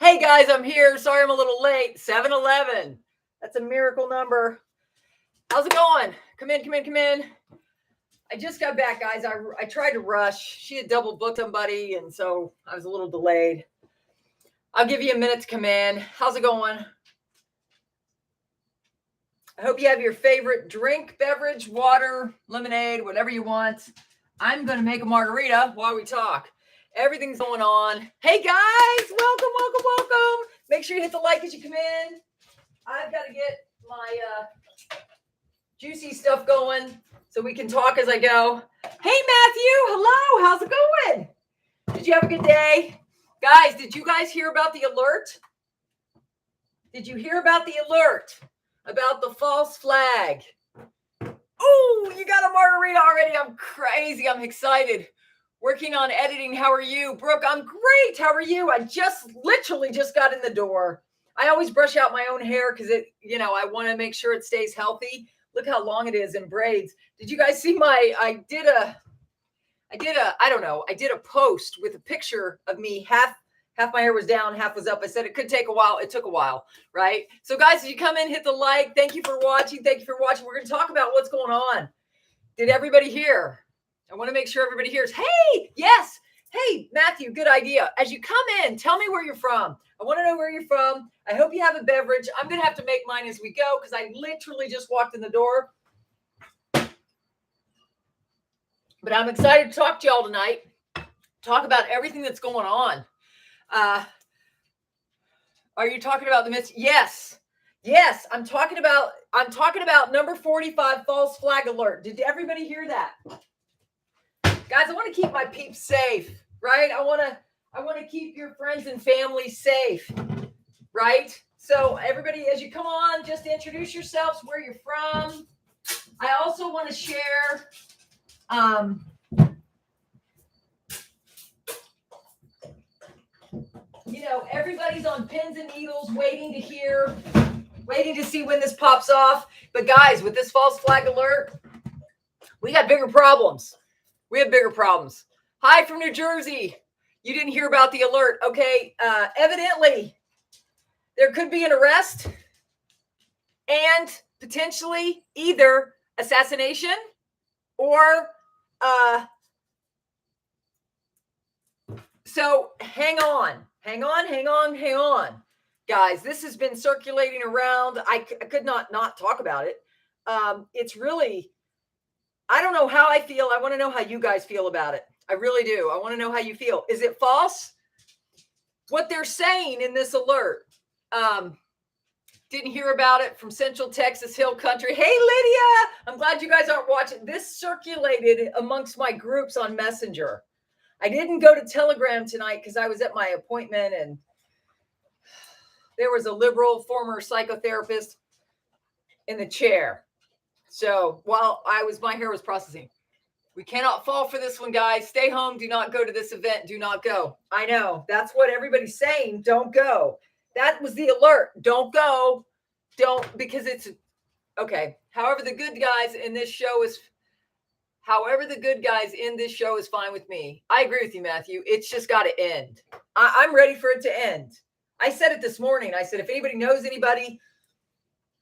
Hey guys, I'm here. Sorry I'm a little late. 7-Eleven. That's a miracle number. How's it going? Come in. I just got back, guys. I tried to rush. She had double booked somebody, and so I was a little delayed. I'll give you a minute to come in. How's it going? I hope you have your favorite drink, beverage, water, lemonade, whatever you want. I'm going to make a margarita while we talk. Everything's going on. Hey guys, welcome. Make sure you hit the like as you come in. I've got to get my juicy stuff going so we can talk as I go. Hey Matthew, hello, how's it going? Did you have a good day? Guys, did you guys hear about the alert? Did you hear about the alert about the false flag? Oh, you got a margarita already. I'm crazy. I'm excited. Working on editing. How are you? Brooke, I'm great. How are you? I literally just got in the door. I always brush out my own hair because I want to make sure it stays healthy. Look how long it is in braids. Did you guys see I did a post with a picture of me. Half my hair was down, half was up. I said it could take a while. It took a while, right? So guys, if you come in, hit the like. Thank you for watching. We're going to talk about what's going on. Did everybody hear? I want to make sure everybody hears. Hey, yes. Hey, Matthew, good idea. As you come in, tell me where you're from. I want to know where you're from. I hope you have a beverage. I'm going to have to make mine as we go because I literally just walked in the door. But I'm excited to talk to y'all tonight. Talk about everything that's going on. Are you talking about the myths? Yes. I'm talking about number 45 false flag alert. Did everybody hear that? Guys, I want to keep my peeps safe, right? I want to keep your friends and family safe, right? So everybody, as you come on, just introduce yourselves, where you're from. I also want to share everybody's on pins and needles waiting to see when this pops off. But guys, with this false flag alert, we got bigger problems. Hi from New Jersey. You didn't hear about the alert. Okay. Evidently, there could be an arrest and potentially either assassination or so hang on. Guys, this has been circulating around. I could not talk about it. It's really, I don't know how I feel. I want to know how you guys feel about it. I really do. I want to know how you feel. Is it false? What they're saying in this alert. Didn't hear about it from Central Texas Hill Country. Hey, Lydia. I'm glad you guys aren't watching. This circulated amongst my groups on Messenger. I didn't go to Telegram tonight because I was at my appointment and there was a liberal former psychotherapist in the chair. So while my hair was processing, we cannot fall for this one, guys. Stay home. Do not go to this event. Do not go. I know. That's what everybody's saying. Don't go. That was the alert. Don't go. Because it's okay. However, the good guys in this show is fine with me. I agree with you, Matthew. It's just got to end. I'm ready for it to end. I said it this morning. I said, if anybody knows anybody,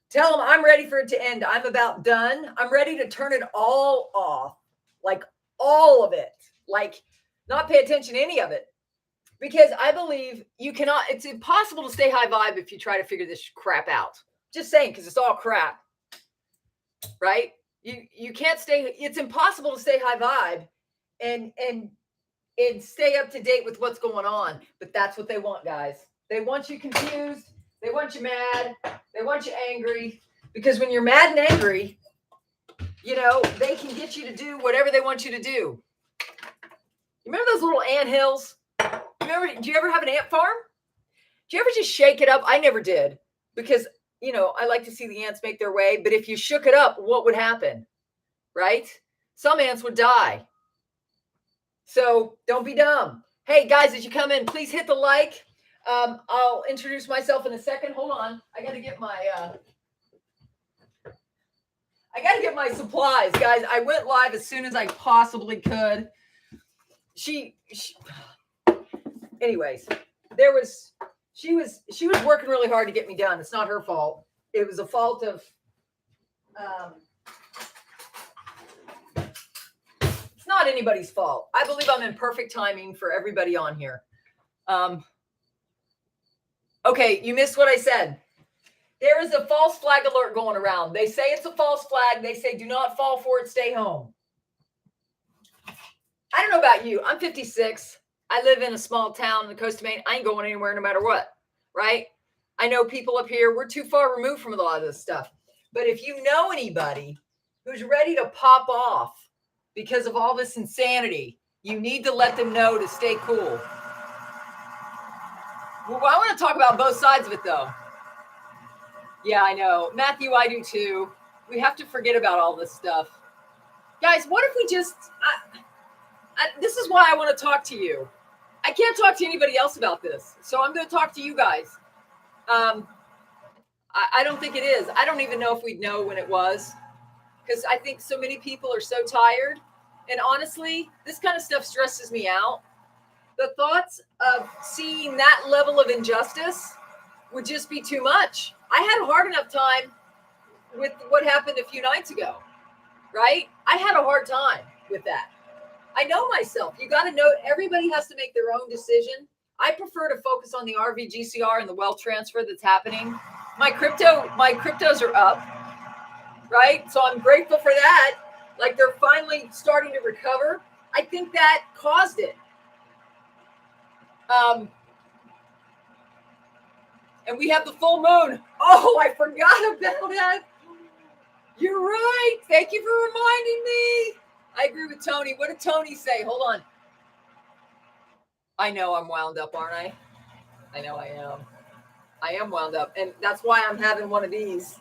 tell them I'm ready for it to end. I'm about done. I'm ready to turn it all off. Like all of it. Like not pay attention to any of it. Because I believe it's impossible to stay high vibe if you try to figure this crap out. Just saying, because it's all crap. Right? You can't it's impossible to stay high vibe and stay up to date with what's going on. But that's what they want, guys. They want you confused. They want you mad. They want you angry. Because when you're mad and angry, they can get you to do whatever they want you to do. You remember those little ant hills? Do you ever have an ant farm? Do you ever just shake it up? I never did. Because, I like to see the ants make their way. But if you shook it up, what would happen? Right? Some ants would die. So don't be dumb. Hey, guys, as you come in, please hit the like. I'll introduce myself in a second. Hold on. I got to get my supplies, guys. I went live as soon as I possibly could. Anyways, there was She was working really hard to get me done. It's not her fault. It was a fault of it's not anybody's fault. I believe I'm in perfect timing for everybody on here. Okay, you missed what I said. There is a false flag alert going around. They say it's a false flag. They say do not fall for it, stay home. I don't know about you. I'm 56. I live in a small town in the coast of Maine. I ain't going anywhere no matter what, right? I know people up here, we're too far removed from a lot of this stuff. But if you know anybody who's ready to pop off because of all this insanity, you need to let them know to stay cool. Well, I want to talk about both sides of it, though. Yeah, I know. Matthew, I do too. We have to forget about all this stuff. Guys, what if we just... this is why I want to talk to you. I can't talk to anybody else about this, so I'm going to talk to you guys. I don't think it is. I don't even know if we'd know when it was, because I think so many people are so tired. And honestly, this kind of stuff stresses me out. The thoughts of seeing that level of injustice would just be too much. I had a hard enough time with what happened a few nights ago, right? I had a hard time with that. I know myself. You got to know everybody has to make their own decision. I prefer to focus on the RVGCR and the wealth transfer that's happening. My cryptos are up, right? So I'm grateful for that. Like they're finally starting to recover. I think that caused it. And we have the full moon. Oh, I forgot about that. You're right. Thank you for reminding me. I agree with Tony. What did Tony say? Hold on. I know I'm wound up, aren't I? I know I am. I am wound up. And that's why I'm having one of these.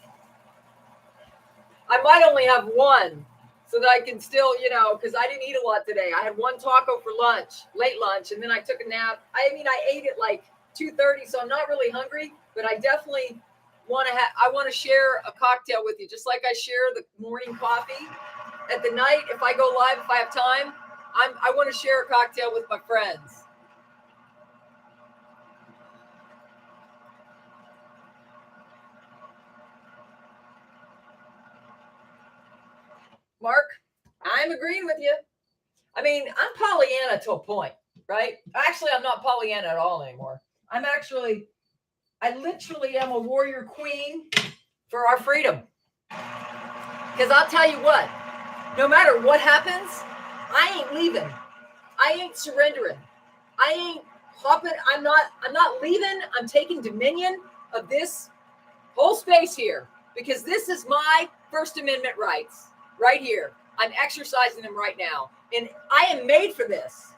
I might only have one so that I can still, because I didn't eat a lot today. I had one taco for lunch, late lunch, and then I took a nap. I ate at like 2:30, so I'm not really hungry, but I definitely want to share a cocktail with you, just like I share the morning coffee. At the night, if I go live, if I have time, I want to share a cocktail with my friends. Mark, I'm agreeing with you. I mean, I'm Pollyanna to a point, right? Actually, I'm not Pollyanna at all anymore. I literally am a warrior queen for our freedom. Because I'll tell you what, no matter what happens, I ain't leaving. I ain't surrendering. I ain't hopping. I'm not leaving. I'm taking dominion of this whole space here because this is my First Amendment rights right here. I'm exercising them right now. And I am made for this,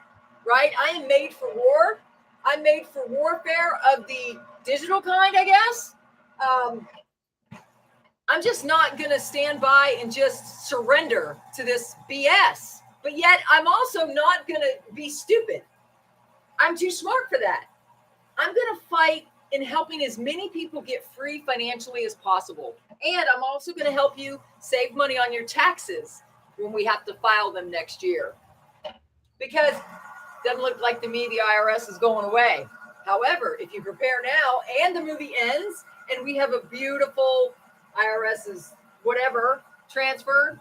right? I am made for war. I'm made for warfare of the digital kind, I guess. I'm just not going to stand by and just surrender to this BS. But yet I'm also not going to be stupid. I'm too smart for that. I'm going to fight in helping as many people get free financially as possible. And I'm also going to help you save money on your taxes when we have to file them next year. Because it doesn't look like to me the IRS is going away. However, if you prepare now and the movie ends and we have a beautiful IRS's whatever transferred,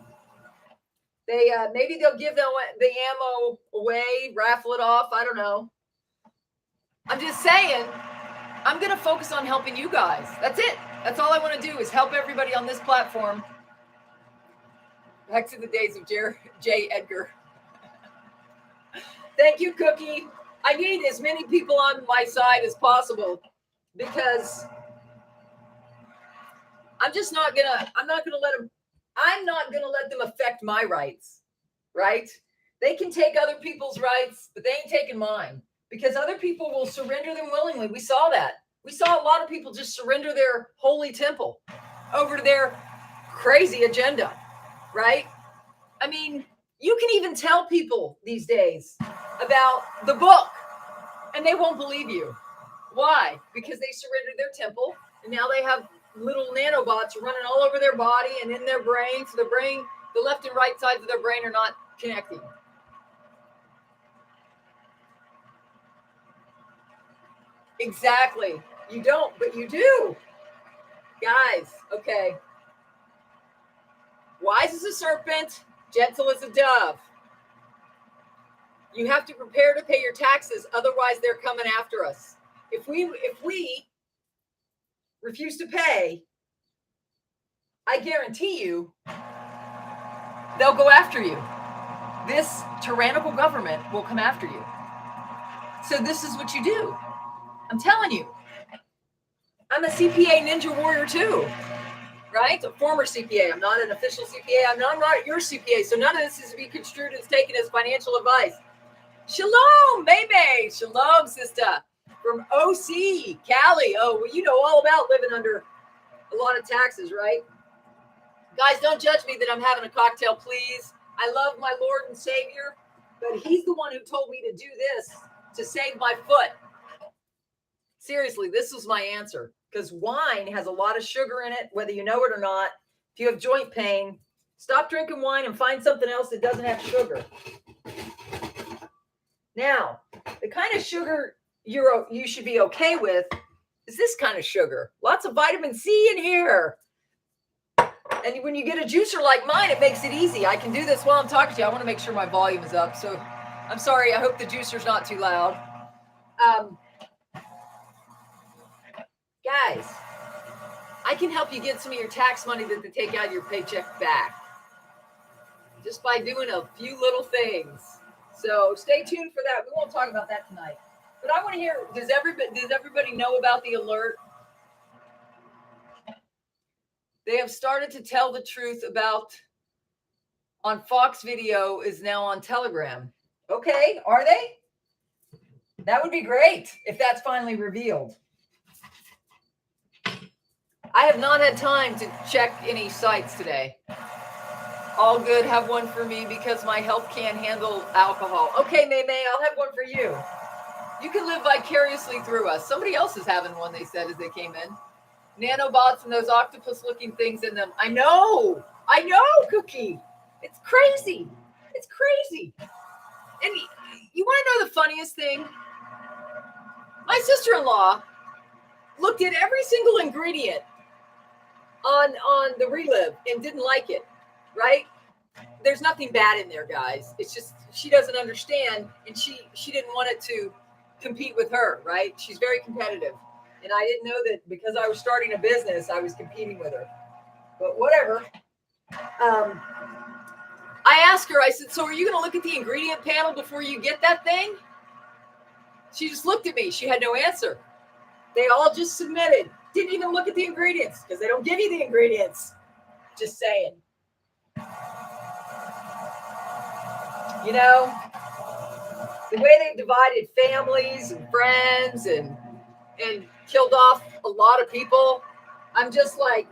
they maybe they'll give them the ammo away, raffle it off. I don't know. I'm just saying, I'm going to focus on helping you guys. That's it. That's all I want to do is help everybody on this platform. Back to the days of J. Edgar. Thank you, Cookie. I need as many people on my side as possible because I'm not going to let them affect my rights, right? They can take other people's rights, but they ain't taking mine because other people will surrender them willingly. We saw that. We saw a lot of people just surrender their holy temple over to their crazy agenda, right? I mean, you can even tell people these days about the book and they won't believe you. Why? Because they surrendered their temple and now they have little nanobots running all over their body and in their brain. So the left and right sides of their brain are not connecting. Exactly. You don't, but you do. Guys, okay. Wise as a serpent, gentle as a dove. You have to prepare to pay your taxes, otherwise they're coming after us. If we refuse to pay, I guarantee you they'll go after you. This tyrannical government will come after you. So this is what you do. I'm telling you. I'm a CPA ninja warrior too, right? A former CPA. I'm not an official CPA. I'm not your CPA. So none of this is to be construed as taken as financial advice. Shalom, Maybe. Shalom, sister. From OC, Cali. Oh, well, you know all about living under a lot of taxes, right? Guys, don't judge me that I'm having a cocktail, please. I love my Lord and Savior, but he's the one who told me to do this to save my foot. Seriously, this was my answer, because wine has a lot of sugar in it, whether you know it or not. If you have joint pain, stop drinking wine and find something else that doesn't have sugar. Now, the kind of sugar you should be okay with is this kind of sugar. Lots of vitamin C in here. And when you get a juicer like mine, it makes it easy. I can do this while I'm talking to you. I want to make sure my volume is up. So I'm sorry. I hope the juicer's not too loud. Guys, I can help you get some of your tax money that they take out of your paycheck back just by doing a few little things. So stay tuned for that. We won't talk about that tonight. But I want to hear, does everybody know about the alert? They have started to tell the truth about on Fox Video is now on Telegram. Okay, are they? That would be great if that's finally revealed. I have not had time to check any sites today. All good, have one for me because my health can't handle alcohol. Okay, May, I'll have one for you. You can live vicariously through us. Somebody else is having one, they said as they came in. Nanobots and those octopus-looking things in them. I know, Cookie. It's crazy. It's crazy. And you want to know the funniest thing? My sister-in-law looked at every single ingredient on the Relive and didn't like it, right? There's nothing bad in there, guys. It's just she doesn't understand, and she didn't want it to compete with her, right? She's very competitive. And I didn't know that because I was starting a business, I was competing with her. But whatever. I asked her, I said, so are you going to look at the ingredient panel before you get that thing? She just looked at me. She had no answer. They all just submitted. Didn't even look at the ingredients because they don't give you the ingredients. Just saying. You know, the way they divided families and friends and killed off a lot of people, I'm just like,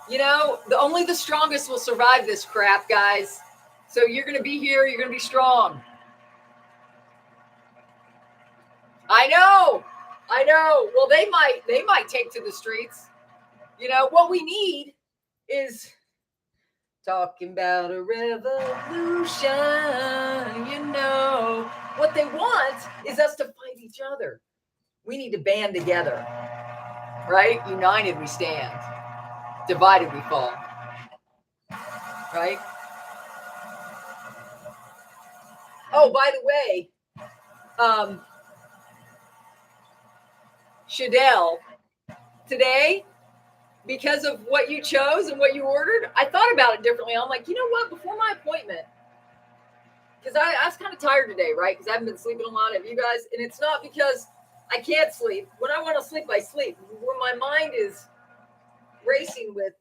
you know, only the strongest will survive this crap, guys. So you're going to be here. You're going to be strong. I know. Well, they might take to the streets. You know, what we need is talking about a revolution. You know, what they want is us to fight each other. We need to band together, right? United we stand. Divided we fall. Right? Oh, by the way, Shadell, today, because of what you chose and what you ordered, I thought about it differently. I'm like, you know what? Before my appointment, because I was kind of tired today, right? Because I haven't been sleeping a lot. Have you guys? And it's not because I can't sleep. When I want to sleep, I sleep. When my mind is racing with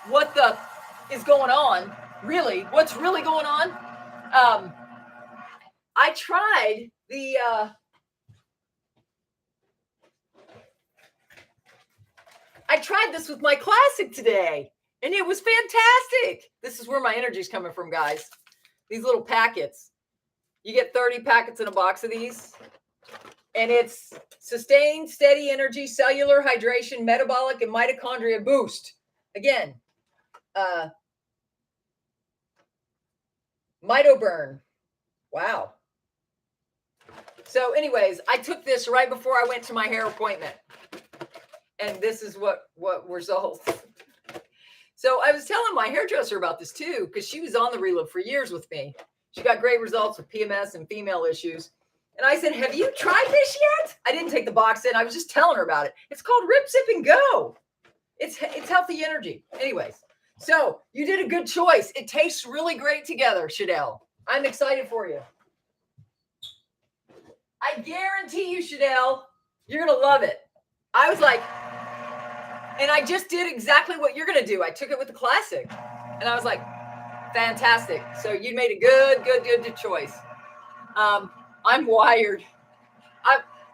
what the is going on, really, what's really going on? I tried the I tried this with my classic today, and it was fantastic. This is where my energy is coming from, guys. These little packets. You get 30 packets in a box of these, and it's sustained, steady energy, cellular hydration, metabolic, and mitochondria boost. Again, Mitoburn. Wow. So anyways, I took this right before I went to my hair appointment. And this is what results. So I was telling my hairdresser about this too, because she was on the reload for years with me. She got great results with PMS and female issues. And I said, have you tried this yet? I didn't take the box in. I was just telling her about it. It's called Rip, Sip, and Go. It's healthy energy. Anyways, so you did a good choice. It tastes really great together, Shadell. I'm excited for you. I guarantee you, Shadell, you're going to love it. I was like, and I just did exactly what you're going to do. I took it with the classic. And I was like, fantastic. So you made a good choice. I'm wired.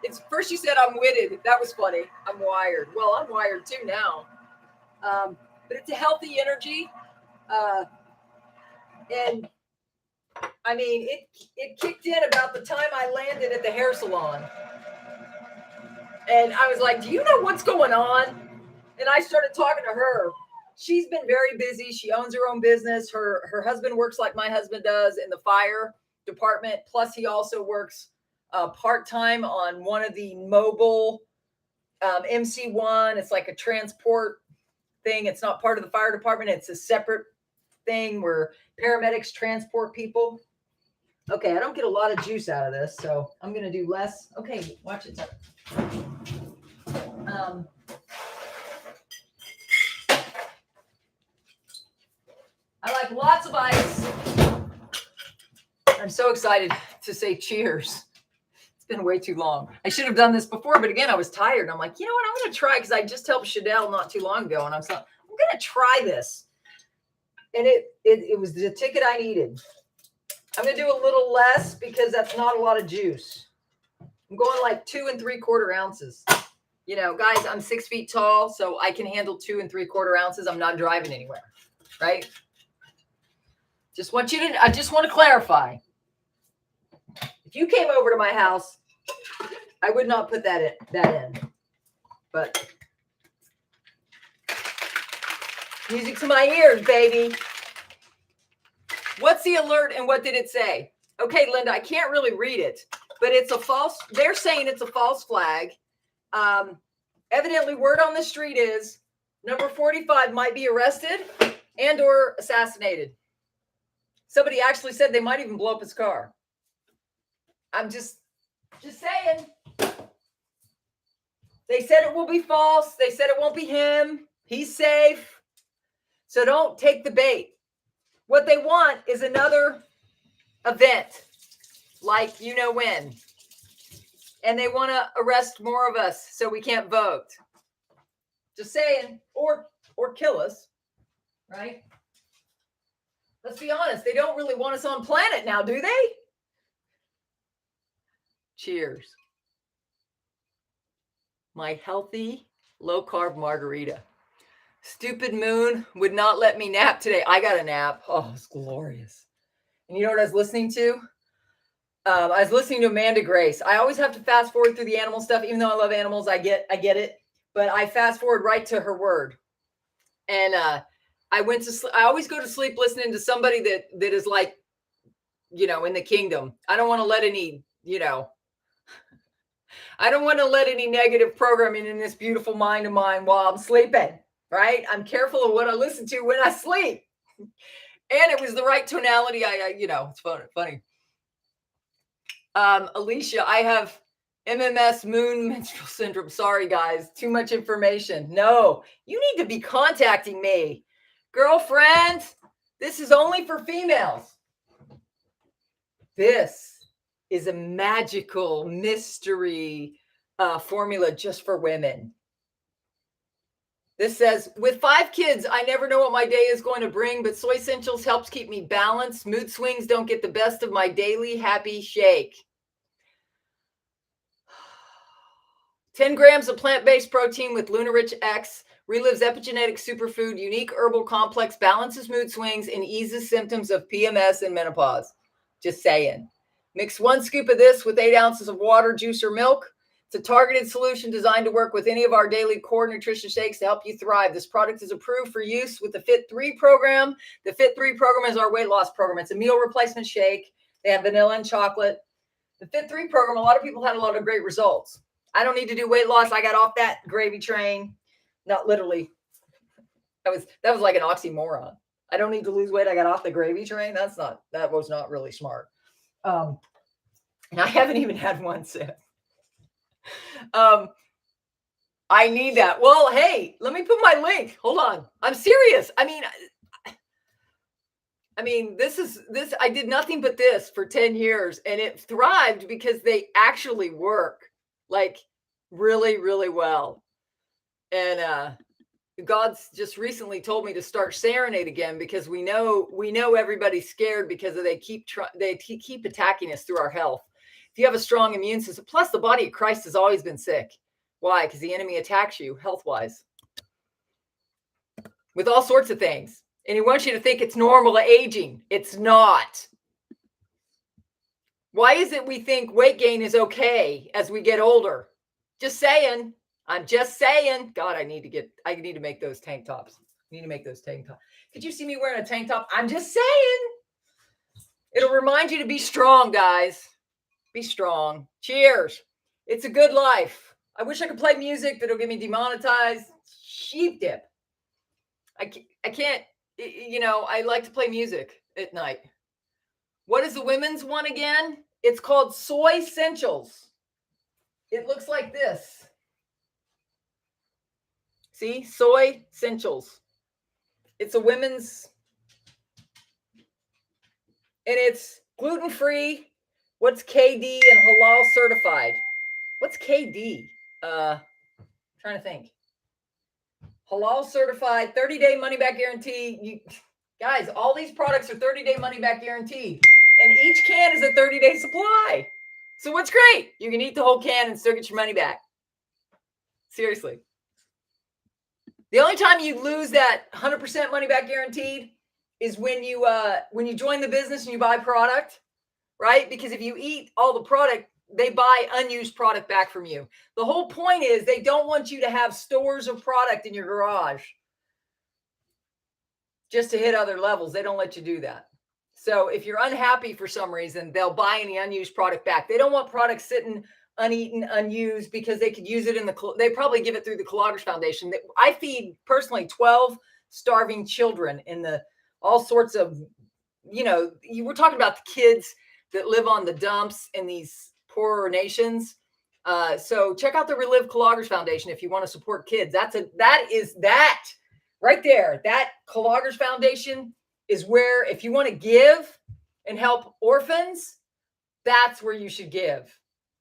It's first you said I'm witted. That was funny. I'm wired. Well, I'm wired too now. But it's a healthy energy. And I mean, it kicked in about the time I landed at the hair salon. And I was like, do you know what's going on? And I started talking to her. She's been very busy. She owns her own business. Her husband works like my husband does in the fire department. Plus, he also works part-time on one of the mobile MC1. It's like a transport thing. It's not part of the fire department. It's a separate thing where paramedics transport people. Okay, I don't get a lot of juice out of this, so I'm going to do less. Okay, watch it. I like lots of ice. I'm so excited to say cheers. It's been way too long. I should have done this before, but again, I was tired. I'm like, you know what? I'm going to try because I just helped Shadell not too long ago, and I'm going to try this. And it was the ticket I needed. I'm going to do a little less because that's not a lot of juice. I'm going like 2 3/4 ounces. You know, guys, I'm 6 feet tall, so I can handle 2 3/4 ounces. I'm not driving anywhere, right? I just want to clarify. If you came over to my house, I would not put that in. But music to my ears, baby. What's the alert and what did it say? Okay, Linda, I can't really read it, but it's a false. They're saying it's a false flag. Evidently, word on the street is number 45 might be arrested and or assassinated. Somebody actually said they might even blow up his car. I'm just saying. They said it will be false. They said it won't be him. He's safe. So don't take the bait. What they want is another event, like you know when. And they want to arrest more of us so we can't vote. Just saying. Or kill us. Right? Let's be honest. They don't really want us on planet now, do they? Cheers. My healthy, low-carb margarita. Stupid moon would not let me nap today. I got a nap. Oh, it's glorious. And you know what I was listening to? I was listening to Amanda Grace. I always have to fast forward through the animal stuff, even though I love animals. I get it. But I fast forward right to her word. And I went to sleep. I always go to sleep listening to somebody that is like, you know, in the kingdom. I don't want to let any, you know, I don't want to let any negative programming in this beautiful mind of mine while I'm sleeping, right? I'm careful of what I listen to when I sleep. And it was the right tonality. It's funny. Alicia, I have MMS, moon menstrual syndrome. Sorry, guys. Too much information. No, you need to be contacting me. Girlfriend, this is only for females. This is a magical mystery formula just for women. This says, with 5 kids, I never know what my day is going to bring, but Soy Essentials helps keep me balanced. Mood swings don't get the best of my daily happy shake. 10 grams of plant-based protein with Lunarich X relives epigenetic superfood, unique herbal complex, balances mood swings, and eases symptoms of PMS and menopause. Just saying. Mix 1 scoop of this with 8 ounces of water, juice, or milk. It's a targeted solution designed to work with any of our daily core nutrition shakes to help you thrive. This product is approved for use with the Fit3 program. The Fit3 program is our weight loss program. It's a meal replacement shake. They have vanilla and chocolate. The Fit 3 program, a lot of people had a lot of great results. I don't need to do weight loss. I got off that gravy train. Not literally. That was like an oxymoron. I don't need to lose weight. I got off the gravy train. That was not really smart. And I haven't even had one sip. I need that. Well, hey, let me put my link. Hold on. I'm serious. I mean, this. I did nothing but this for 10 years, and it thrived because they actually work like really, really well. And God's just recently told me to start serenade again because we know everybody's scared because they keep attacking us through our health. If you have a strong immune system, plus the body of Christ has always been sick. Why? Because the enemy attacks you health-wise with all sorts of things. And he wants you to think it's normal aging. It's not. Why is it we think weight gain is okay as we get older? Just saying. I'm just saying. God, I need to make those tank tops. I need to make those tank tops. Could you see me wearing a tank top? I'm just saying. It'll remind you to be strong, guys. Be strong. Cheers. It's a good life. I wish I could play music, but it'll get me demonetized. Sheep dip. I can't, I like to play music at night. What is the women's one again? It's called Soy Essentials. It looks like this. See, Soy Essentials. It's a women's, and it's gluten-free. What's KD and halal certified? What's KD? Trying to think. Halal certified, 30-day money-back guarantee. Guys, all these products are 30-day money-back guaranteed. And each can is a 30-day supply. So what's great? You can eat the whole can and still get your money back. Seriously. The only time you lose that 100% money-back guaranteed is when you join the business and you buy product, right? Because if you eat all the product, they buy unused product back from you. The whole point is they don't want you to have stores of product in your garage just to hit other levels. They don't let you do that. So if you're unhappy for some reason, they'll buy any unused product back. They don't want products sitting uneaten, unused, because they could use it they probably give it through the Collages Foundation. I feed personally 12 starving children in all sorts of, you were talking about the kids that live on the dumps in these poorer nations. So check out the Relive Collages Foundation if you want to support kids. That right there. That Collages Foundation is where, if you want to give and help orphans, that's where you should give.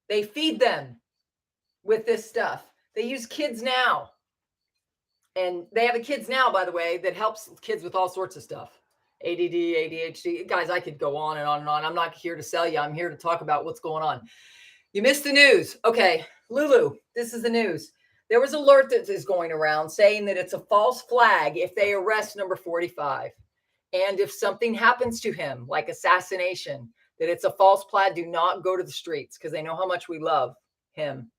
They feed them with this stuff. They use Kids Now. And they have a Kids Now, by the way, that helps kids with all sorts of stuff. ADD, ADHD. Guys, I could go on and on and on. I'm not here to sell you. I'm here to talk about what's going on. You missed the news. Okay, Lulu, this is the news. There was an alert that is going around saying that it's a false flag if they arrest number 45. And if something happens to him, like assassination, that it's a false flag. Do not go to the streets because they know how much we love him.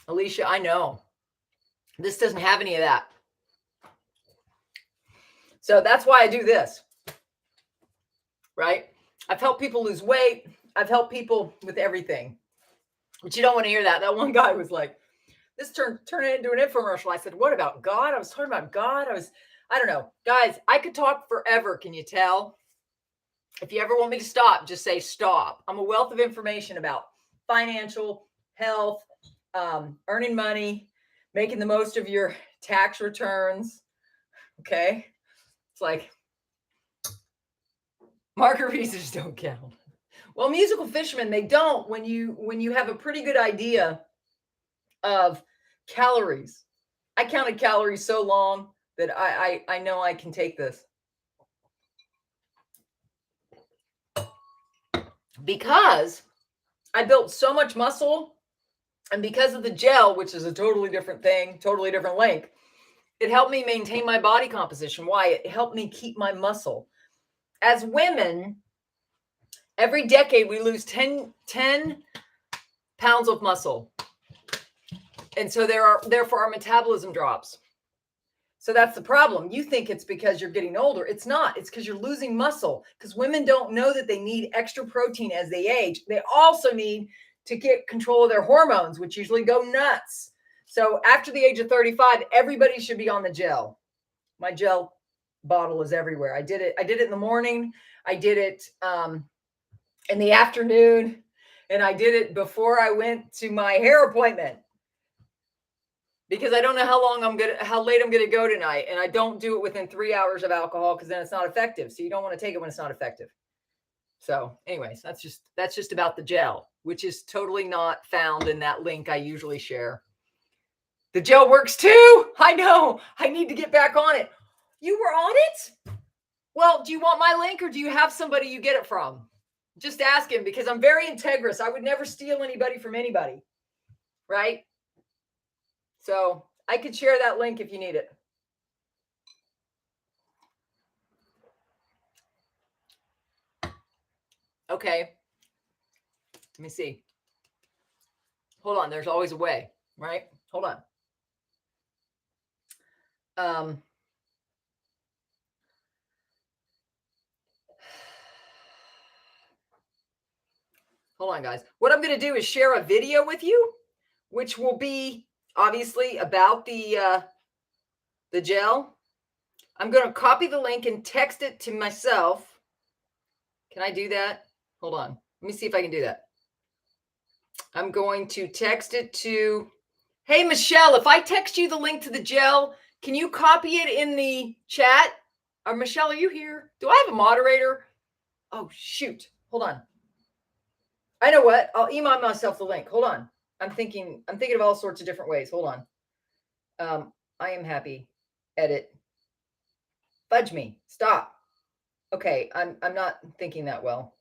Alicia, I know. This doesn't have any of that. So that's why I do this. Right? I've helped people lose weight. I've helped people with everything. But you don't want to hear that. That one guy was like, this turned it into an infomercial. I said, what about God? I was talking about God. I don't know. Guys, I could talk forever. Can you tell? If you ever want me to stop, just say stop. I'm a wealth of information about financial, health, earning money, making the most of your tax returns. Okay. It's like margaritas don't count. Well, musical fishermen, they don't when you have a pretty good idea of calories. I counted calories so long that I know I can take this. Because I built so much muscle, and because of the gel, which is a totally different thing, totally different link, it helped me maintain my body composition. Why? It helped me keep my muscle. As women, every decade we lose 10 pounds of muscle. And so therefore our metabolism drops. So that's the problem. You think it's because you're getting older. It's not. It's because you're losing muscle, because women don't know that they need extra protein as they age. They also need to get control of their hormones, which usually go nuts. So after the age of 35, everybody should be on the gel. My gel bottle is everywhere. I did it in the morning. I did it in the afternoon, and I did it before I went to my hair appointment, because I don't know how late I'm gonna go tonight, and I don't do it within 3 hours of alcohol, because then it's not effective. So you don't want to take it when it's not effective. So, anyways, that's just about the gel, which is totally not found in that link I usually share. The gel works too. I know. I need to get back on it. You were on it? Well, do you want my link, or do you have somebody you get it from? Just ask him, because I'm very integrous. I would never steal anybody from anybody, right? So I could share that link if you need it. Okay. Let me see. Hold on. There's always a way, right? Hold on. Hold on, guys. What I'm going to do is share a video with you, which will be obviously about the gel. I'm going to copy the link and text it to myself. Can I do that? Hold on. Let me see if I can do that. I'm going to text it to, hey, Michelle, if I text you the link to the gel, can you copy it in the chat? Or Michelle, are you here? Do I have a moderator? Oh, shoot. Hold on. I know what. I'll email myself the link. Hold on. I'm thinking of all sorts of different ways. Hold on. I am happy. Edit. Fudge me. Stop. Okay. I'm not thinking that well.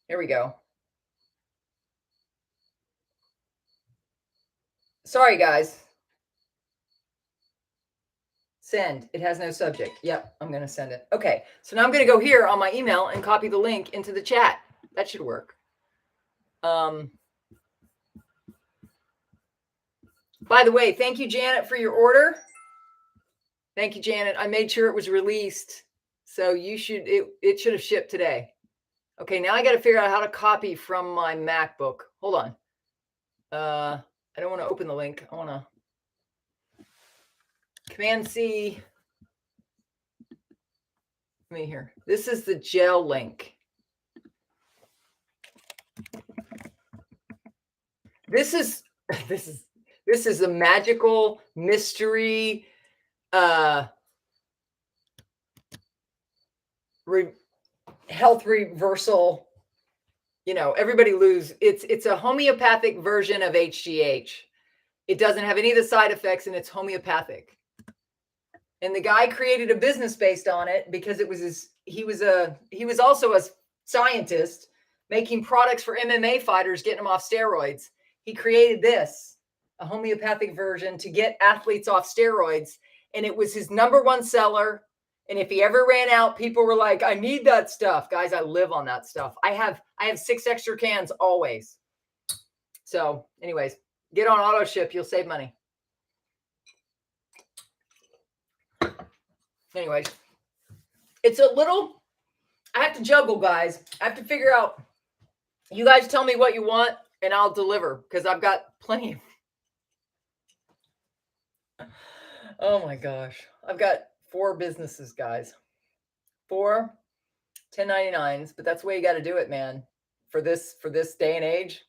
Here we go. Sorry, guys. Send. It has no subject. Yep, I'm going to send it. Okay, so now I'm going to go here on my email and copy the link into the chat. That should work. By the way, thank you, Janet, for your order. Thank you, Janet. I made sure it was released, so it should have shipped today. Okay, now I got to figure out how to copy from my MacBook. Hold on. I don't want to open the link. I want to Command C. Let me here. This is the gel link. This is a magical mystery health reversal. Everybody lose. It's a homeopathic version of HGH. It doesn't have any of the side effects, and it's homeopathic. And the guy created a business based on it, because he was also a scientist making products for MMA fighters, getting them off steroids. He created this, a homeopathic version to get athletes off steroids. And it was his #1 seller. And if he ever ran out, people were like, I need that stuff. Guys, I live on that stuff. I have 6 extra cans always. So anyways, get on auto ship. You'll save money. Anyways, it's a little, I have to juggle, guys. I have to figure out, you guys tell me what you want and I'll deliver, because I've got plenty of, oh my gosh. I've got 4 businesses, guys. 4 1099s, but that's the way you got to do it, man, for this day and age.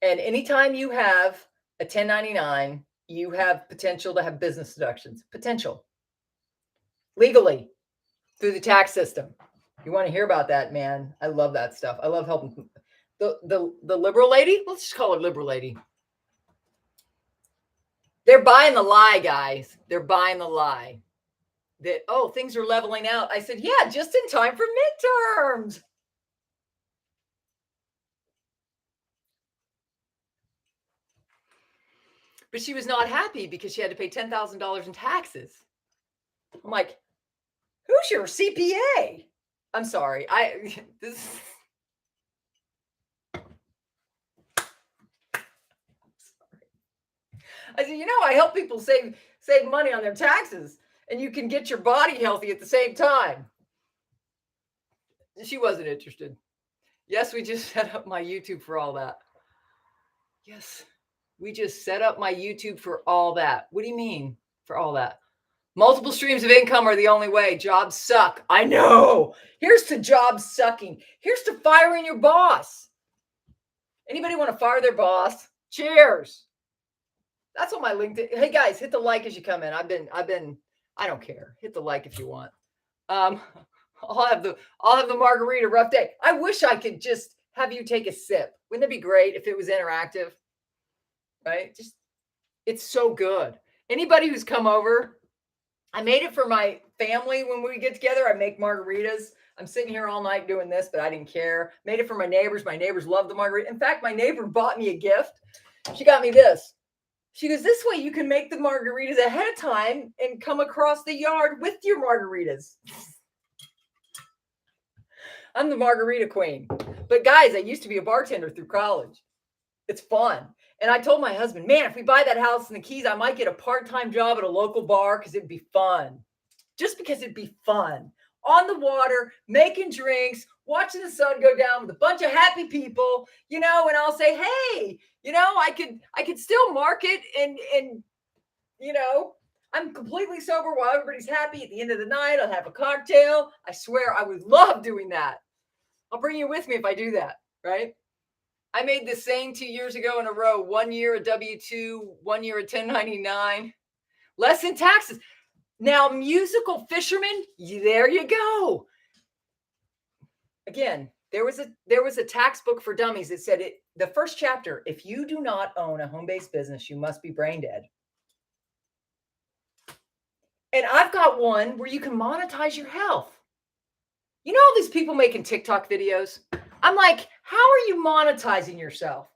And anytime you have a 1099, you have potential to have business deductions. Potential. Legally, through the tax system. You want to hear about that, man? I love that stuff. I love helping the liberal lady. Let's just call her liberal lady. They're buying the lie, guys. They're buying the lie that, oh, things are leveling out. I said, yeah, just in time for midterms. But she was not happy because she had to pay $10,000 in taxes. I'm like, who's your CPA? I'm sorry. I said, I help people save money on their taxes, and you can get your body healthy at the same time. She wasn't interested. Yes, we just set up my YouTube for all that. Yes, we just set up my YouTube for all that. What do you mean for all that? Multiple streams of income are the only way. Jobs suck. I know. Here's to jobs sucking. Here's to firing your boss. Anybody want to fire their boss? Cheers. That's on my LinkedIn. Hey guys, hit the like as you come in. I don't care. Hit the like if you want. I'll have the margarita. Rough day. I wish I could just have you take a sip. Wouldn't it be great if it was interactive? Right? It's so good. Anybody who's come over, I made it for my family when we get together. I make margaritas. I'm sitting here all night doing this, but I didn't care. Made it for my neighbors. My neighbors love the margarita. In fact, my neighbor bought me a gift. She got me this. She goes, this way you can make the margaritas ahead of time and come across the yard with your margaritas. I'm the margarita queen. But guys, I used to be a bartender through college. It's fun. And I told my husband, man, if we buy that house in the Keys, I might get a part-time job at a local bar because it'd be fun. Just because it'd be fun. On the water, making drinks, watching the sun go down with a bunch of happy people, and I'll say, hey, I could still market and I'm completely sober while everybody's happy. At the end of the night, I'll have a cocktail. I swear I would love doing that. I'll bring you with me if I do that, right? I made this saying 2 years ago in a row, 1 year a W-2, 1 year a 1099, less in taxes. Now, musical fisherman, there you go. Again, there was a tax book for dummies that said the first chapter, if you do not own a home-based business, you must be brain dead. And I've got one where you can monetize your health. You know all these people making TikTok videos? I'm like, how are you monetizing yourself?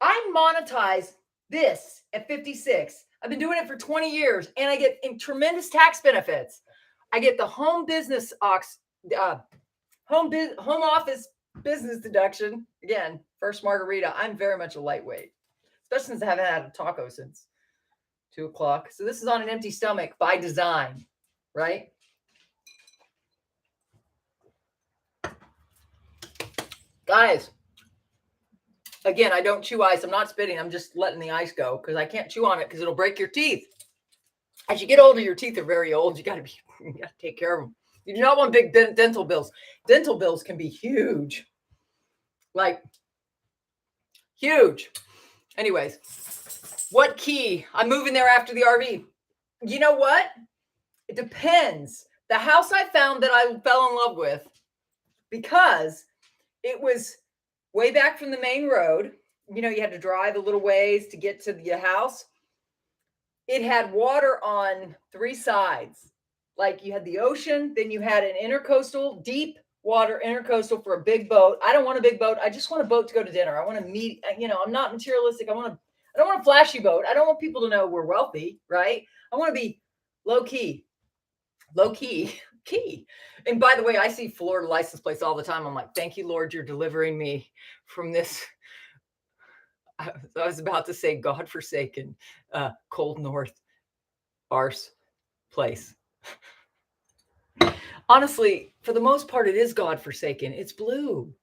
I monetize this at 56. I've been doing it for 20 years, and I get tremendous tax benefits. I get the home office business deduction. Again, first margarita. I'm very much a lightweight, especially since I haven't had a taco since 2:00. So this is on an empty stomach by design, right? Guys, again, I don't chew ice. I'm not spitting. I'm just letting the ice go because I can't chew on it because it'll break your teeth. As you get older, your teeth are very old. You got to take care of them. You do not want big dental bills. Dental bills can be huge. Like, huge. Anyways, what key? I'm moving there after the RV. You know what? It depends. The house I found that I fell in love with, because it was way back from the main road. You had to drive a little ways to get to the house. It had water on 3 sides. Like you had the ocean, then you had an intercoastal, deep water intercoastal for a big boat. I don't want a big boat. I just want a boat to go to dinner. I want to meet, I'm not materialistic. I don't want a flashy boat. I don't want people to know we're wealthy, right? I want to be low key. And by the way, I see Florida license plates all the time. I'm like, thank you, Lord, you're delivering me from this. I was about to say godforsaken, cold north arse place. Honestly, for the most part, it is godforsaken. It's blue,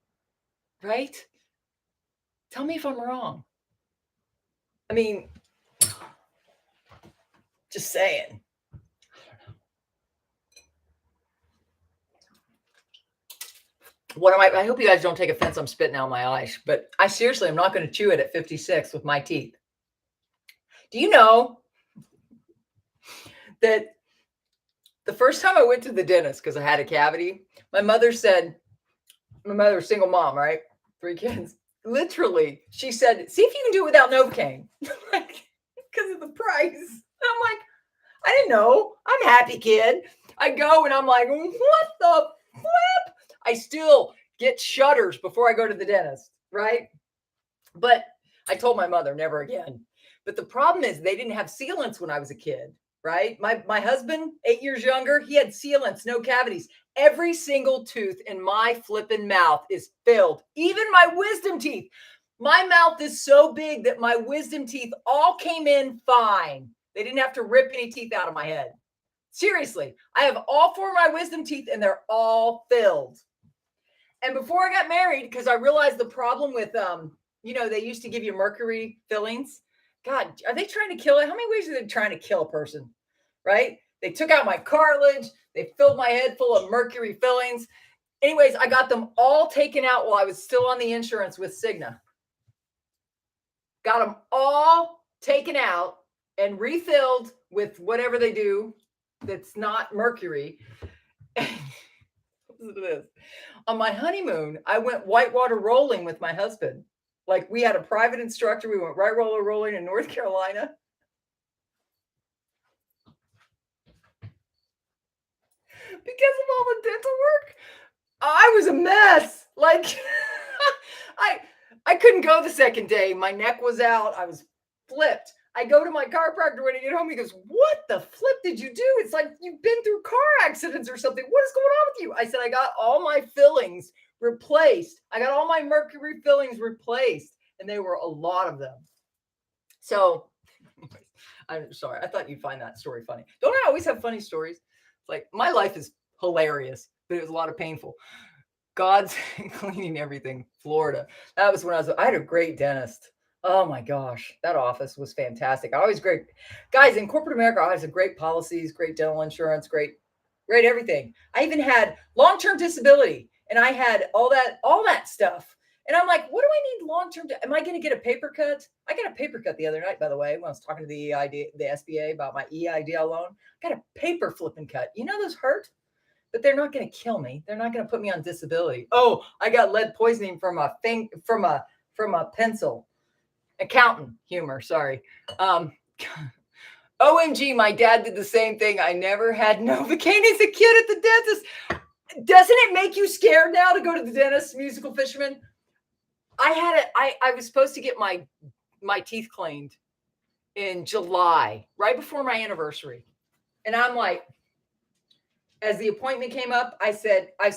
right? Tell me if I'm wrong. I mean, just saying. I hope you guys don't take offense. I'm spitting out my ice, but I seriously am not going to chew it at 56 with my teeth. Do you know that the first time I went to the dentist because I had a cavity, my mother said, my mother's single mom, right? 3 kids. Literally, she said, see if you can do it without Novocaine. Because of the price. I'm like, I didn't know. I'm a happy kid. I go and I'm like, what the flip? I still get shudders before I go to the dentist, right? But I told my mother, never again. But the problem is they didn't have sealants when I was a kid, right? My husband, 8 years younger, he had sealants, no cavities. Every single tooth in my flipping mouth is filled. Even my wisdom teeth. My mouth is so big that my wisdom teeth all came in fine. They didn't have to rip any teeth out of my head. Seriously, I have all 4 of my wisdom teeth and they're all filled. And before I got married, because I realized the problem with, they used to give you mercury fillings. God, are they trying to kill it? How many ways are they trying to kill a person? Right? They took out my cartilage. They filled my head full of mercury fillings. Anyways, I got them all taken out while I was still on the insurance with Cigna. Got them all taken out and refilled with whatever they do that's not mercury. Listen to this. On my honeymoon, I went whitewater rolling with my husband. Like we had a private instructor. We went whitewater rolling in North Carolina. Because of all the dental work, I was a mess. Like I couldn't go the second day. My neck was out. I was flipped. I go to my chiropractor when I get home. He goes, "What the flip did you do? It's like you've been through car accidents or something. What is going on with you?" I said, "I got all my fillings replaced. I got all my mercury fillings replaced." And there were a lot of them. So I'm sorry. I thought you'd find that story funny. Don't I always have funny stories? Like my life is hilarious, but it was a lot of painful. God's cleaning everything. Florida. That was when I had a great dentist. Oh my gosh, that office was fantastic. Always great. Guys, in corporate America, always have great policies, great dental insurance, great everything. I even had long-term disability and I had all that stuff. And I'm like, what do I need long-term? Am I going to get a paper cut? I got a paper cut the other night, by the way, when I was talking to the SBA about my EIDL loan. I got a paper flipping cut. You know, those hurt, but they're not going to kill me. They're not going to put me on disability. Oh, I got lead poisoning from a pencil. Accountant humor. Sorry. OMG, my dad did the same thing. I never had Novocaine as a kid at the dentist. Doesn't it make you scared now to go to the dentist, musical fisherman? I was supposed to get my teeth cleaned in July, right before my anniversary. And I'm like, as the appointment came up, I said, my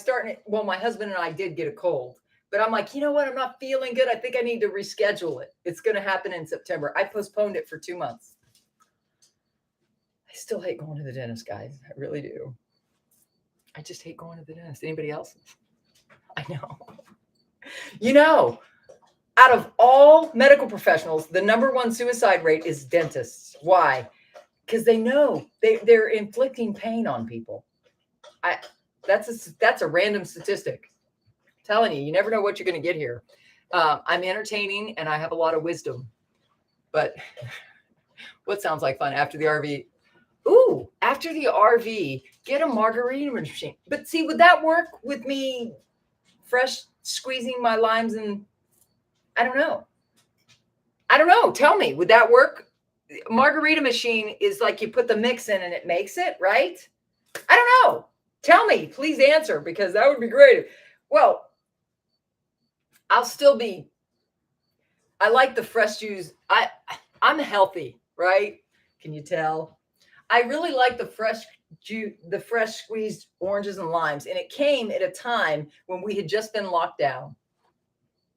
husband and I did get a cold, but I'm like, you know what? I'm not feeling good. I think I need to reschedule it. It's going to happen in September. I postponed it for 2 months. I still hate going to the dentist, guys. I really do. I just hate going to the dentist. Anybody else? I know. You know, out of all medical professionals, the number 1 suicide rate is dentists. Why? Because they know they're inflicting pain on people. That's a random statistic. I'm telling you never know what you're going to get here. I'm entertaining and I have a lot of wisdom. But what sounds like fun after the RV? Ooh, after the RV, get a margarita machine. But see, would that work with me fresh squeezing my limes? And I don't know. Tell me, would that work? Margarita machine is like you put the mix in and it makes it, right? I don't know. Tell me, please answer, because that would be great. Well, I like the fresh juice. I'm healthy, right? Can you tell? I really like the fresh squeezed oranges and limes. And it came at a time when we had just been locked down.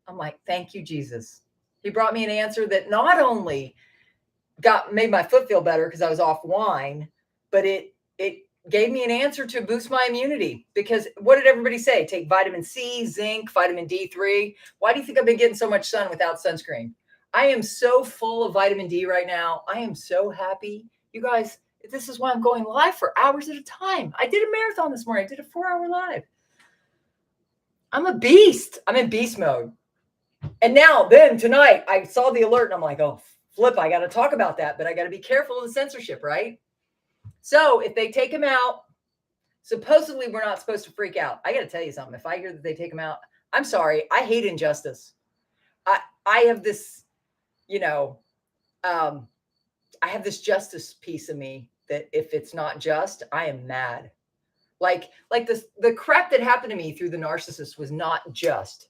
I'm like, thank you, Jesus. He brought me an answer that not only made my foot feel better because I was off wine, but it gave me an answer to boost my immunity. Because what did everybody say? Take vitamin C, zinc, vitamin D3. Why do you think I've been getting so much sun without sunscreen? I am so full of vitamin D right now. I am so happy. You guys, this is why I'm going live for hours at a time. I did a marathon this morning. I did a 4-hour live. I'm a beast. I'm in beast mode. And now, tonight, I saw the alert and I'm like, oh, flip, I got to talk about that, but I got to be careful of the censorship, right? So if they take him out, supposedly we're not supposed to freak out. I got to tell you something. If I hear that they take him out, I'm sorry. I hate injustice. I have this, I have this justice piece of me that if it's not just, I am mad. Like the crap that happened to me through the narcissist was not just.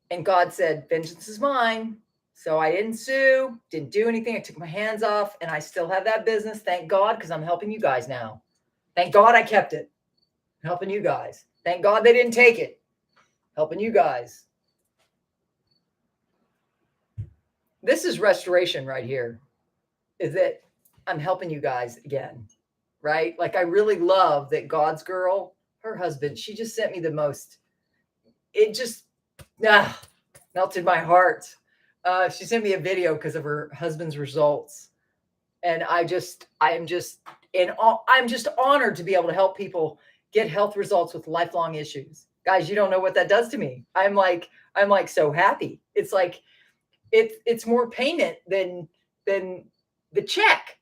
And God said, vengeance is mine. So I didn't sue, didn't do anything. I took my hands off and I still have that business. Thank God, because I'm helping you guys now. Thank God I kept it. I'm helping you guys. Thank God they didn't take it. Helping you guys. This is restoration right here. Is that I'm helping you guys again, right? Like I really love that God's girl, her husband, she just sent me the most. It just melted my heart. She sent me a video because of her husband's results, and I'm just honored to be able to help people get health results with lifelong issues. Guys, you don't know what that does to me. I'm like so happy. It's like it's more payment than the check.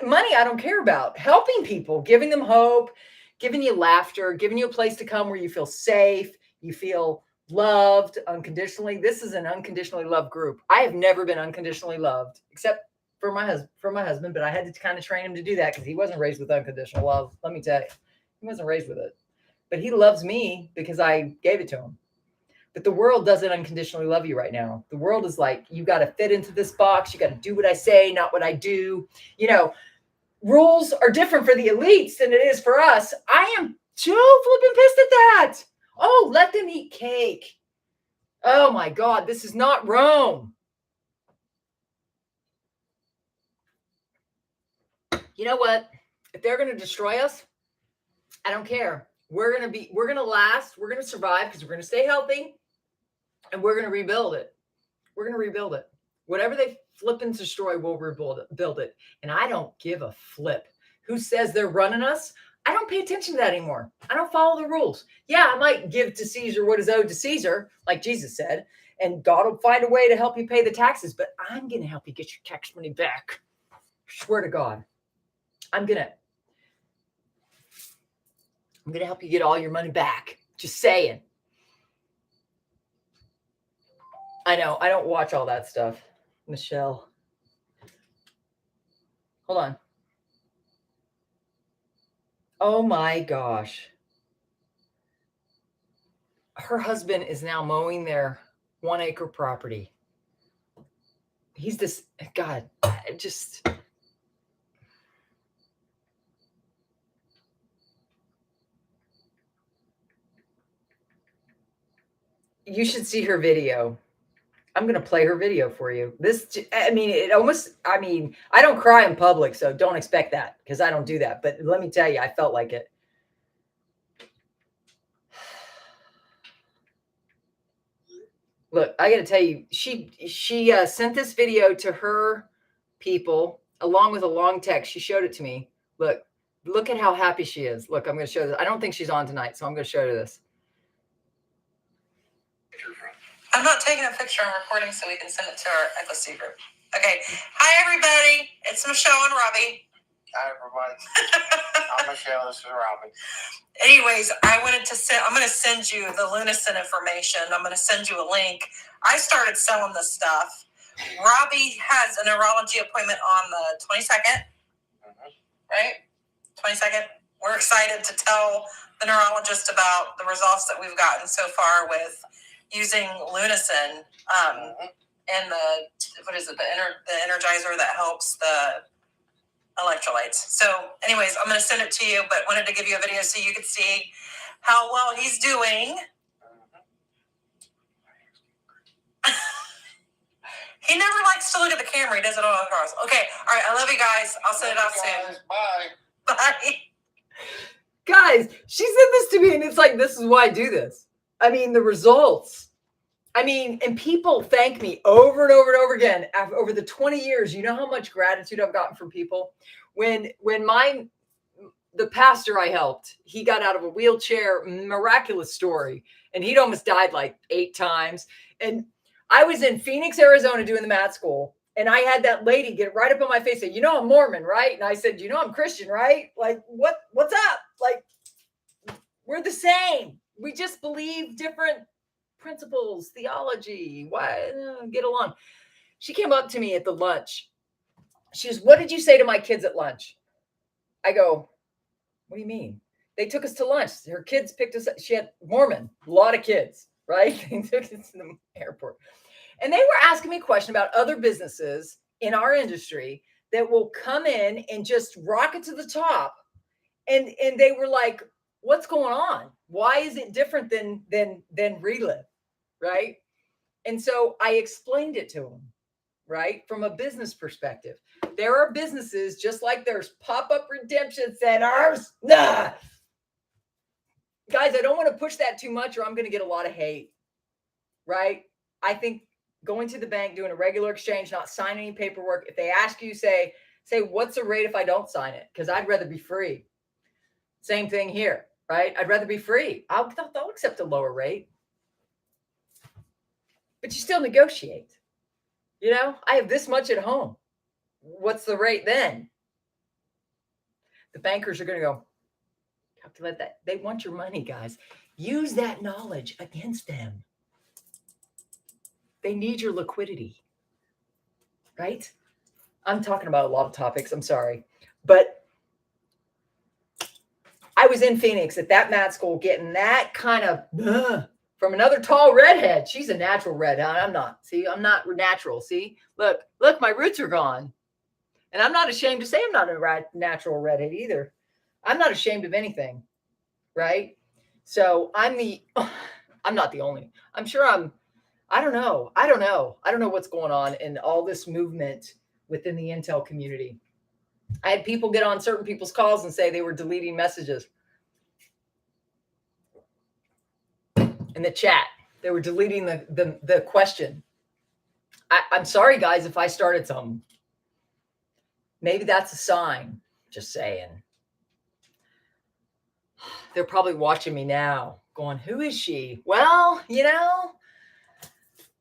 Money I don't care about. Helping people, giving them hope, giving you laughter, giving you a place to come where you feel safe, you feel loved unconditionally. This is an unconditionally loved group. I have never been unconditionally loved except for my husband, but I had to kind of train him to do that because he wasn't raised with unconditional love. Let me tell you, he wasn't raised with it. But he loves me because I gave it to him. But the world doesn't unconditionally love you right now. The world is like, you got to fit into this box. You got to do what I say, not what I do. You know, rules are different for the elites than it is for us. I am too flipping pissed at that. Oh, let them eat cake. Oh my God, this is not Rome. You know what? If they're going to destroy us, I don't care. We're going to last. We're going to survive because we're going to stay healthy and we're going to rebuild it. We're going to rebuild it. Whatever they flip and destroy, we'll build it. And I don't give a flip who says they're running us. I don't pay attention to that anymore. I don't follow the rules. Yeah, I might give to Caesar what is owed to Caesar, like Jesus said, and God will find a way to help you pay the taxes, but I'm going to help you get your tax money back. Swear to God. I'm going to help you get all your money back. Just saying. I know. I don't watch all that stuff. Michelle. Hold on. Oh my gosh. Her husband is now mowing their 1 acre property. He's this, God, just. You should see her video. I'm going to play her video for you. I don't cry in public, so don't expect that because I don't do that. But let me tell you, I felt like it. Look, I got to tell you, she sent this video to her people along with a long text. She showed it to me. Look at how happy she is. Look, I'm going to show this. I don't think she's on tonight, so I'm going to show you this. I'm not taking a picture. I'm recording so we can send it to our FSC group. Okay. Hi, everybody. It's Michelle and Robbie. Hi, everyone. I'm Michelle. This is Robbie. Anyways, I'm going to send you the Lunison information. I'm going to send you a link. I started selling this stuff. Robbie has a neurology appointment on the 22nd. Mm-hmm. Right? 22nd. We're excited to tell the neurologist about the results that we've gotten so far with using Lunison and the energizer that helps the electrolytes. So anyways, I'm going to send it to you, but wanted to give you a video so you could see how well he's doing. He never likes to look at the camera. He does it all across. Okay. All right. I love you guys. I'll send it off soon. Bye. Bye. Guys, she said this to me and it's like, this is why I do this. I mean, the results. I mean, and people thank me over and over and over again. Over the 20 years, you know how much gratitude I've gotten from people? When the pastor I helped, he got out of a wheelchair, miraculous story. And he'd almost died like 8 times. And I was in Phoenix, Arizona doing the mat school. And I had that lady get right up on my face and say, you know, I'm Mormon, right? And I said, you know, I'm Christian, right? Like, what's up? Like, we're the same. We just believe different principles, theology. Why get along? She came up to me at the lunch. She goes, what did you say to my kids at lunch? I go, what do you mean? They took us to lunch. Her kids picked us up. She had Mormon, a lot of kids, right? They took us to the airport. And they were asking me a question about other businesses in our industry that will come in and just rocket to the top. And they were like, what's going on? Why is it different than Relive? Right. And so I explained it to them. right? From a business perspective. There are businesses, just like there's pop-up redemption centers. Nah. Guys, I don't want to push that too much or I'm going to get a lot of hate, right? I think going to the bank, doing a regular exchange, not signing any paperwork. If they ask you, say, what's the rate if I don't sign it? Because I'd rather be free. Same thing here, right? I'd rather be free. I'll accept a lower rate. But you still negotiate. You know, I have this much at home. What's the rate then? The bankers are going to go, calculate that. They want your money, guys. Use that knowledge against them. They need your liquidity, right? I'm talking about a lot of topics. I'm sorry. But I was in Phoenix at that mat school getting that kind of from another tall redhead. She's a natural redhead. I'm not. See, I'm not natural. See, look, my roots are gone. And I'm not ashamed to say I'm not a natural redhead either. I'm not ashamed of anything, right? So I'm not the only. I'm sure I don't know. I don't know what's going on in all this movement within the Intel community. I had people get on certain people's calls and say they were deleting messages in the chat. They were deleting the question. I'm sorry, guys, if I started something. Maybe that's a sign. Just saying. They're probably watching me now going, who is she? Well, you know,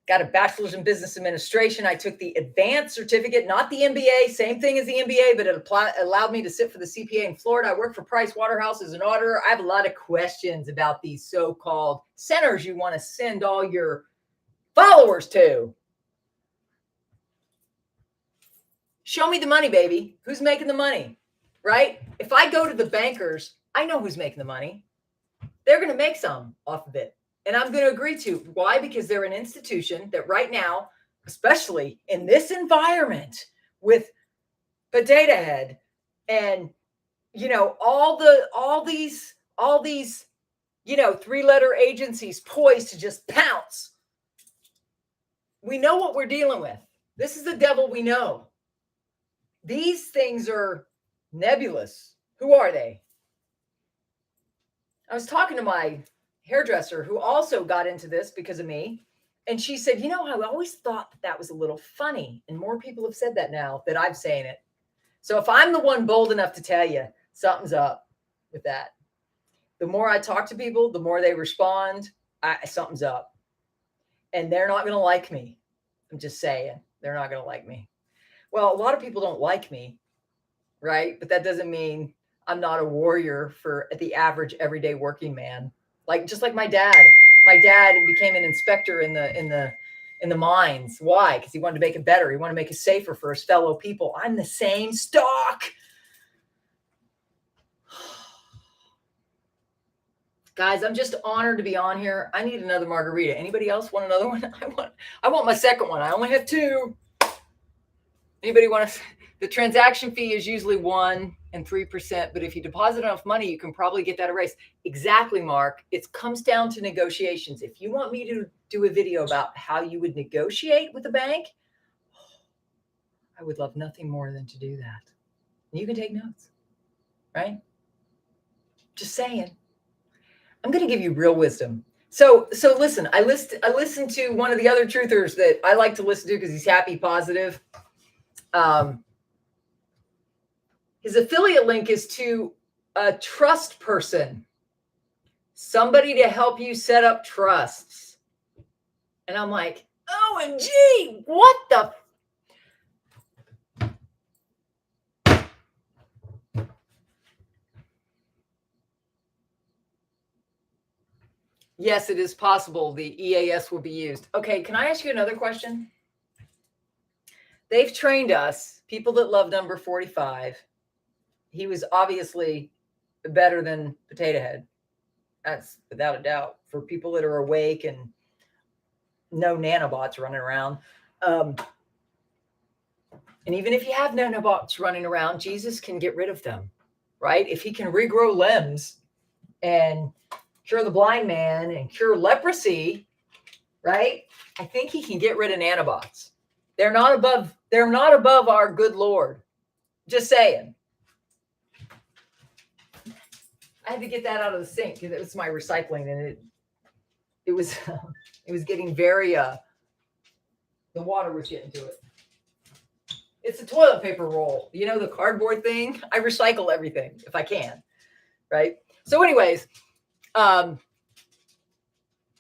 got a bachelor's in business administration. I took the advanced certificate, not the MBA, same thing as the MBA, but it allowed me to sit for the CPA in Florida. I work for Price Waterhouse as an auditor. I have a lot of questions about these so-called centers you want to send all your followers to. Show me the money, baby. Who's making the money, right? If I go to the bankers, I know who's making the money. They're going to make some off of it. And I'm going to agree to. Why? Because they're an institution that right now, especially in this environment with Potato Head and, you know, all these, you know, 3-letter agencies poised to just pounce. We know what we're dealing with. This is the devil we know. These things are nebulous. Who are they? I was talking to my hairdresser who also got into this because of me. And she said, you know, I always thought that was a little funny. And more people have said that now that I'm saying it. So if I'm the one bold enough to tell you something's up with that, the more I talk to people, the more they respond, something's up. And they're not going to like me. I'm just saying, they're not going to like me. Well, a lot of people don't like me, right? But that doesn't mean I'm not a warrior for the average everyday working man. Like, just like my dad. My dad became an inspector in the mines. Why? Because he wanted to make it better. He wanted to make it safer for his fellow people. I'm the same stock. Guys, I'm just honored to be on here. I need another margarita. Anybody else want another one? I want my second one. I only have 2. Anybody want to? The transaction fee is usually 1% and 3%, but if you deposit enough money, you can probably get that erased. Exactly, Mark. It comes down to negotiations. If you want me to do a video about how you would negotiate with a bank, I would love nothing more than to do that. And you can take notes, right? Just saying. I'm going to give you real wisdom. So listen, I listened to one of the other truthers that I like to listen to because he's happy, positive. His affiliate link is to a trust person, somebody to help you set up trusts. And I'm like, OMG, what the? Yes, it is possible the EAS will be used. Okay, can I ask you another question? They've trained us, people that love number 45. He was obviously better than Potato Head. That's without a doubt for people that are awake and no nanobots running around. And even if you have nanobots running around, Jesus can get rid of them, right? If he can regrow limbs and cure the blind man and cure leprosy, right? I think he can get rid of nanobots. They're not above our good Lord. Just saying. I had to get that out of the sink because it was my recycling, and it was it was getting very the water was getting to it. It's a toilet paper roll, you know, the cardboard thing. I recycle everything if I can, right? So, anyways, pina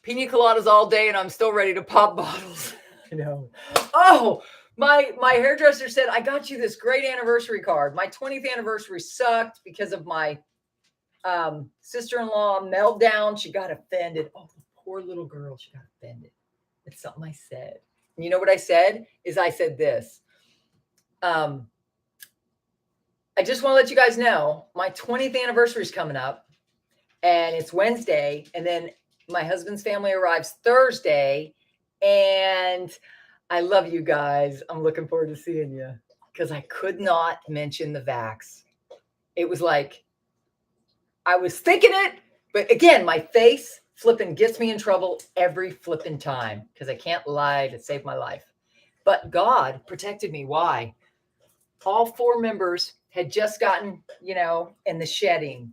coladas all day, and I'm still ready to pop bottles. I know. Oh, my hairdresser said I got you this great anniversary card. My 20th anniversary sucked because of my sister-in-law meltdown. She got offended. Oh, the poor little girl. She got offended. It's something I said. And you know what I said? I said this. I just want to let you guys know my 20th anniversary is coming up, and it's Wednesday, and then my husband's family arrives Thursday, and I love you guys. I'm looking forward to seeing you because I could not mention the vax. It was like I was thinking it, but again, my face flipping gets me in trouble every flipping time because I can't lie to save my life. But God protected me. Why? All 4 members had just gotten, in the shedding.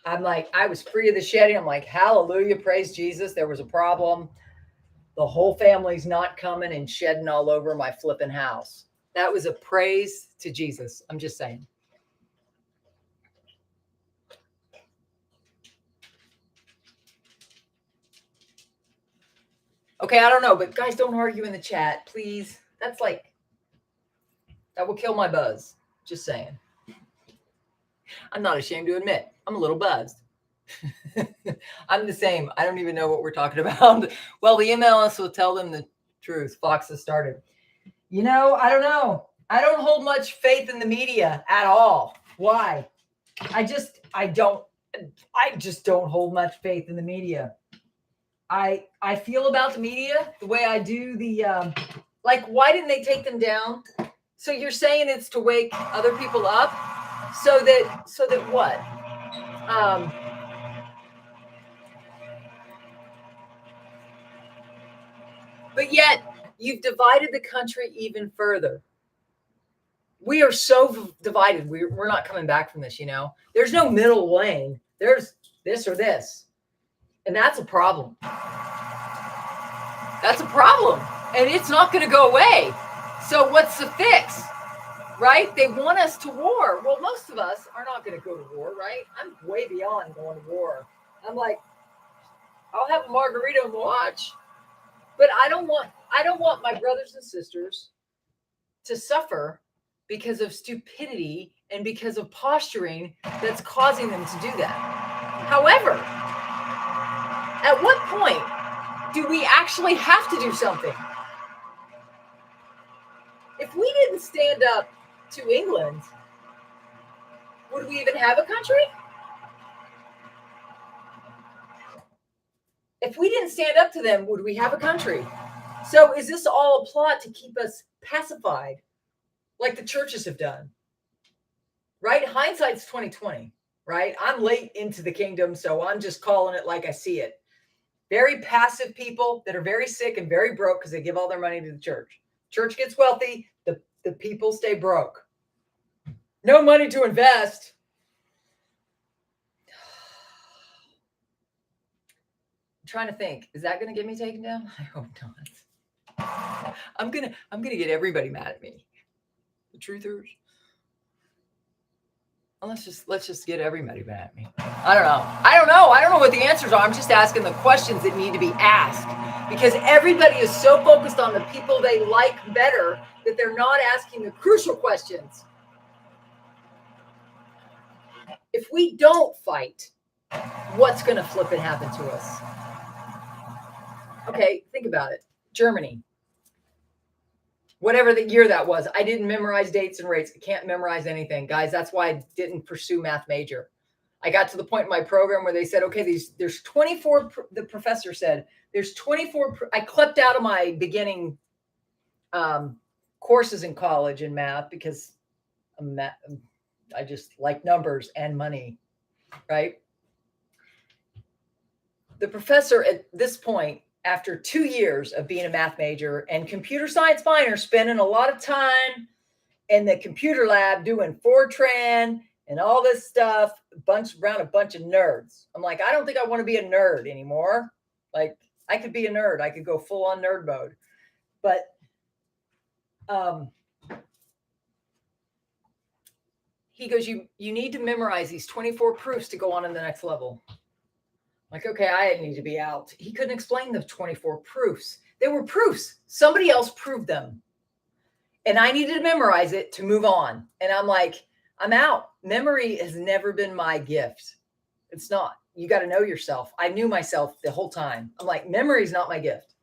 I'm like, I was free of the shedding. I'm like, hallelujah, praise Jesus. There was a problem. The whole family's not coming and shedding all over my flipping house. That was a praise to Jesus. I'm just saying. Okay, I don't know, but guys, don't argue in the chat, please. That will kill my buzz. Just saying. I'm not ashamed to admit, I'm a little buzzed. I'm the same. I don't even know what we're talking about. Well, the MLS will tell them the truth. Fox has started. I don't know. I don't hold much faith in the media at all. Why? I just don't hold much faith in the media. I feel about the media the way I do the why didn't they take them down? So you're saying it's to wake other people up so that what? But yet you've divided the country even further. We are so divided. We're not coming back from this, There's no middle lane. There's this or this. And that's a problem. That's a problem. And it's not going to go away. So what's the fix? Right? They want us to war. Well, most of us are not going to go to war, right? I'm way beyond going to war. I'm like, I'll have a margarita and watch. But I don't want my brothers and sisters to suffer because of stupidity and because of posturing that's causing them to do that. However, at what point do we actually have to do something? If we didn't stand up to England, would we even have a country? If we didn't stand up to them, would we have a country? So is this all a plot to keep us pacified like the churches have done? Right? Hindsight's 2020, right? I'm late into the kingdom, so I'm just calling it like I see it. Very passive people that are very sick and very broke because they give all their money to the church. Church gets wealthy, the people stay broke. No money to invest. I'm trying to think. Is that going to get me taken down? I hope not. I'm gonna get everybody mad at me. The truthers. Well, let's just get everybody mad at me. I don't know. I don't know what the answers are. I'm just asking the questions that need to be asked because everybody is so focused on the people they like better that they're not asking the crucial questions. If we don't fight, what's going to flip and happen to us? Okay, think about it. Germany. Whatever the year that was, I didn't memorize dates and rates. I can't memorize anything. Guys, that's why I didn't pursue math major. I got to the point in my program where they said, okay, there's 24, the professor said, there's 24, I clept out of my beginning courses in college in math because I just like numbers and money, right? The professor at this point after 2 years of being a math major and computer science minor, spending a lot of time in the computer lab doing Fortran and all this stuff, around a bunch of nerds. I'm like, I don't think I want to be a nerd anymore. Like, I could be a nerd. I could go full on nerd mode. But he goes, you need to memorize these 24 proofs to go on to the next level. Like, okay, I need to be out. He couldn't explain the 24 proofs. They were proofs. Somebody else proved them. And I needed to memorize it to move on. And I'm like, I'm out. Memory has never been my gift. It's not. You got to know yourself. I knew myself the whole time. I'm like, memory is not my gift.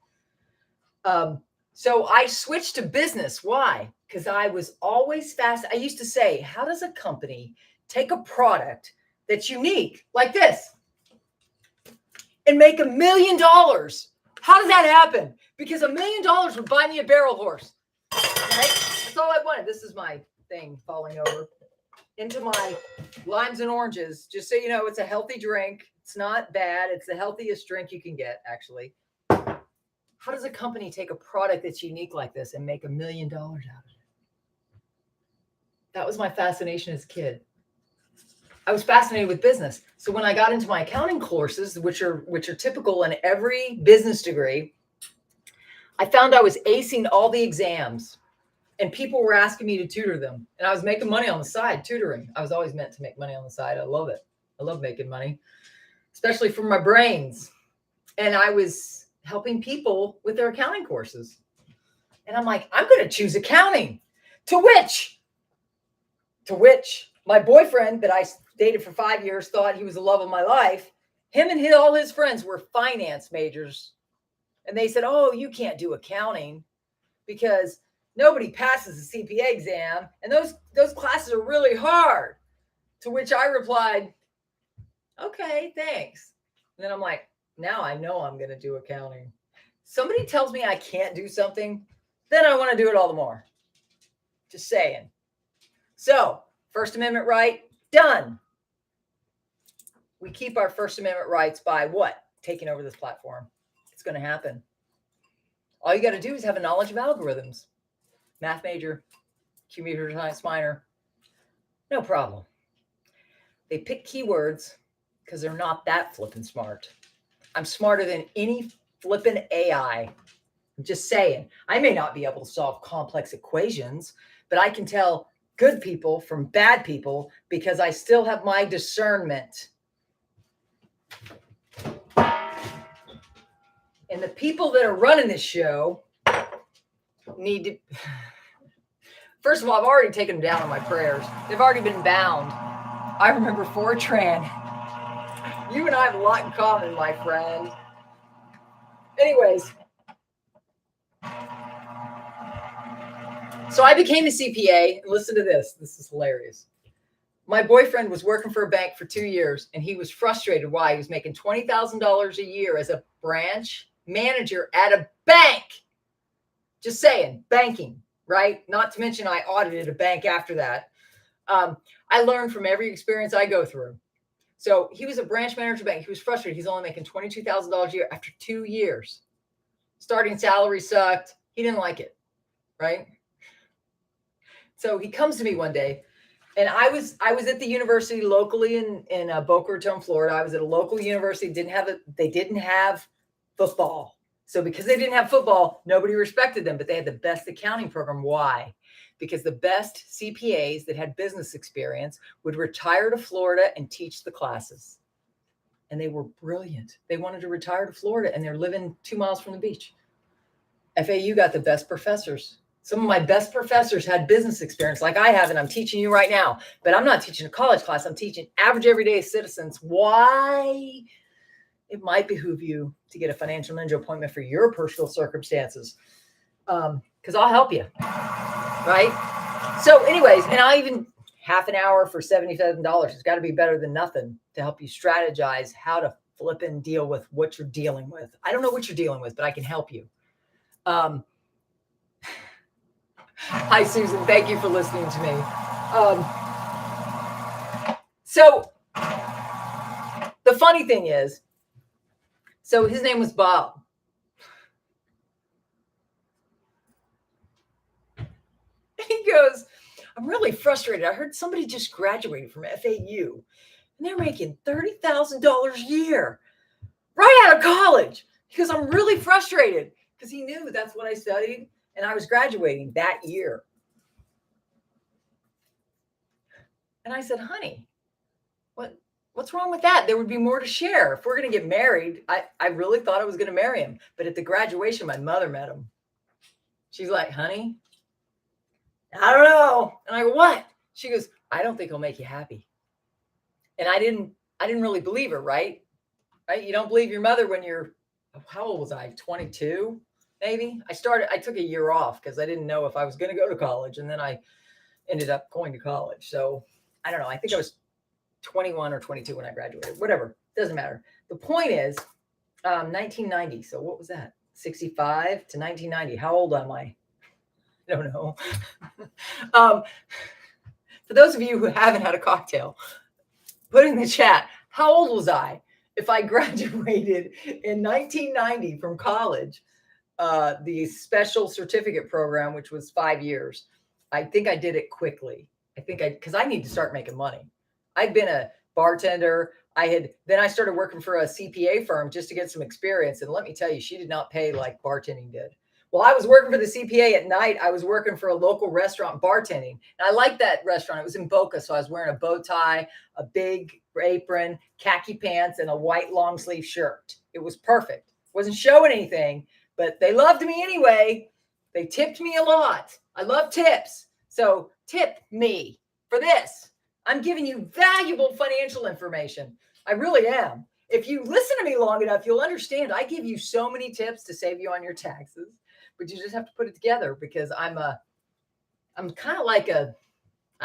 So I switched to business. Why? Because I was always fast. I used to say, how does a company take a product that's unique like this and make $1 million? How does that happen? Because $1 million would buy me a barrel horse. Right? That's all I wanted. This is my thing falling over into my limes and oranges. Just so you know, it's a healthy drink. It's not bad. It's the healthiest drink you can get, actually. How does a company take a product that's unique like this and make $1 million out of it? That was my fascination as a kid. I was fascinated with business. So when I got into my accounting courses, which are typical in every business degree, I found I was acing all the exams. And people were asking me to tutor them. And I was making money on the side tutoring. I was always meant to make money on the side. I love it. I love making money, especially from my brains. And I was helping people with their accounting courses. And I'm like, I'm going to choose accounting. To which my boyfriend that I dated for 5 years thought he was the love of my life. Him and all his friends were finance majors. And they said, oh, you can't do accounting because nobody passes the CPA exam, and those classes are really hard. To which I replied, okay, thanks. And then I'm like, now I know I'm going to do accounting. Somebody tells me I can't do something, then I want to do it all the more. Just saying. So, First Amendment right, done. We keep our First Amendment rights by what? Taking over this platform. It's going to happen. All you got to do is have a knowledge of algorithms. Math major, computer science minor, no problem. They pick keywords because they're not that flippin' smart. I'm smarter than any flippin' AI. I'm just saying. I may not be able to solve complex equations, but I can tell good people from bad people because I still have my discernment. And the people that are running this show need to... First of all, I've already taken them down on my prayers. They've already been bound. I remember Fortran. You and I have a lot in common, my friend. Anyways. So I became a CPA. And listen to this. This is hilarious. My boyfriend was working for a bank for 2 years, and he was frustrated. Why? He was making $20,000 a year as a branch manager at a bank. Just saying, banking. Right? Not to mention I audited a bank after that. I learned from every experience I go through. So he was a branch manager at a bank. He was frustrated. He's only making $22,000 a year after 2 years. Starting salary sucked. He didn't like it. Right? So he comes to me one day, and I was at the university locally in Boca Raton, Florida. I was at a local university. They didn't have football. So because they didn't have football, nobody respected them, but they had the best accounting program. Why? Because the best CPAs that had business experience would retire to Florida and teach the classes. And they were brilliant. They wanted to retire to Florida, and they're living 2 miles from the beach. FAU got the best professors. Some of my best professors had business experience like I have, and I'm teaching you right now. But I'm not teaching a college class. I'm teaching average everyday citizens why it might behoove you to get a financial ninja appointment for your personal circumstances. Because I'll help you. Right? So anyways, and I even half an hour for $77. It's got to be better than nothing to help you strategize how to flip and deal with what you're dealing with. I don't know what you're dealing with, but I can help you. Hi, Susan. Thank you for listening to me. So the funny thing is, so his name was Bob. He goes, I'm really frustrated. I heard somebody just graduated from FAU and they're making $30,000 a year right out of college. He goes, I'm really frustrated because he knew that's what I studied and I was graduating that year. And I said, honey, what's wrong with that? There would be more to share. If we're going to get married, I really thought I was going to marry him. But at the graduation, my mother met him. She's like, honey, I don't know. And I go, what? She goes, I don't think he'll make you happy. And I didn't really believe her, right? Right? You don't believe your mother when you're, how old was I? 22, maybe? I took a year off because I didn't know if I was going to go to college. And then I ended up going to college. So I don't know. I think I was 21 or 22 when I graduated, whatever. Doesn't matter. The point is 1990. So what was that? 65 to 1990. How old am I? I don't know. For those of you who haven't had a cocktail, put in the chat, how old was I if I graduated in 1990 from college, the special certificate program, which was 5 years? I think I did it quickly. Because I need to start making money. I'd been a bartender. Then I started working for a CPA firm just to get some experience. And let me tell you, she did not pay like bartending did. While I was working for the CPA at night, I was working for a local restaurant bartending. And I liked that restaurant. It was in Boca. So I was wearing a bow tie, a big apron, khaki pants, and a white long sleeve shirt. It was perfect. Wasn't showing anything, but they loved me anyway. They tipped me a lot. I love tips. So tip me for this. I'm giving you valuable financial information. I really am. If you listen to me long enough, you'll understand. I give you so many tips to save you on your taxes, but you just have to put it together because I'm kind of like I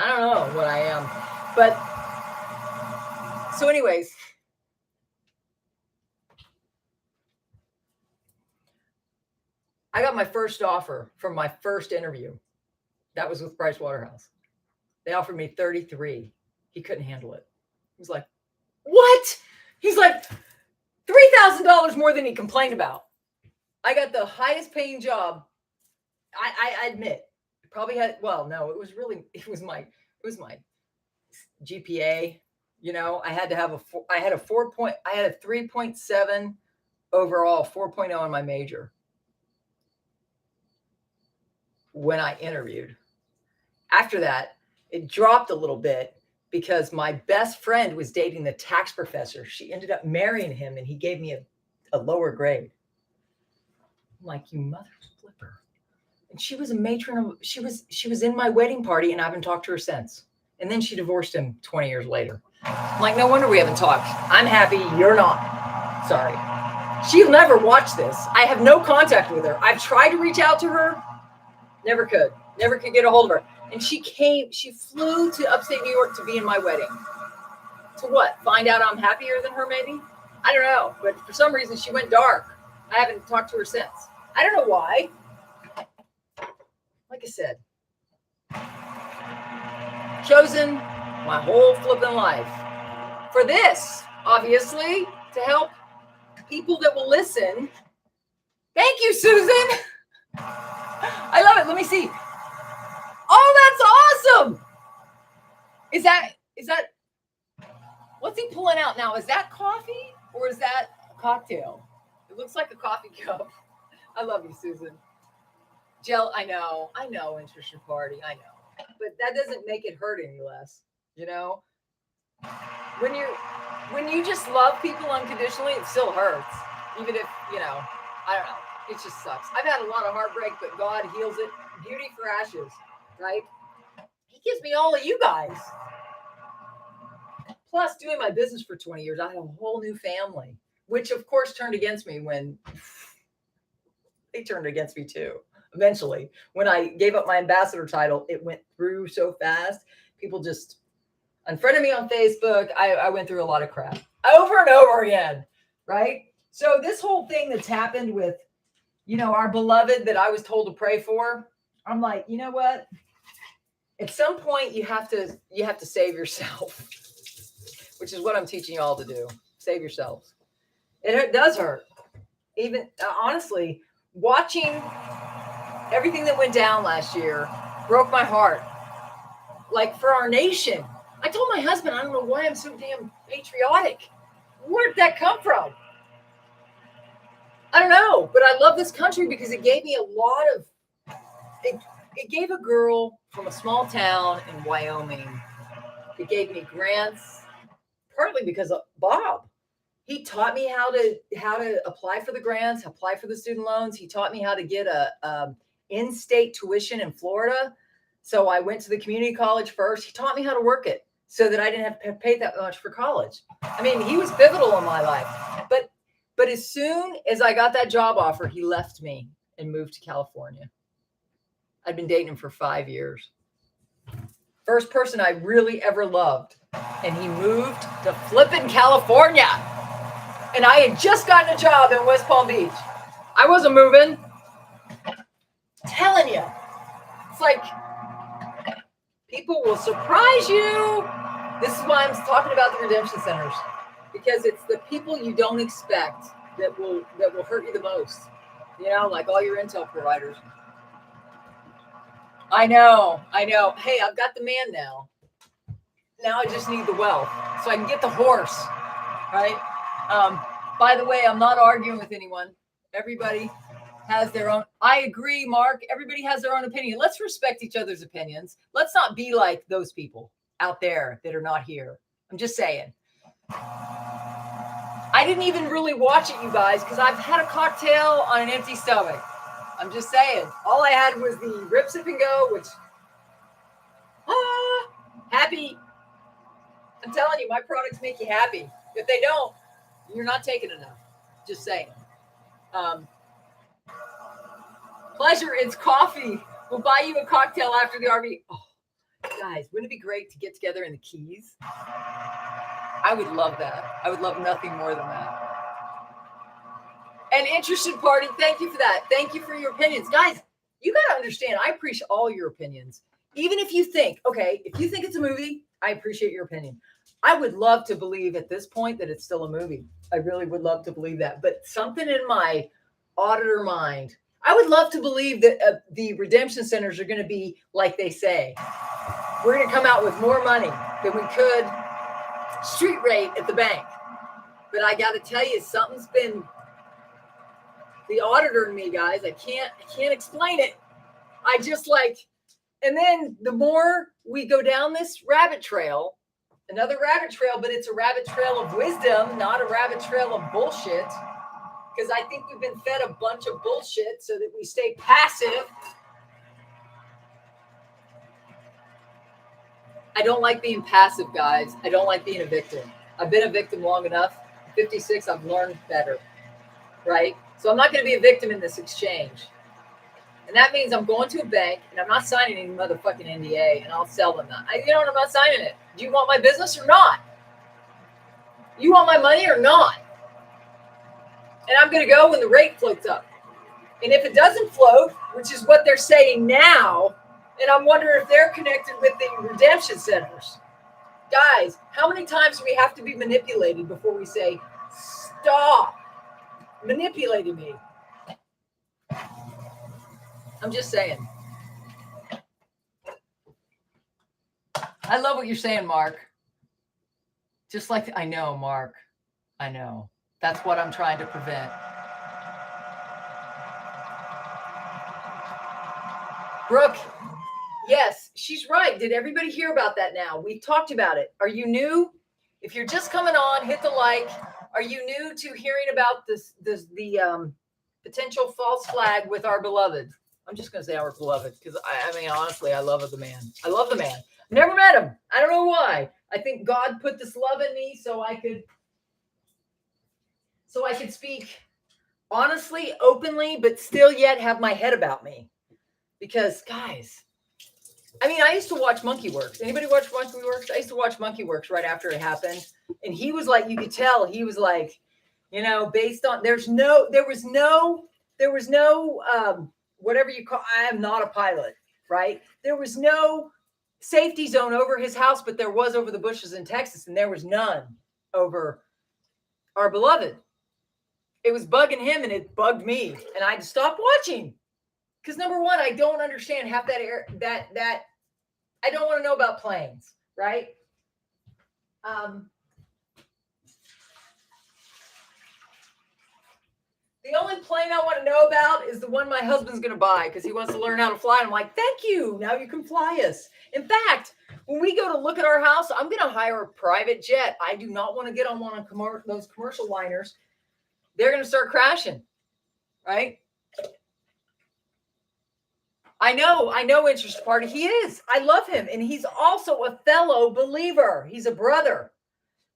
don't know what I am. But so anyways, I got my first offer from my first interview. That was with Price Waterhouse. They offered me 33. He couldn't handle it. He was like, what? He's like, $3,000 more than he complained about. I got the highest paying job. I admit, probably had, well, no, it was my GPA. You know, I had a 3.7 overall, 4.0 in my major when I interviewed. After that, it dropped a little bit because my best friend was dating the tax professor. She ended up marrying him and he gave me a lower grade. I'm like, you mother flipper. And she was a matron. She was in my wedding party and I haven't talked to her since. And then she divorced him 20 years later. I'm like, no wonder we haven't talked. I'm happy. You're not. Sorry. She'll never watch this. I have no contact with her. I've tried to reach out to her. Never could get a hold of her. And she flew to upstate New York to be in my wedding. To what? Find out I'm happier than her, maybe? I don't know. But for some reason, she went dark. I haven't talked to her since. I don't know why. Like I said, chosen my whole flipping life for this, obviously, to help people that will listen. Thank you, Susan. I love it. Let me see. Oh, that's awesome. Is that, what's he pulling out now? Is that coffee or is that a cocktail? It looks like a coffee cup. I love you, Susan. I know, interesting party. I know, but that doesn't make it hurt any less. You know, when you just love people unconditionally, it still hurts. Even if, I don't know. It just sucks. I've had a lot of heartbreak, but God heals it. Beauty for ashes, right? He gives me all of you guys. Plus, doing my business for 20 years, I had a whole new family, which of course turned against me when they turned against me too. Eventually, when I gave up my ambassador title, it went through so fast. People just unfriended me on Facebook. I went through a lot of crap over and over again, right? So this whole thing that's happened with, our beloved that I was told to pray for, I'm like, you know what? At some point, you have to save yourself, which is what I'm teaching you all to do. Save yourselves. It does hurt. Even honestly, watching everything that went down last year, broke my heart. Like for our nation. I told my husband, I don't know why I'm so damn patriotic. Where'd that come from? I don't know, but I love this country because it gave me a lot of, it gave a girl from a small town in Wyoming, it gave me grants, partly because of Bob. He taught me how to apply for the grants, apply for the student loans. He taught me how to get a in-state tuition in Florida. So I went to the community college first. He taught me how to work it so that I didn't have to pay that much for college. I mean, he was pivotal in my life. But as soon as I got that job offer, he left me and moved to California. I'd been dating him for 5 years. First person I really ever loved. And he moved to flippin' California. And I had just gotten a job in West Palm Beach. I wasn't moving. Telling you. It's like people will surprise you. This is why I'm talking about the redemption centers. Because it's the people you don't expect that will hurt you the most. You know, like all your intel providers. I know. Hey, I've got the man now. Now I just need the wealth. So I can get the horse. Right? By the way, I'm not arguing with anyone. Everybody has their own. I agree, Mark. Everybody has their own opinion. Let's respect each other's opinions. Let's not be like those people out there that are not here. I'm just saying. I didn't even really watch it, you guys, because I've had a cocktail on an empty stomach. I'm just saying. All I had was the Rip, Sip, and Go, which, happy. I'm telling you, my products make you happy. If they don't, you're not taking enough. Just saying. Pleasure, it's coffee. We'll buy you a cocktail after the RV. Oh, guys, wouldn't it be great to get together in the Keys? I would love that. I would love nothing more than that. An interested party, thank you for that. Thank you for your opinions. Guys, you got to understand, I appreciate all your opinions. Even if you think, okay, if you think it's a movie, I appreciate your opinion. I would love to believe at this point that it's still a movie. I really would love to believe that. But something in my auditor mind, I would love to believe that the redemption centers are going to be like they say. We're going to come out with more money than we could street rate at the bank. But I got to tell you, something's been the auditor in me, guys. I can't explain it. I just like, and then the more we go down this rabbit trail, another rabbit trail, but it's a rabbit trail of wisdom, not a rabbit trail of bullshit. Because I think we've been fed a bunch of bullshit so that we stay passive. I don't like being passive, guys. I don't like being a victim. I've been a victim long enough. 56, I've learned better, right? So I'm not going to be a victim in this exchange. And that means I'm going to a bank and I'm not signing any motherfucking NDA and I'll sell them that. You know what? I'm not signing it. Do you want my business or not? You want my money or not? And I'm going to go when the rate floats up. And if it doesn't float, which is what they're saying now, and I'm wondering if they're connected with the redemption centers. Guys, how many times do we have to be manipulated before we say, stop manipulating me? I'm just saying. I love what you're saying, Mark. Just like, I know, Mark. I know. That's what I'm trying to prevent. Brooke, yes, she's right. Did everybody hear about that now? We've talked about it. Are you new? If you're just coming on, hit the like. Are you new to hearing about the potential false flag with our beloved? I'm just going to say our beloved because, I mean, honestly, I love the man. I love the man. Never met him. I don't know why. I think God put this love in me so I could speak honestly, openly, but still yet have my head about me. Because, guys, I mean, I used to watch Monkey Works. Anybody watch Monkey Works? I used to watch Monkey Works right after it happened. And he was like, you could tell, he was like, you know, based on, there was no, whatever you call, I am not a pilot, right? There was no safety zone over his house, but there was over the bushes in Texas, and there was none over our beloved. It was bugging him, and it bugged me, and I had to stop watching. Because number one, I don't understand half that that I don't want to know about planes, right? The only plane I want to know about is the one my husband's going to buy because he wants to learn how to fly. And I'm like, thank you. Now you can fly us. In fact, when we go to look at our house, I'm going to hire a private jet. I do not want to get on one of those commercial liners. They're going to start crashing, right? I know Interested Party. He is. I love him. And he's also a fellow believer. He's a brother.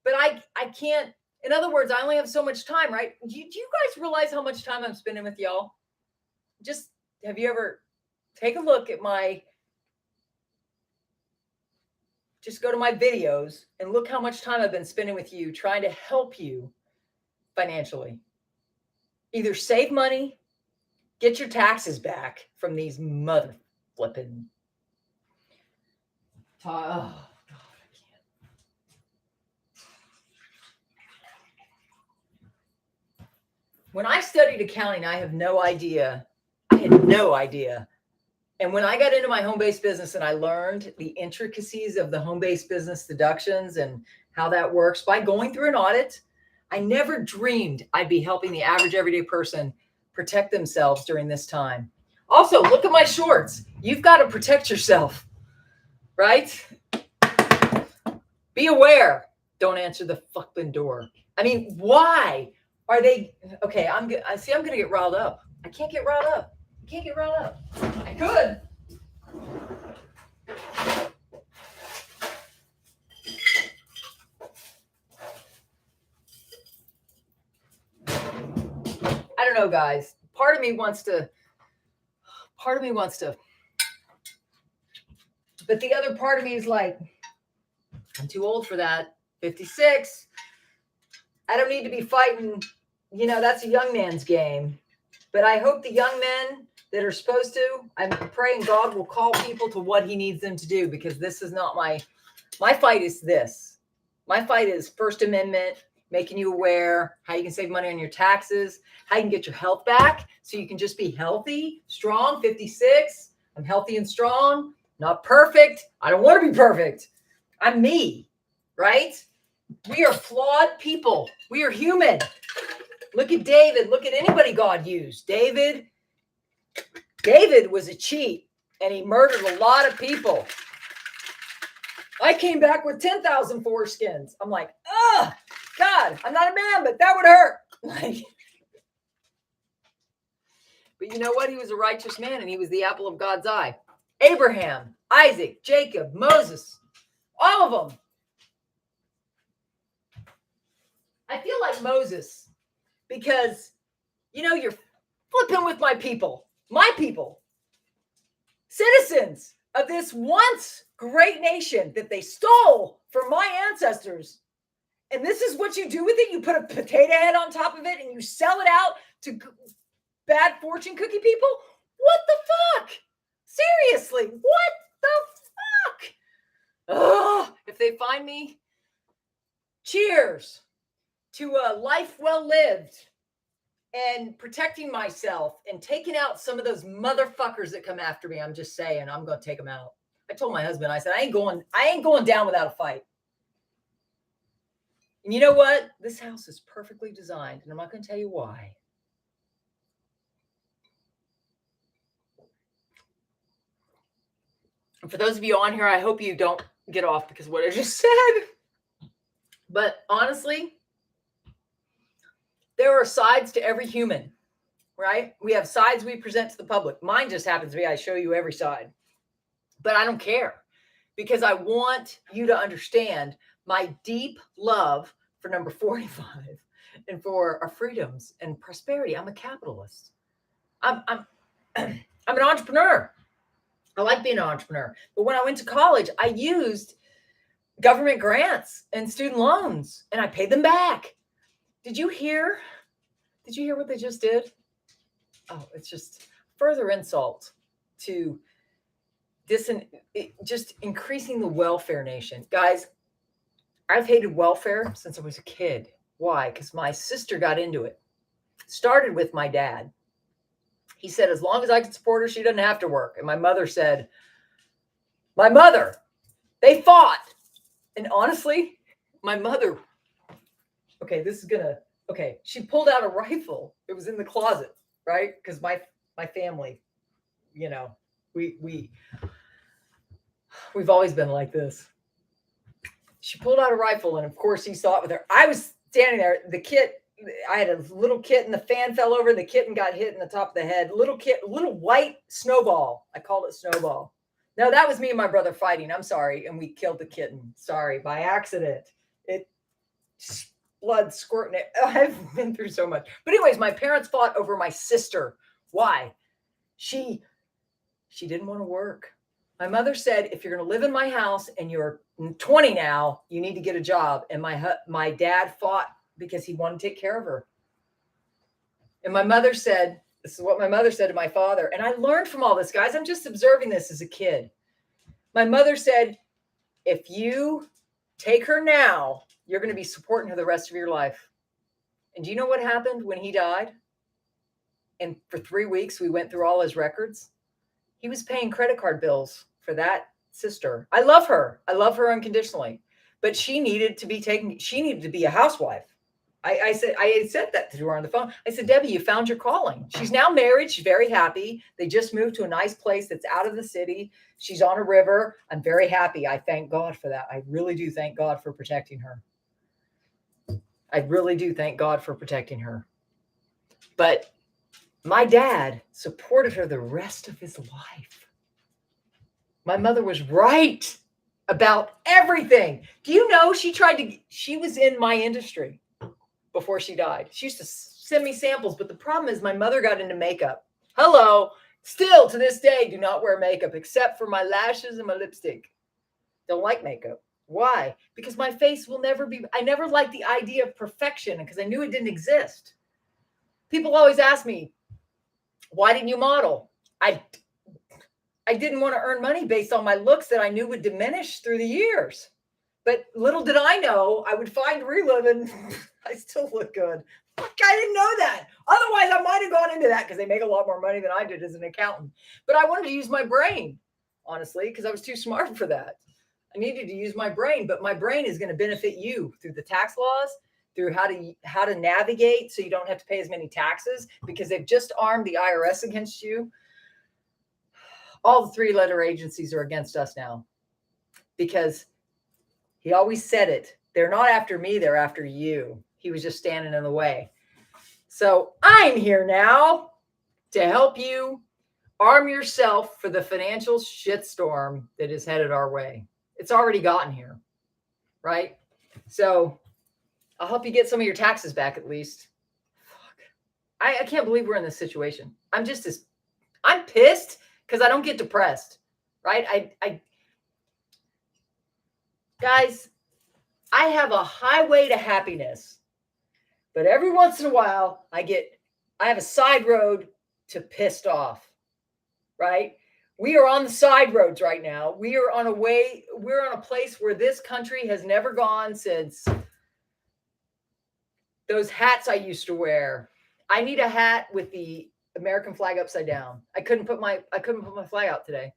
But I can't. In other words, I only have so much time, right? Do you guys realize how much time I'm spending with y'all? Just, have you ever take a look at just go to my videos and look how much time I've been spending with you trying to help you financially. Either save money, get your taxes back from these mother flipping. Oh. When I studied accounting, I had no idea. And when I got into my home-based business and I learned the intricacies of the home-based business deductions and how that works by going through an audit, I never dreamed I'd be helping the average everyday person protect themselves during this time. Also, look at my shorts. You've got to protect yourself, right? Be aware. Don't answer the fucking door. I mean, why? Are they okay? I'm gonna get riled up. I can't get riled up. I could. I don't know, guys. Part of me wants to, but the other part of me is like, I'm too old for that. 56. I don't need to be fighting. That's a young man's game. But I hope the young men that are supposed to, I'm praying God will call people to what he needs them to do, because this is not my fight is this. My fight is First Amendment, making you aware how you can save money on your taxes, how you can get your health back so you can just be healthy, strong. 56. I'm healthy and strong, not perfect. I don't want to be perfect. I'm me, right? We are flawed people. We are human. Look at David. Look at anybody God used. David was a cheat, and he murdered a lot of people. I came back with 10,000 foreskins. I'm like, God, I'm not a man, but that would hurt. But you know what? He was a righteous man, and he was the apple of God's eye. Abraham, Isaac, Jacob, Moses, all of them. I feel like Moses because, you're flipping with my people, citizens of this once great nation that they stole from my ancestors. And this is what you do with it. You put a potato head on top of it and you sell it out to bad fortune cookie people. What the fuck? Seriously, what the fuck? Oh, if they find me, cheers to a life well lived and protecting myself and taking out some of those motherfuckers that come after me. I'm just saying, I'm going to take them out. I told my husband, I said, I ain't going down without a fight. And you know what? This house is perfectly designed, and I'm not going to tell you why. And for those of you on here, I hope you don't get off because of what I just said. But honestly, there are sides to every human, right? We have sides we present to the public. Mine just happens to be I show you every side. But I don't care because I want you to understand my deep love for number 45 and for our freedoms and prosperity. I'm a capitalist. I'm an entrepreneur. I like being an entrepreneur. But when I went to college, I used government grants and student loans, and I paid them back. Did you hear what they just did? Oh, it's just further insult to this and just increasing the welfare nation. Guys, I've hated welfare since I was a kid. Why? Because my sister got into it. Started with my dad. He said, as long as I can support her, she doesn't have to work. And my mother said, they fought. And honestly, my mother, she pulled out a rifle. It was in the closet, right? Because my family, we've always been like this. She pulled out a rifle, and of course he saw it with her. I was standing there. I had a little kitten. The fan fell over. The kitten got hit in the top of the head. Little white snowball. I called it Snowball. No, that was me and my brother fighting. I'm sorry. And we killed the kitten. Sorry, by accident. Blood squirting. I've been through so much. But anyways, my parents fought over my sister. Why? She didn't want to work. My mother said, if you're going to live in my house and you're 20 now, you need to get a job. And my dad fought because he wanted to take care of her. And my mother said, this is what my mother said to my father. And I learned from all this, guys. I'm just observing this as a kid. My mother said, if you take her now, you're going to be supporting her the rest of your life. And do you know what happened when he died? And for 3 weeks, we went through all his records. He was paying credit card bills for that sister. I love her. I love her unconditionally. But she needed to be a housewife. I said that to her on the phone. I said, Debbie, you found your calling. She's now married. She's very happy. They just moved to a nice place that's out of the city. She's on a river. I'm very happy. I thank God for that. I really do thank God for protecting her. I really do thank God for protecting her. But my dad supported her the rest of his life. My mother was right about everything. Do you know she was in my industry before she died. She used to send me samples, but the problem is my mother got into makeup. Hello. Still to this day, do not wear makeup except for my lashes and my lipstick. Don't like makeup. Why? Because my face will never be, I never liked the idea of perfection because I knew it didn't exist. People always ask me, why didn't you model? I didn't want to earn money based on my looks that I knew would diminish through the years. But little did I know, I would find Relive and I still look good. Fuck, I didn't know that. Otherwise, I might have gone into that because they make a lot more money than I did as an accountant. But I wanted to use my brain, honestly, because I was too smart for that. I needed to use my brain, but my brain is going to benefit you through the tax laws, through how to navigate so you don't have to pay as many taxes because they've just armed the IRS against you. All the three-letter agencies are against us now because he always said it. They're not after me. They're after you. He was just standing in the way. So I'm here now to help you arm yourself for the financial shitstorm that is headed our way. It's already gotten here, right? So I'll help you get some of your taxes back at least. Fuck. I can't believe we're in this situation. I'm pissed because I don't get depressed, right? Guys, I have a highway to happiness, but every once in a while I have a side road to pissed off, right? We are on the side roads right now. We're on a place where this country has never gone since those hats I used to wear. I need a hat with the American flag upside down. I couldn't put my flag out today.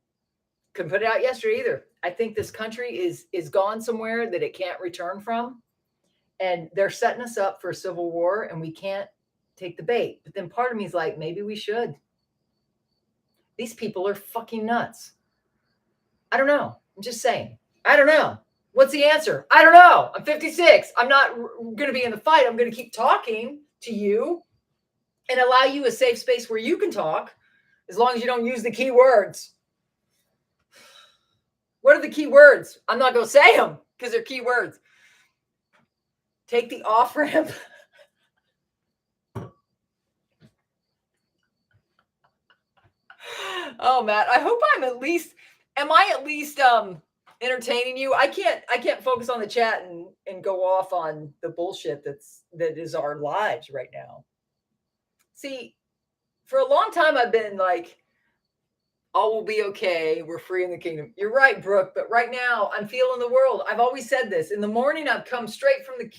Couldn't put it out yesterday either. I think this country is gone somewhere that it can't return from. And they're setting us up for a civil war and we can't take the bait. But then part of me is like, maybe we should. These people are fucking nuts. I don't know. I'm just saying. I don't know. What's the answer? I don't know. I'm 56. I'm not going to be in the fight. I'm going to keep talking to you and allow you a safe space where you can talk as long as you don't use the key words. What are the key words? I'm not going to say them because they're key words. Take the off-ramp. Oh, Matt, I hope am I at least entertaining you? I can't focus on the chat and go off on the bullshit that is our lives right now. See, for a long time I've been like, all will be okay. We're free in the kingdom. You're right, Brooke. But right now I'm feeling the world. I've always said this. In the morning, I've come straight from the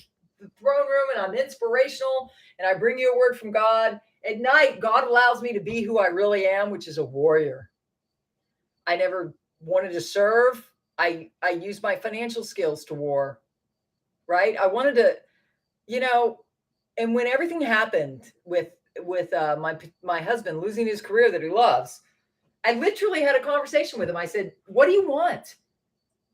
throne room and I'm inspirational and I bring you a word from God. At night, God allows me to be who I really am, which is a warrior. I never wanted to serve. I used my financial skills to war, right? I wanted to, and when everything happened with my husband losing his career that he loves, I literally had a conversation with him. I said, "What do you want?"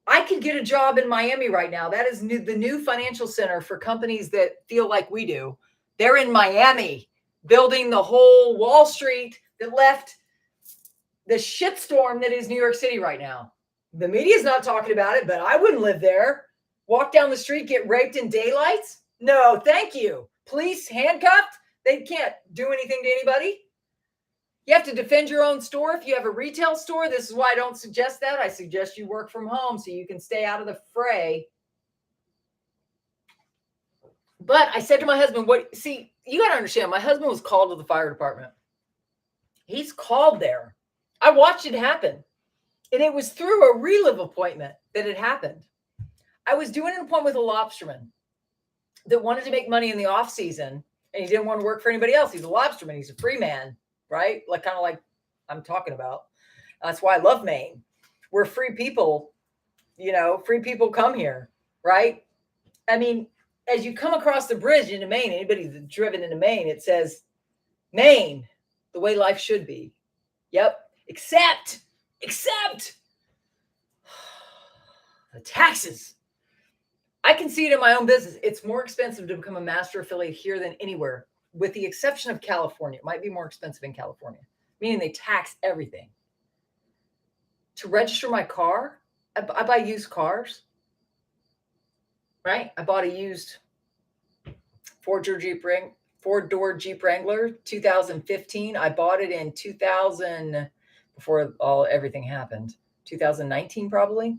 I could get a job in Miami right now. That is the new financial center for companies that feel like we do. They're in Miami, building the whole Wall Street that left the shitstorm that is New York City right now. The media's not talking about it, but I wouldn't live there. Walk down the street, get raped in daylight? No, thank you. Police handcuffed? They can't do anything to anybody. You have to defend your own store. If you have a retail store, this is why I don't suggest that. I suggest you work from home so you can stay out of the fray. But I said to my husband, you got to understand, my husband was called to the fire department. He's called there. I watched it happen. And it was through a relive appointment that it happened. I was doing an appointment with a lobsterman that wanted to make money in the off season, and he didn't want to work for anybody else. He's a lobsterman. He's a free man, right? Kind of like I'm talking about. That's why I love Maine. We're free people, free people come here, right? I mean, as you come across the bridge into Maine, anybody that's driven into Maine, it says, Maine, the way life should be. Yep. Except the taxes. I can see it in my own business. It's more expensive to become a master affiliate here than anywhere, with the exception of California. It might be more expensive in California, meaning they tax everything. To register my car, I buy used cars, right? I bought a used four-door Jeep Wrangler, 2015. I bought it in 2000, before everything happened, 2019 probably.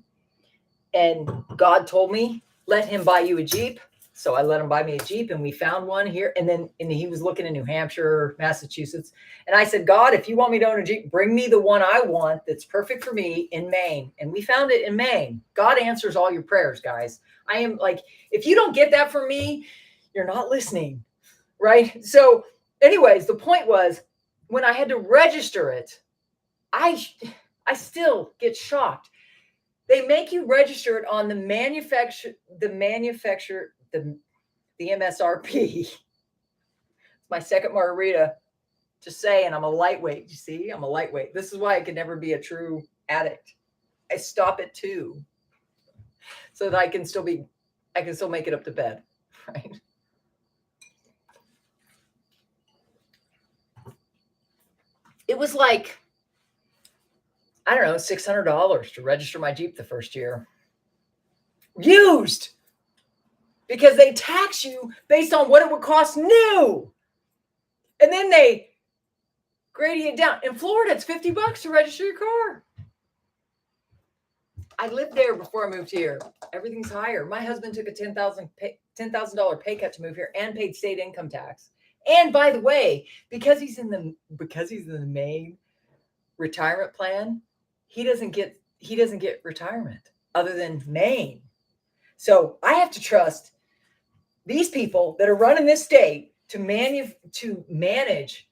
And God told me, let him buy you a Jeep. So I let him buy me a Jeep, and we found one here. And he was looking in New Hampshire, Massachusetts. And I said, God, if you want me to own a Jeep, bring me the one I want that's perfect for me in Maine. And we found it in Maine. God answers all your prayers, guys. I am like, if you don't get that from me, you're not listening, right? So anyways, the point was, when I had to register it, I still get shocked. They make you register it on the MSRP. It's my second margarita. Just saying, I'm a lightweight. You see, I'm a lightweight. This is why I could never be a true addict. I stop at 2 so that I can still make it up to bed, right? It was like, I don't know, $600 to register my Jeep the first year. Used. Because they tax you based on what it would cost new. And then they grade it down. In Florida, it's $50 to register your car. I lived there before I moved here. Everything's higher. My husband took a $10,000 pay cut to move here and paid state income tax. And by the way, because he's in the Maine retirement plan, he doesn't get retirement other than Maine. So I have to trust these people that are running this state to manage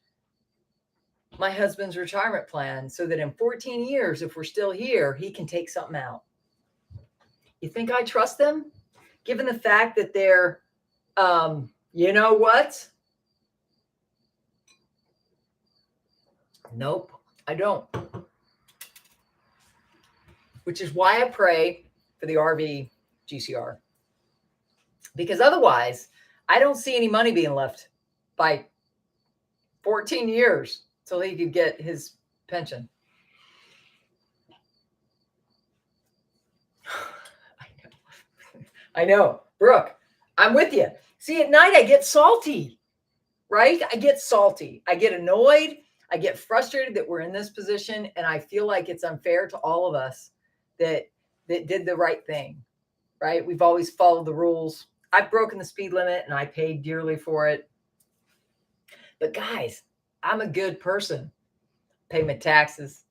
my husband's retirement plan so that in 14 years, if we're still here, he can take something out. You think I trust them? Given the fact that they're, you know what? Nope, I don't. Which is why I pray for the RV GCR. Because otherwise, I don't see any money being left by 14 years till he could get his pension. I know. Brooke, I'm with you. See, at night, I get salty, right? I get salty. I get annoyed. I get frustrated that we're in this position. And I feel like it's unfair to all of us that did the right thing, right? We've always followed the rules. I've broken the speed limit and I paid dearly for it. But guys, I'm a good person. Pay my taxes,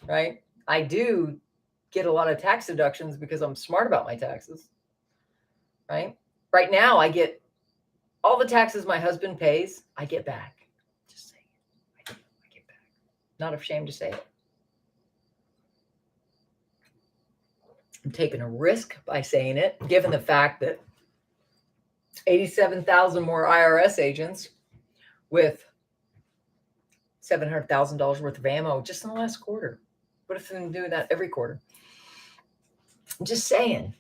right? I do get a lot of tax deductions because I'm smart about my taxes, right? Right now, I get all the taxes my husband pays, I get back. Just saying. Not ashamed to say it. I'm taking a risk by saying it, given the fact that 87,000 more IRS agents with $700,000 worth of ammo just in the last quarter. What if they're doing that every quarter? I'm just saying.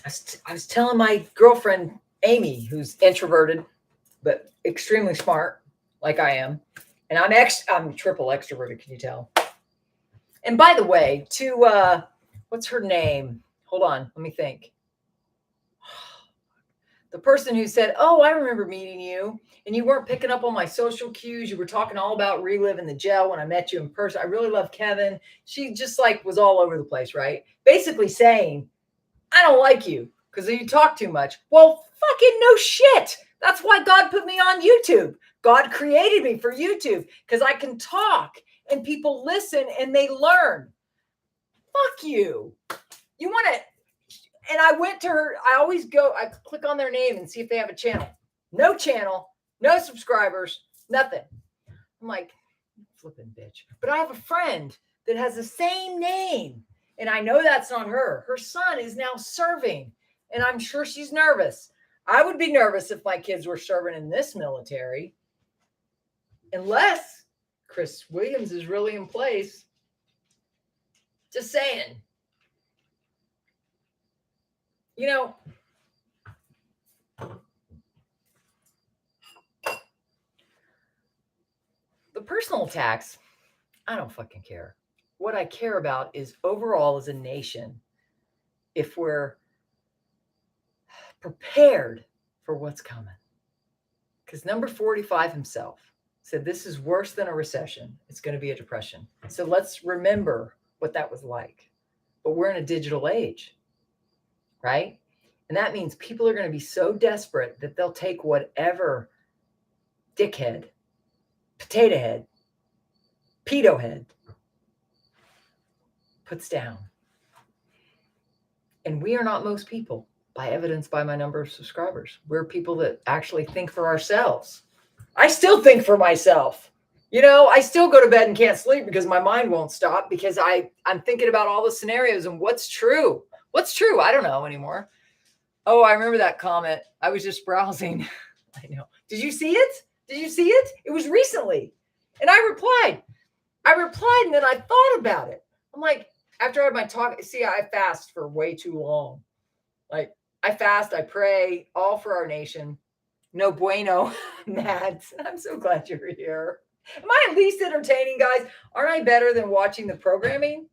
I was telling my girlfriend, Amy, who's introverted, but extremely smart, like I am. And I'm triple extroverted, can you tell? And by the way, to, what's her name? Hold on, let me think. The person who said, oh, I remember meeting you, and you weren't picking up on my social cues. You were talking all about reliving the jail when I met you in person. I really love Kevin. She just like was all over the place, right? Basically saying, I don't like you because you talk too much. Well, fucking no shit. That's why God put me on YouTube. God created me for YouTube because I can talk and people listen and they learn. Fuck you. You want to... And I went to her. I always go, I click on their name and see if they have a channel. No channel, no subscribers, nothing. I'm like, flipping bitch. But I have a friend that has the same name. And I know that's not her. Her son is now serving. And I'm sure she's nervous. I would be nervous if my kids were serving in this military. Unless Chris Williams is really in place. Just saying. You know, the personal attacks, I don't fucking care. What I care about is overall as a nation, if we're prepared for what's coming. Because number 45 himself said this is worse than a recession. It's going to be a depression. So let's remember what that was like. But we're in a digital age. Right? And that means people are going to be so desperate that they'll take whatever dickhead, potato head, pedo head puts down. And we are not most people, by evidence by my number of subscribers. We're people that actually think for ourselves. I still think for myself. You know, I still go to bed and can't sleep because my mind won't stop because I'm thinking about all the scenarios and what's true. What's true? I don't know anymore. Oh, I remember that comment. I was just browsing. I know. Did you see it? Did you see it? It was recently. And I replied and then I thought about it. I'm like, after I had my talk, see, I fast for way too long. Like I fast, I pray, all for our nation. No bueno, Matt. I'm so glad you're here. Am I at least entertaining, guys? Aren't I better than watching the programming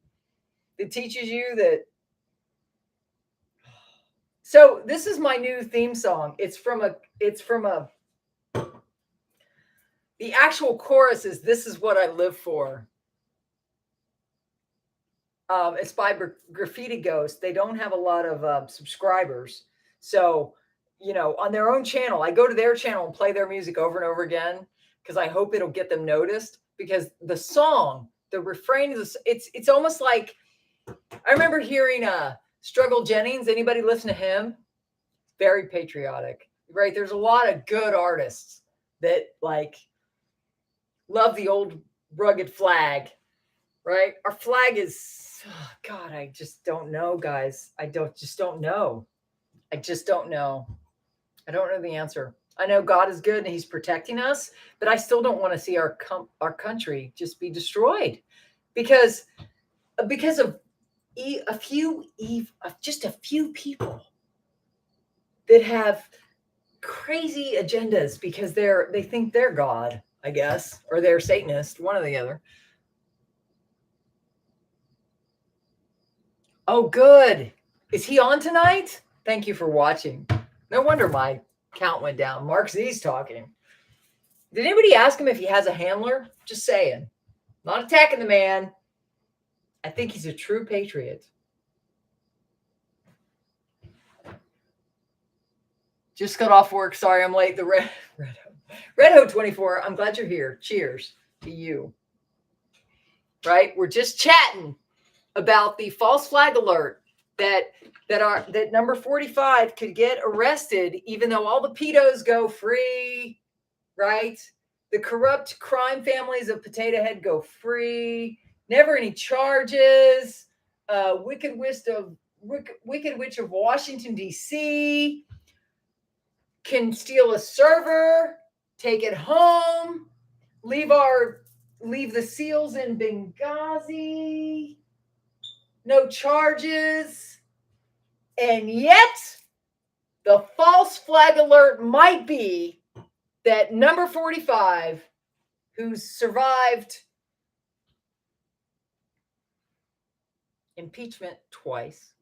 that teaches you that? So this is my new theme song. The actual chorus is, this is what I live for. It's by Graffiti Ghost. They don't have a lot of subscribers. So, you know, on their own channel, I go to their channel and play their music over and over again because I hope it'll get them noticed because the song, the refrain is, it's almost like, I remember hearing Struggle Jennings. Anybody listen to him? Very patriotic, right? There's a lot of good artists that like love the old rugged flag, right? Our flag is, oh God, I just don't know, guys. I just don't know. I don't know the answer. I know God is good and he's protecting us, but I still don't want to see our country just be destroyed because of just a few people that have crazy agendas because they think they're God, I guess, or they're Satanist, one or the other. Oh, good. Is he on tonight? Thank you for watching. No wonder my count went down. Mark Z's talking. Did anybody ask him if he has a handler? Just saying. Not attacking the man. I think he's a true patriot. Just got off work. Sorry, I'm late. The Red Ho 24. I'm glad you're here. Cheers to you. Right? We're just chatting about the false flag alert that number 45 could get arrested, even though all the pedos go free, right? The corrupt crime families of Potato Head go free. Never any charges. Wicked Witch of Washington, D.C. can steal a server, take it home, leave the SEALs in Benghazi. No charges. And yet, the false flag alert might be that number 45, who's survived impeachment twice,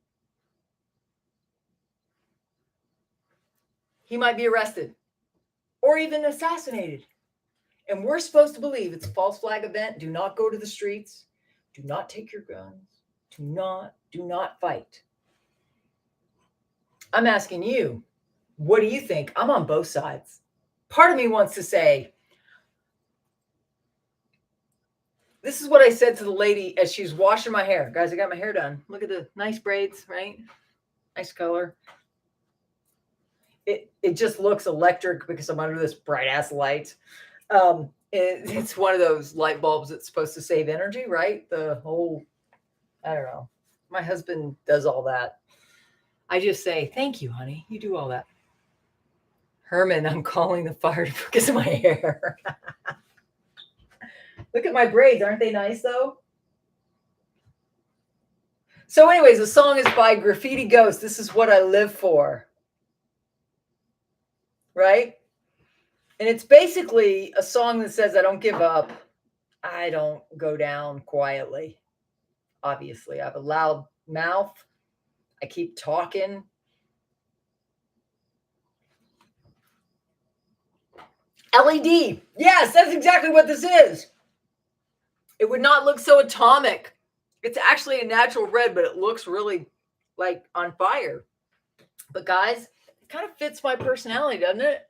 he might be arrested or even assassinated. And we're supposed to believe it's a false flag event. Do not go to the streets. Do not take your guns. Do not fight. I'm asking you, what do you think? I'm on both sides. Part of me wants to say, this is what I said to the lady as she's washing my hair. Guys, I got my hair done. Look at the nice braids, right? Nice color. It just looks electric because I'm under this bright ass light. It's one of those light bulbs that's supposed to save energy, right? The whole, I don't know. My husband does all that. I just say, thank you, honey. You do all that. Herman, I'm calling the fire because of my hair. Look at my braids. Aren't they nice, though? So anyways, the song is by Graffiti Ghost. This is what I live for. Right? And it's basically a song that says, I don't give up. I don't go down quietly. Obviously, I have a loud mouth. I keep talking. LED. Yes, that's exactly what this is. It would not look so atomic. It's actually a natural red, but it looks really like on fire. But guys, it kind of fits my personality, doesn't it?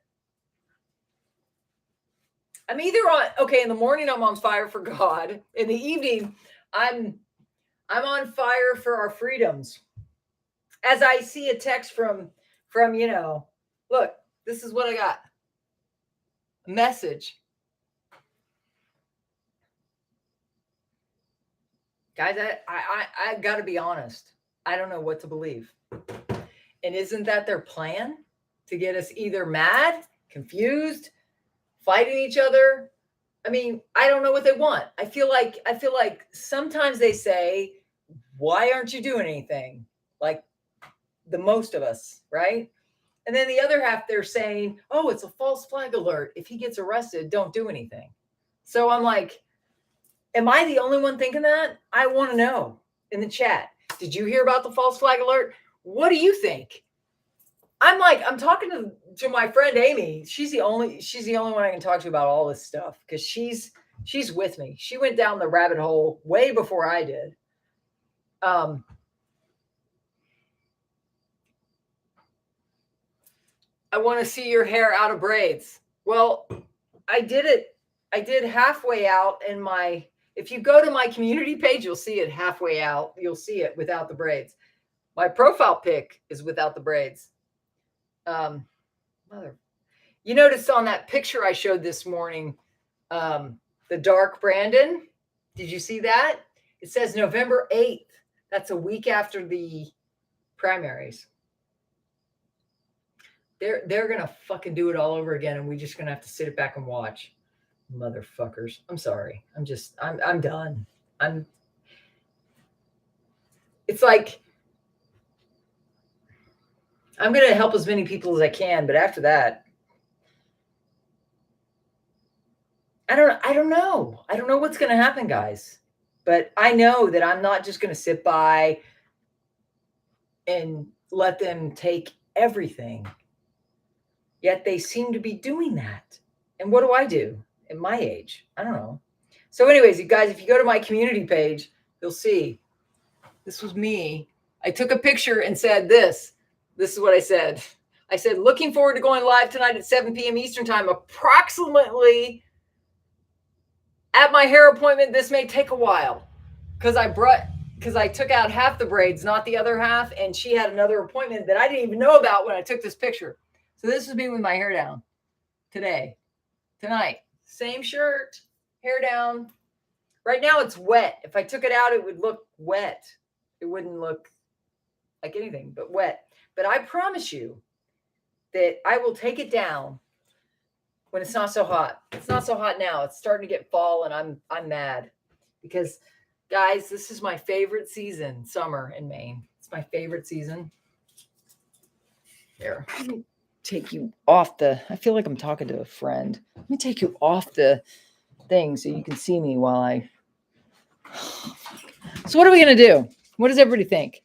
I'm either in the morning I'm on fire for God. In the evening, I'm on fire for our freedoms. As I see a text from look, this is what I got. A message. Guys, I got to be honest. I don't know what to believe. And isn't that their plan? To get us either mad, confused, fighting each other? I mean, I don't know what they want. I feel like sometimes they say, why aren't you doing anything? Like the most of us, right? And then the other half, they're saying, oh, it's a false flag alert. If he gets arrested, don't do anything. So I'm like, am I the only one thinking that? I want to know in the chat. Did you hear about the false flag alert? What do you think? I'm talking to my friend Amy. She's the only one I can talk to about all this stuff because she's with me. She went down the rabbit hole way before I did. I want to see your hair out of braids. Well, I did it. I did halfway out in my, if you go to my community page, you'll see it halfway out. You'll see it without the braids. My profile pic is without the braids. You noticed on that picture I showed this morning, the dark Brandon. Did you see that? It says November 8th. That's a week after the primaries. They're gonna fucking do it all over again, and we're just gonna have to sit it back and watch. Motherfuckers. I'm sorry. I'm done. It's like I'm gonna help as many people as I can, but after that, I don't know. I don't know what's gonna happen, guys. But I know that I'm not just gonna sit by and let them take everything. Yet they seem to be doing that. And what do I do at my age? I don't know. So anyways, you guys, if you go to my community page, you'll see this was me. I took a picture and said this. This is what I said. I said, looking forward to going live tonight at 7 p.m. Eastern time, approximately at my hair appointment. This may take a while because I took out half the braids, not the other half. And she had another appointment that I didn't even know about when I took this picture. So this is me with my hair down tonight, Same shirt, hair down. Right now it's wet. If I took it out, it would look wet. It wouldn't look like anything but wet. But I promise you that I will take it down when it's not so hot. It's not so hot now. It's starting to get fall, and I'm mad because, guys, this is my favorite season, summer in Maine. It's my favorite season. Here, let me take you off the. I feel like I'm talking to a friend. Let me take you off the thing so you can see me while I. So what are we gonna do? What does everybody think?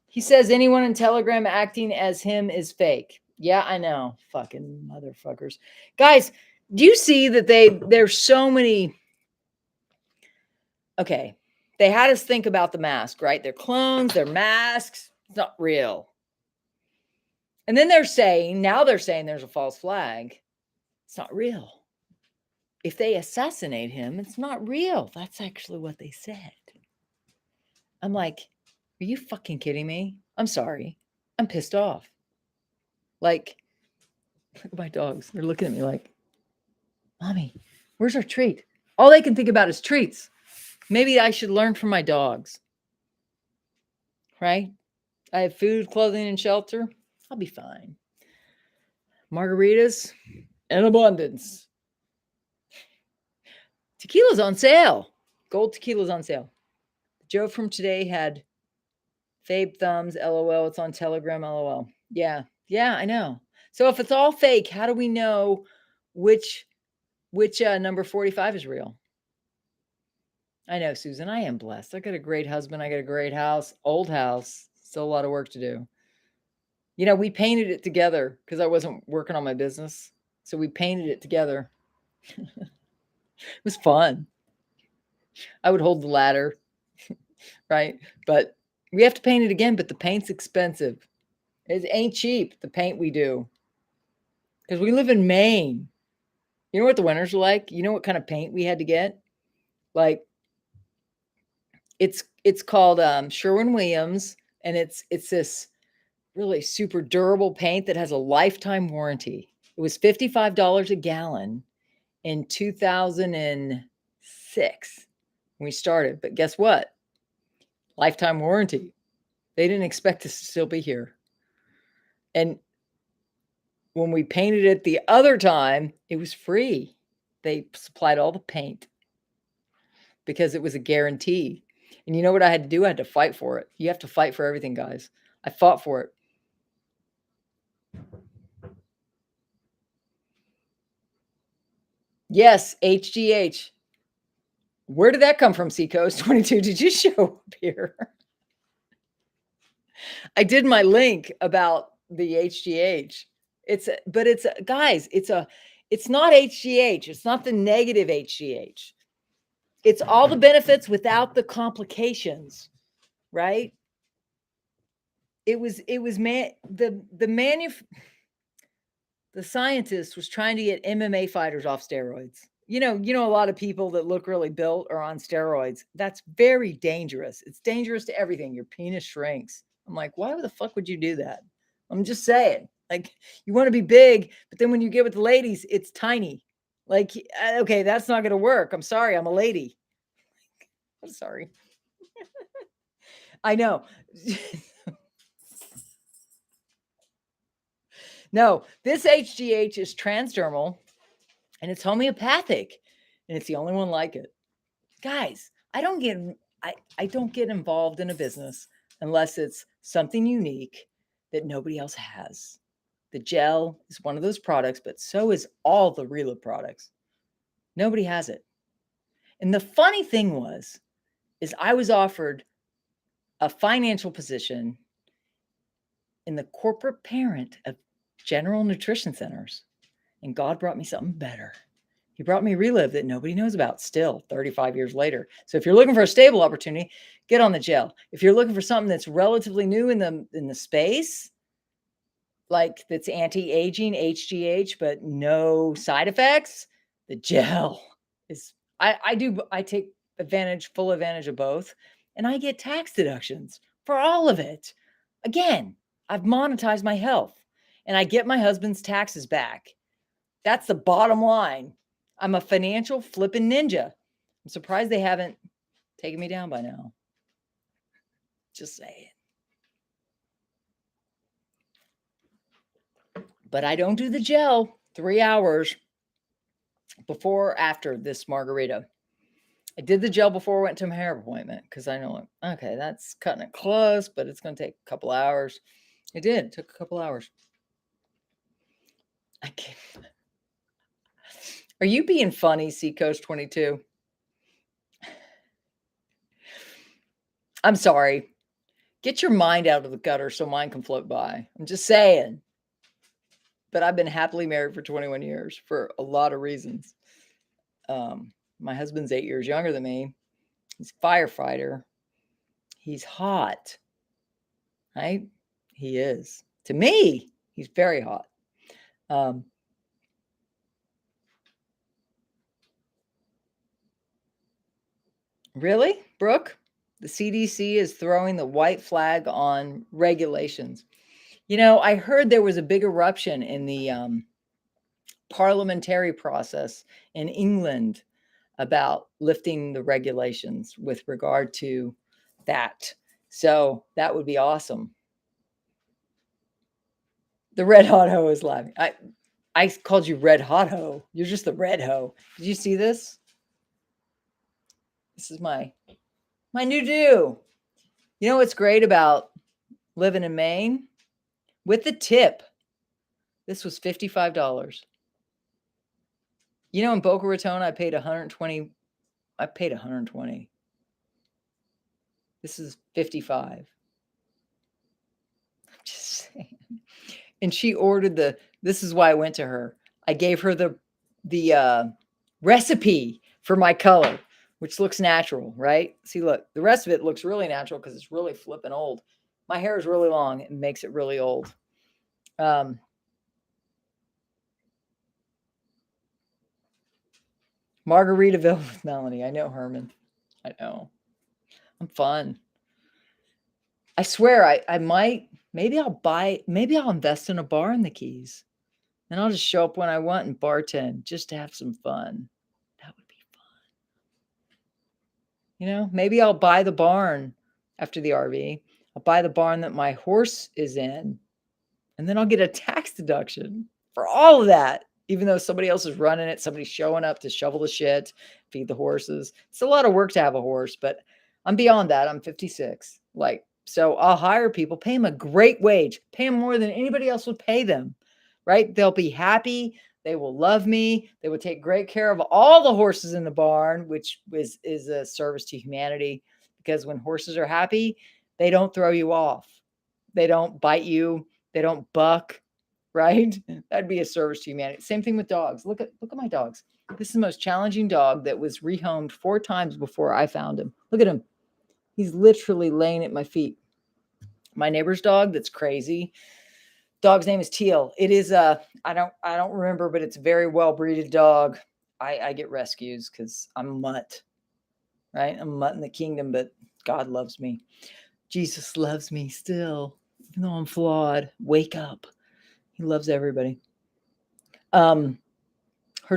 He says anyone in Telegram acting as him is fake. Yeah, I know. Fucking motherfuckers. Guys, do you see that there's so many. Okay. They had us think about the mask, right? They're clones, they're masks. It's not real. And then they're saying there's a false flag. It's not real. If they assassinate him, it's not real. That's actually what they said. I'm like, are you fucking kidding me? I'm sorry. I'm pissed off. Like, look at my dogs. They're looking at me like, Mommy, where's our treat? All they can think about is treats. Maybe I should learn from my dogs. Right? I have food, clothing, and shelter. I'll be fine. Margaritas in abundance. Tequila's on sale. Gold tequila's on sale. Joe from today had Fabe thumbs, LOL. It's on Telegram, LOL. Yeah, I know. So if it's all fake, how do we know which number 45 is real? I know, Susan. I am blessed. I got a great husband. I got a great house. Old house. Still a lot of work to do. You know, we painted it together because I wasn't working on my business. So we painted it together. It was fun. I would hold the ladder, right? But we have to paint it again, but the paint's expensive. It ain't cheap, the paint we do. Because we live in Maine. You know what the winters are like? You know what kind of paint we had to get? Like, it's called Sherwin-Williams, and it's this really super durable paint that has a lifetime warranty. It was $55 a gallon in 2006 when we started. But guess what? Lifetime warranty. They didn't expect us to still be here. And when we painted it the other time, it was free. They supplied all the paint because it was a guarantee. And you know what I had to do? I had to fight for it. You have to fight for everything, guys. I fought for it. Yes, HGH. Where did that come from, Seacoast 22? Did you show up here? I did my link about the HGH. It's not HGH. It's not the negative HGH. It's all the benefits without the complications, right? The scientist was trying to get MMA fighters off steroids. You know, a lot of people that look really built are on steroids. That's very dangerous. It's dangerous to everything. Your penis shrinks. I'm like, why the fuck would you do that? I'm just saying. Like, you want to be big, but then when you get with the ladies, it's tiny. Like, okay, that's not going to work. I'm sorry. I'm a lady. I'm sorry. I know. No, this HGH is transdermal and it's homeopathic and it's the only one like it. Guys, I don't get involved in a business unless it's something unique that nobody else has. The gel is one of those products, but so is all the Rela products. Nobody has it. And the funny thing is I was offered a financial position in the corporate parent of General Nutrition Centers, and God brought me something better. He brought me Relive that nobody knows about still 35 years later. So if you're looking for a stable opportunity, get on the gel. If you're looking for something that's relatively new in the space, like that's anti-aging, HGH, but no side effects, the gel is, I take full advantage of both, and I get tax deductions for all of it. Again, I've monetized my health and I get my husband's taxes back. That's the bottom line. I'm a financial flipping ninja. I'm surprised they haven't taken me down by now. Just saying. But I don't do the gel 3 hours before or after this margarita. I did the gel before I went to my hair appointment because I know, okay, that's cutting it close, but it's going to take a couple hours. It did. It took a couple hours. I can't. Are you being funny, Seacoast 22? I'm sorry. Get your mind out of the gutter so mine can float by. I'm just saying. But I've been happily married for 21 years for a lot of reasons. My husband's 8 years younger than me. He's a firefighter. He's hot, right? He is. To me, he's very hot. Really, Brooke? The CDC is throwing the white flag on regulations. You know, I heard there was a big eruption in the parliamentary process in England about lifting the regulations with regard to that. So that would be awesome. The red hot hoe is laughing. I called you red hot hoe. You're just the red hoe. Did you see this? This is my new do. You know what's great about living in Maine? With the tip, this was $55. You know, in Boca Raton, I paid 120. I paid 120. This is 55. I'm just saying. And she ordered this is why I went to her. I gave her the recipe for my color, which looks natural, right? See, look, the rest of it looks really natural because it's really flipping old. My hair is really long. It makes it really old. Margaritaville with Melanie. I know, Herman. I know. I'm fun. I swear I might, maybe I'll invest in a bar in the Keys. And I'll just show up when I want and bartend just to have some fun. That would be fun. You know, maybe I'll buy the barn after the RV. I'll buy the barn that my horse is in. And then I'll get a tax deduction for all of that. Even though somebody else is running it, somebody's showing up to shovel the shit, feed the horses. It's a lot of work to have a horse, but I'm beyond that. I'm 56. So I'll hire people, pay them a great wage, pay them more than anybody else would pay them, right? They'll be happy. They will love me. They will take great care of all the horses in the barn, which is a service to humanity. Because when horses are happy, they don't throw you off. They don't bite you. They don't buck, right? That'd be a service to humanity. Same thing with dogs. Look at my dogs. This is the most challenging dog that was rehomed 4 times before I found him. Look at him. He's literally laying at my feet. My neighbor's dog, that's crazy. Dog's name is Teal. It is I don't remember, but it's a very well-breeded dog. I get rescues because I'm a mutt, right? I'm a mutt in the kingdom, but God loves me. Jesus loves me still, even though I'm flawed. Wake up. He loves everybody. Her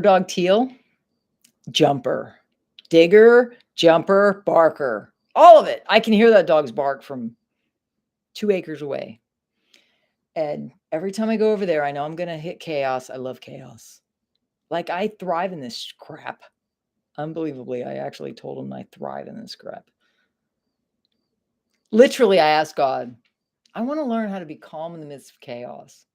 dog Teal, Jumper, Digger, Jumper, Barker. All of it. I can hear that dog's bark from 2 acres away. And every time I go over there, I know I'm going to hit chaos. I love chaos. Like, I thrive in this crap. Unbelievably, I actually told him I thrive in this crap. Literally, I asked God, I want to learn how to be calm in the midst of chaos.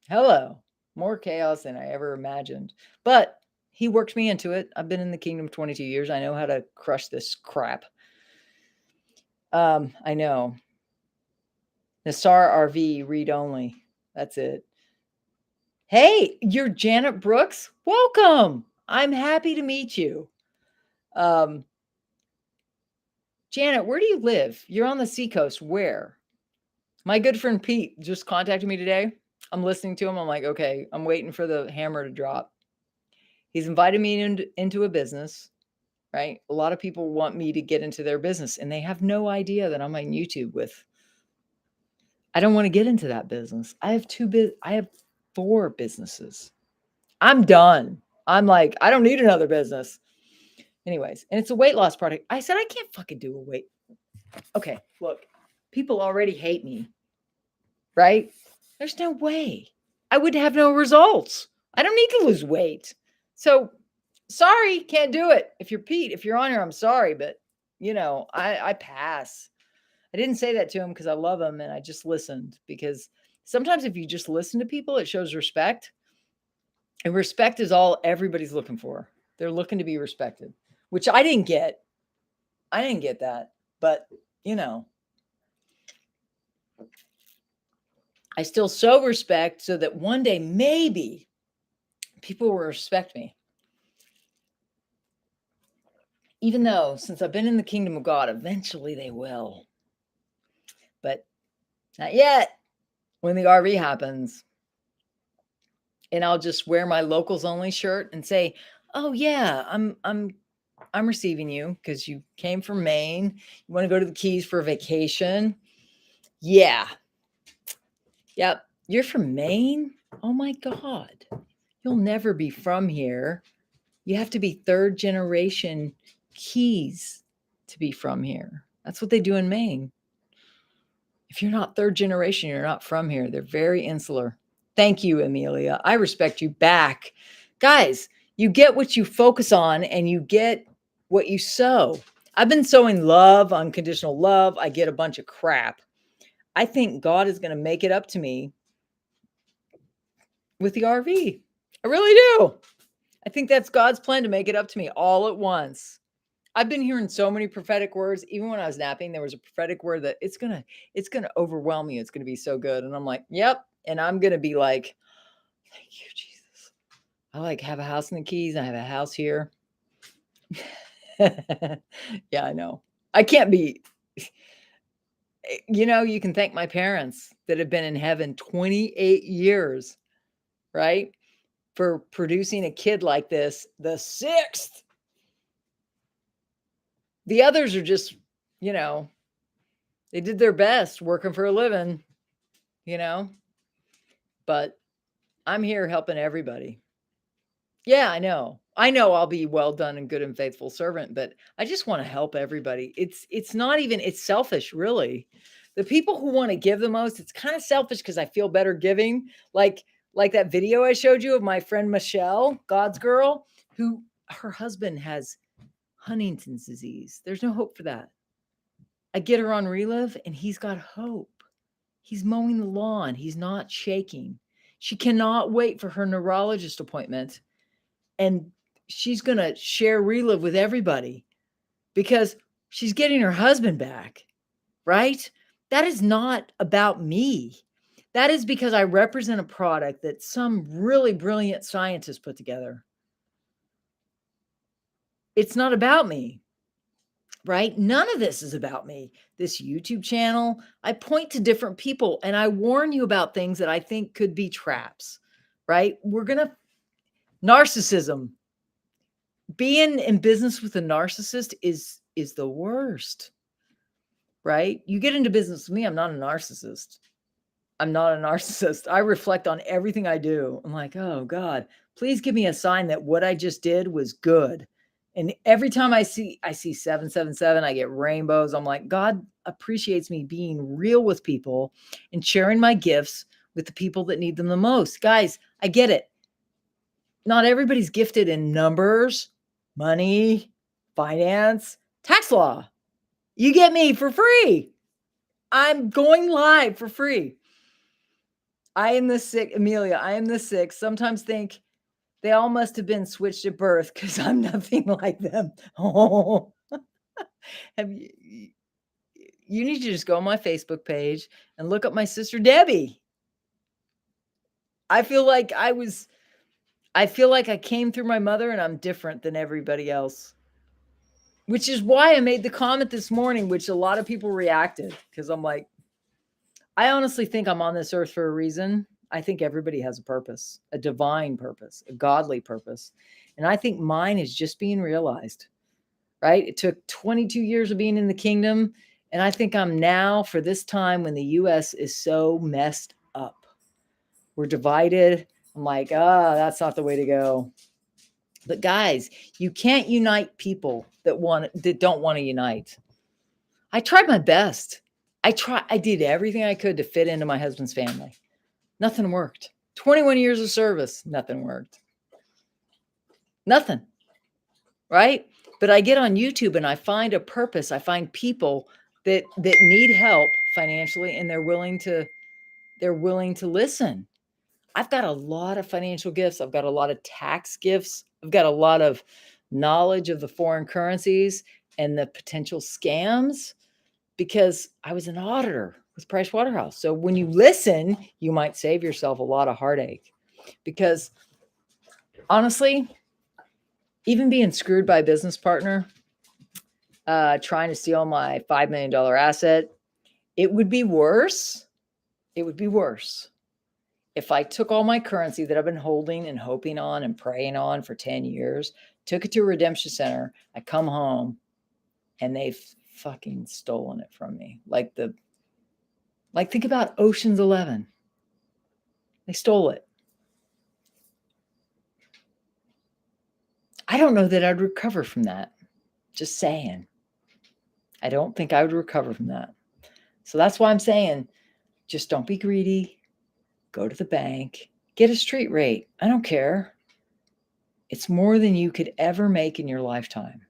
Hello. More chaos than I ever imagined. But he worked me into it. I've been in the kingdom 22 years. I know how to crush this crap. I know. Nassar RV, read only. That's it. Hey, you're Janet Brooks. Welcome. I'm happy to meet you. Janet, where do you live? You're on the seacoast. Where? My good friend Pete just contacted me today. I'm listening to him. I'm like, okay, I'm waiting for the hammer to drop. He's invited me into a business, right? A lot of people want me to get into their business, and they have no idea that I'm on YouTube with. I don't want to get into that business. I have 4 businesses. I'm done. I'm like, I don't need another business. Anyways, and it's a weight loss product. I said, I can't fucking do a weight. Okay, look, people already hate me, right? There's no way. I would have no results. I don't need to lose weight. So sorry, can't do it. If you're Pete, if you're on here, I'm sorry, but I pass. I didn't say that to him because I love him and I just listened, because sometimes if you just listen to people, it shows respect. And respect is all everybody's looking for. They're looking to be respected, which I didn't get. I didn't get that. But, I still show respect so that one day maybe people will respect me. Even though since I've been in the kingdom of God, eventually they will. But not yet. When the RV happens, and I'll just wear my locals only shirt and say, "Oh yeah, I'm receiving you because you came from Maine. You want to go to the Keys for a vacation? Yeah. Yep. You're from Maine? Oh my God. You'll never be from here. You have to be third generation Keys to be from here. That's what they do in Maine. If you're not third generation, you're not from here. They're very insular. Thank you, Amelia. I respect you back. Guys, you get what you focus on and you get what you sow. I've been sowing love, unconditional love. I get a bunch of crap. I think God is going to make it up to me with the RV. I really do. I think that's God's plan, to make it up to me all at once. I've been hearing so many prophetic words. Even when I was napping, there was a prophetic word that it's gonna overwhelm you. It's gonna be so good. And I'm like, yep. And I'm gonna be like, thank you, Jesus. I have a house in the Keys. I have a house here. Yeah, I know. I can't be, you can thank my parents that have been in heaven 28 years, right? For producing a kid like this, the sixth. The others are just, they did their best working for a living, but I'm here helping everybody. Yeah, I know. I'll be well done and good and faithful servant, but I just want to help everybody. It's not even, it's selfish, really. The people who want to give the most, it's kind of selfish because I feel better giving. Like that video I showed you of my friend Michelle, God's girl, who her husband has Huntington's disease. There's no hope for that. I get her on Relive and he's got hope. He's mowing the lawn. He's not shaking. She cannot wait for her neurologist appointment. And she's going to share Relive with everybody because she's getting her husband back, right? That is not about me. That is because I represent a product that some really brilliant scientists put together. It's not about me, right? None of this is about me. This YouTube channel, I point to different people and I warn you about things that I think could be traps, right? Narcissism. Being in business with a narcissist is the worst, right? You get into business with me, I'm not a narcissist. I'm not a narcissist. I reflect on everything I do. I'm like, oh God, please give me a sign that what I just did was good. And every time I see 777, I get rainbows. I'm like, God appreciates me being real with people and sharing my gifts with the people that need them the most. Guys, I get it. Not everybody's gifted in numbers, money, finance, tax law. You get me for free. I'm going live for free. I am the sick, Amelia. I am the sick. Sometimes think they all must have been switched at birth because I'm nothing like them. Oh, you need to just go on my Facebook page and look up my sister Debbie. I feel like I came through my mother and I'm different than everybody else. Which is why I made the comment this morning, which a lot of people reacted, because I'm like, I honestly think I'm on this earth for a reason. I think everybody has a purpose, a divine purpose, a godly purpose. And I think mine is just being realized, right? It took 22 years of being in the kingdom. And I think I'm now, for this time when the US is so messed up, we're divided. I'm like, that's not the way to go. But guys, you can't unite people that don't want to unite. I tried my best. I did everything I could to fit into my husband's family. Nothing worked. 21 years of service, nothing worked. Nothing. Right? But I get on YouTube and I find a purpose. I find people that need help financially, and they're willing to listen. I've got a lot of financial gifts. I've got a lot of tax gifts. I've got a lot of knowledge of the foreign currencies and the potential scams, because I was an auditor with Pricewaterhouse. So when you listen, you might save yourself a lot of heartache, because honestly, even being screwed by a business partner, trying to steal my $5 million asset, it would be worse. It would be worse if I took all my currency that I've been holding and hoping on and praying on for 10 years, took it to a redemption center, I come home, and they've fucking stolen it from me. Like think about Ocean's 11. They stole it. I don't know that I'd recover from that. Just saying. I don't think I would recover from that. So that's why I'm saying, just don't be greedy. Go to the bank. Get a street rate. I don't care. It's more than you could ever make in your lifetime,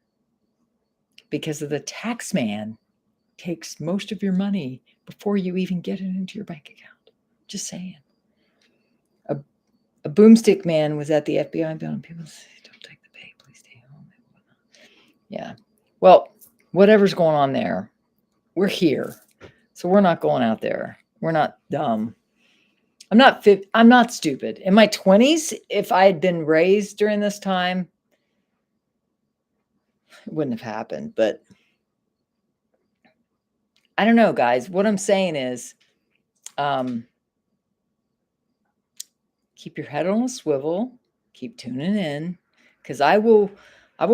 because of the tax man takes most of your money before you even get it into your bank account. Just saying. A boomstick man was at the FBI building. People say, don't take the bait, please stay home. Yeah. Well, whatever's going on there, we're here. So we're not going out there. We're not dumb. I'm not stupid. In my 20s, if I had been raised during this time, it wouldn't have happened. But I don't know, guys. What I'm saying is, keep your head on a swivel, keep tuning in, because I will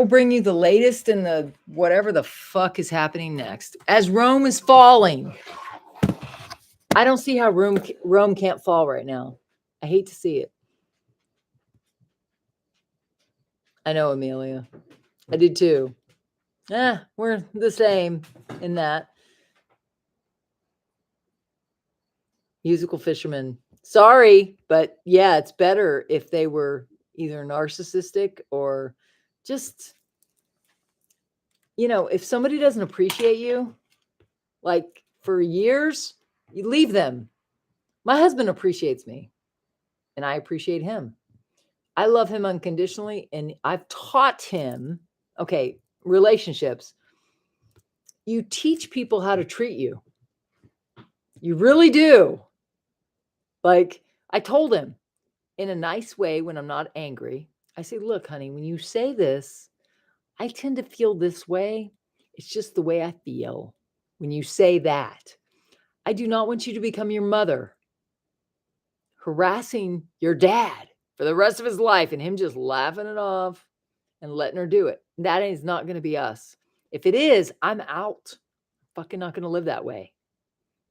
bring you the latest in the whatever the fuck is happening next. As Rome is falling. I don't see how Rome can't fall right now. I hate to see it. I know, Amelia. I did too. We're the same in that. Musical fisherman. Sorry, but yeah, it's better if they were either narcissistic or just, if somebody doesn't appreciate you, like for years, you leave them. My husband appreciates me, and I appreciate him. I love him unconditionally, and I've taught him, okay, relationships. You teach people how to treat you. You really do. Like, I told him in a nice way when I'm not angry. I say, look, honey, when you say this, I tend to feel this way. It's just the way I feel when you say that. I do not want you to become your mother, harassing your dad for the rest of his life and him just laughing it off and letting her do it. That is not going to be us. If it is, I'm out. Fucking not going to live that way.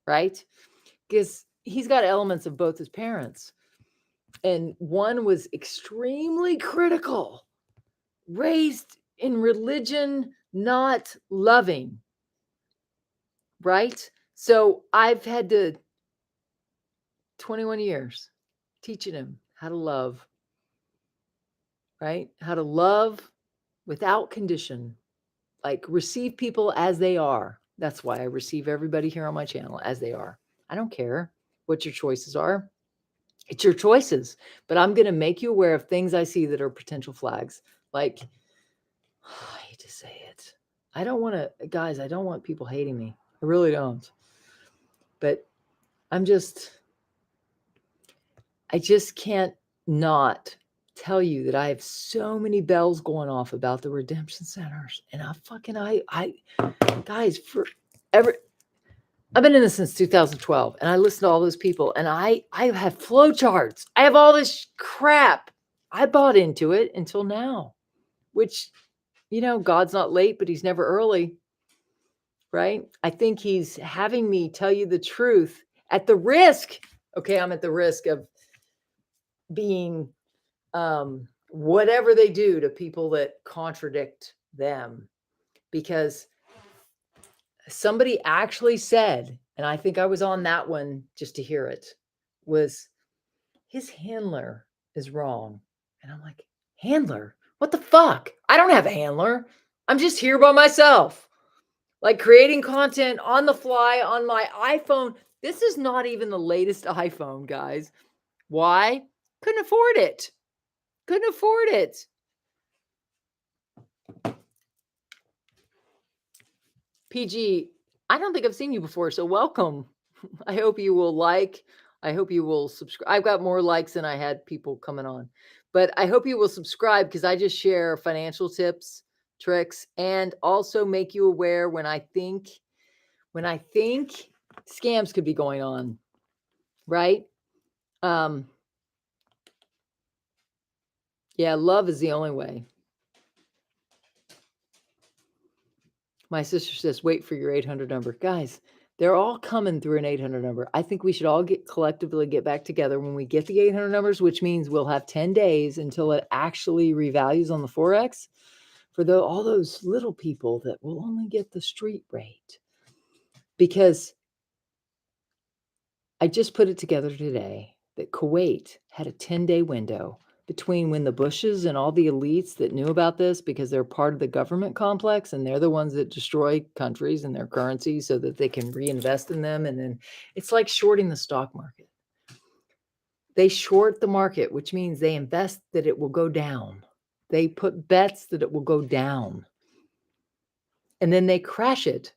Right? Because he's got elements of both his parents. And one was extremely critical, raised in religion, not loving. Right? So I've had to 21 years teaching him how to love. Right? How to love without condition. Like, receive people as they are. That's why I receive everybody here on my channel as they are. I don't care what your choices are. It's your choices. But I'm going to make you aware of things I see that are potential flags. Like, I hate to say it. I don't want people hating me. I really don't. But I just can't not tell you that I have so many bells going off about the redemption centers. And guys, I've been in this since 2012, and I listen to all those people, and I have flow charts. I have all this crap. I bought into it until now, which, God's not late, but he's never early, right? I think he's having me tell you the truth at the risk. Okay, I'm at the risk of being whatever they do to people that contradict them. Because somebody actually said, and I think I was on that one just to hear it, was his handler is wrong. And I'm like, handler? What the fuck? I don't have a handler. I'm just here by myself. Like creating content on the fly on my iPhone. This is not even the latest iPhone, guys. Why? Couldn't afford it. Couldn't afford it. PG, I don't think I've seen you before, so welcome. I hope you will like. I hope you will subscribe. I've got more likes than I had people coming on. But I hope you will subscribe because I just share financial tips, tricks, and also make you aware when I think scams could be going on, right? Yeah, love is the only way. My sister says, wait for your 800 number. Guys, they're all coming through an 800 number. I think we should all collectively get back together when we get the 800 numbers, which means we'll have 10 days until it actually revalues on the Forex for all those little people that will only get the street rate. Because I just put it together today that Kuwait had a 10-day window between when the Bushes and all the elites that knew about this because they're part of the government complex and they're the ones that destroy countries and their currencies so that they can reinvest in them. And then it's like shorting the stock market. They short the market, which means they invest that it will go down. They put bets that it will go down. And then they crash it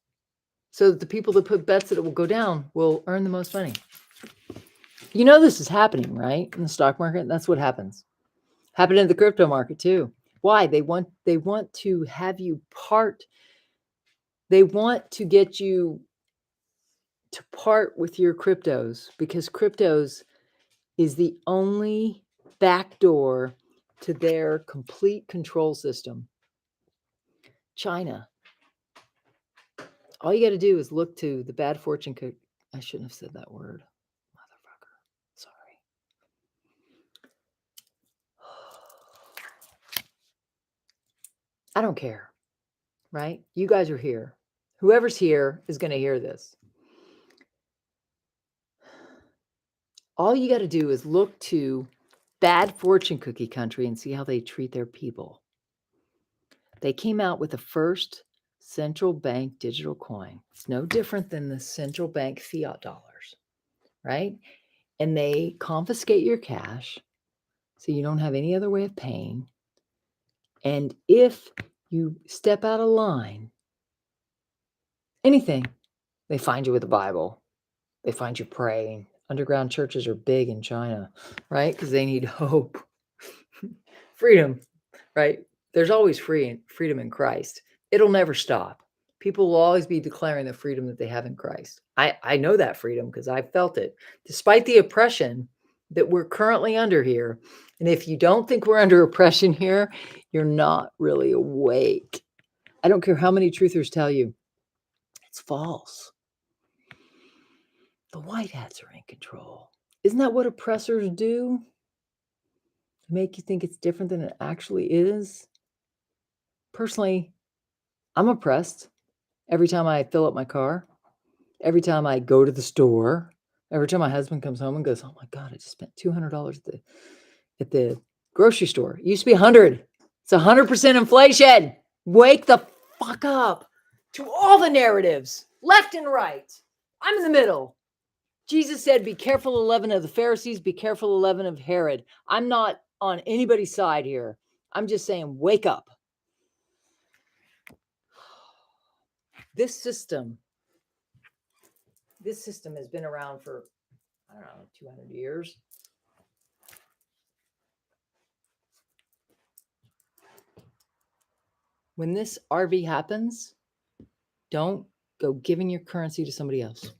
so that the people that put bets that it will go down will earn the most money. You know this is happening, right? In the stock market, that's what happens. Happened in the crypto market too. Why? They want to have you part. They want to get you to part with your cryptos because cryptos is the only backdoor to their complete control system. China. All you got to do is look to the bad fortune. I shouldn't have said that word. Motherfucker. Sorry. I don't care, right? You guys are here. Whoever's here is going to hear this. All you got to do is look to bad fortune cookie country and see how they treat their people. They came out with the first central bank digital coin. It's no different than the central bank fiat dollars, right? And they confiscate your cash so you don't have any other way of paying. And if you step out of line, anything, they find you with the Bible. They find you praying. Underground churches are big in China, right? Because they need hope. Freedom, right? There's always freedom in Christ. It'll never stop. People will always be declaring the freedom that they have in Christ. I know that freedom because I felt it. Despite the oppression that we're currently under here. And if you don't think we're under oppression here, you're not really awake. I don't care how many truthers tell you. It's false. The white hats are in control. Isn't that what oppressors do? Make you think it's different than it actually is? Personally, I'm oppressed every time I fill up my car, every time I go to the store, every time my husband comes home and goes, oh my God, I just spent $200 at the grocery store. It used to be 100. It's 100% inflation. Wake the fuck up to all the narratives, left and right. I'm in the middle. Jesus said, be careful, leaven of the Pharisees, be careful, leaven of Herod. I'm not on anybody's side here. I'm just saying, wake up. This system has been around for, I don't know, 200 years. When this RV happens, don't go giving your currency to somebody else.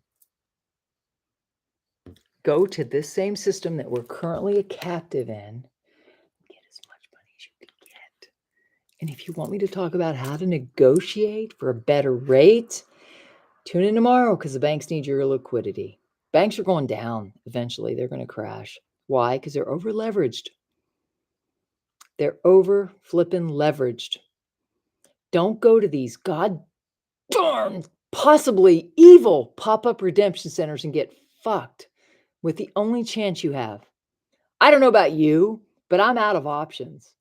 Go to this same system that we're currently a captive in. Get as much money as you can get. And if you want me to talk about how to negotiate for a better rate, tune in tomorrow because the banks need your liquidity. Banks are going down eventually. They're going to crash. Why? Because they're over leveraged. They're over flipping leveraged. Don't go to these god darn possibly evil pop-up redemption centers and get fucked with the only chance you have. I don't know about you, but I'm out of options.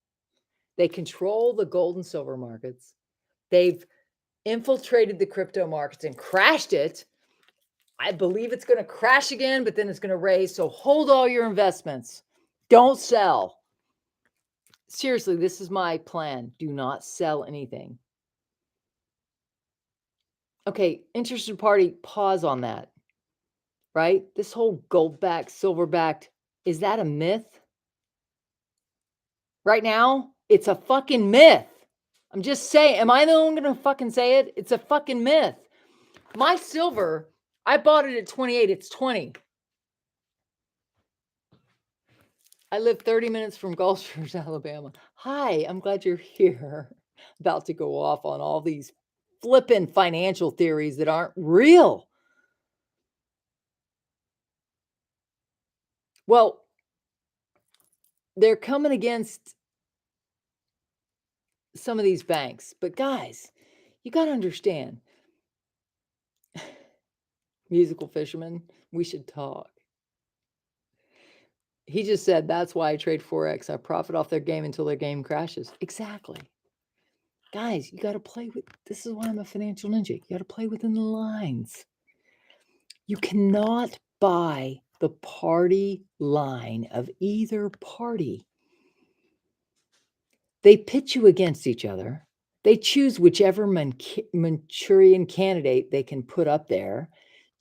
They control the gold and silver markets. They've infiltrated the crypto markets and crashed it. I believe it's going to crash again, but then it's going to raise. So hold all your investments. Don't sell. Seriously, this is my plan. Do not sell anything. Okay, interested party, pause on that. Right? This whole gold-backed, silver-backed, is that a myth? Right now, it's a fucking myth. I'm just saying, am I the only one going to fucking say it? It's a fucking myth. My silver, I bought it at 28. It's 20. I live 30 minutes from Gulf Shores, Alabama. Hi, I'm glad you're here. About to go off on all these flippin' financial theories that aren't real. Well, they're coming against some of these banks. But guys, you got to understand, musical fisherman, we should talk. He just said, that's why I trade Forex. I profit off their game until their game crashes. Exactly. Guys, you got to play with, this is why I'm a financial ninja. You got to play within the lines. You cannot buy the party line of either party. They pit you against each other. They choose whichever Manchurian candidate they can put up there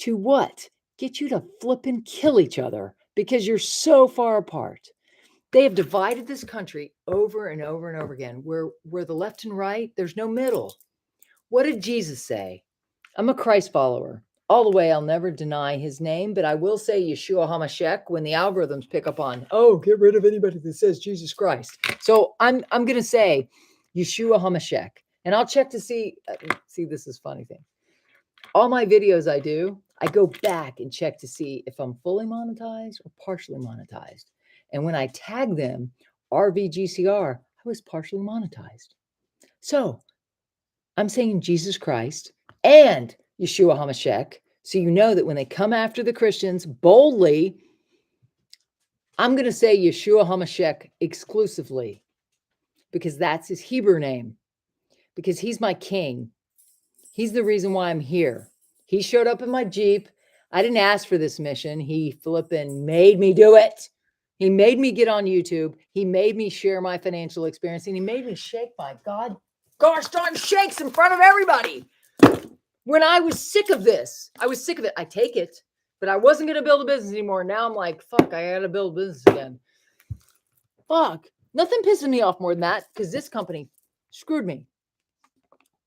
to what? Get you to flip and kill each other because you're so far apart. They have divided this country over and over and over again. Where the left and right, there's no middle. What did Jesus say? I'm a Christ follower. All the way, I'll never deny his name, but I will say Yeshua HaMashiach when the algorithms pick up on, oh, get rid of anybody that says Jesus Christ. So I'm going to say Yeshua HaMashiach, and I'll check to see, this is funny thing. All my videos I do, I go back and check to see if I'm fully monetized or partially monetized. And when I tag them, RVGCR, I was partially monetized. So I'm saying Jesus Christ and Yeshua HaMashiach, so you know that when they come after the Christians boldly, I'm going to say Yeshua HaMashiach exclusively because that's his Hebrew name, because he's my king. He's the reason why I'm here. He showed up in my Jeep. I didn't ask for this mission. He flipping made me do it. He made me get on YouTube. He made me share my financial experience, and he made me shake my gosh darn shakes in front of everybody. When I was sick of this, I was sick of it. I take it, but I wasn't going to build a business anymore. Now I'm like, fuck, I got to build a business again. Fuck. Nothing pisses me off more than that because this company screwed me.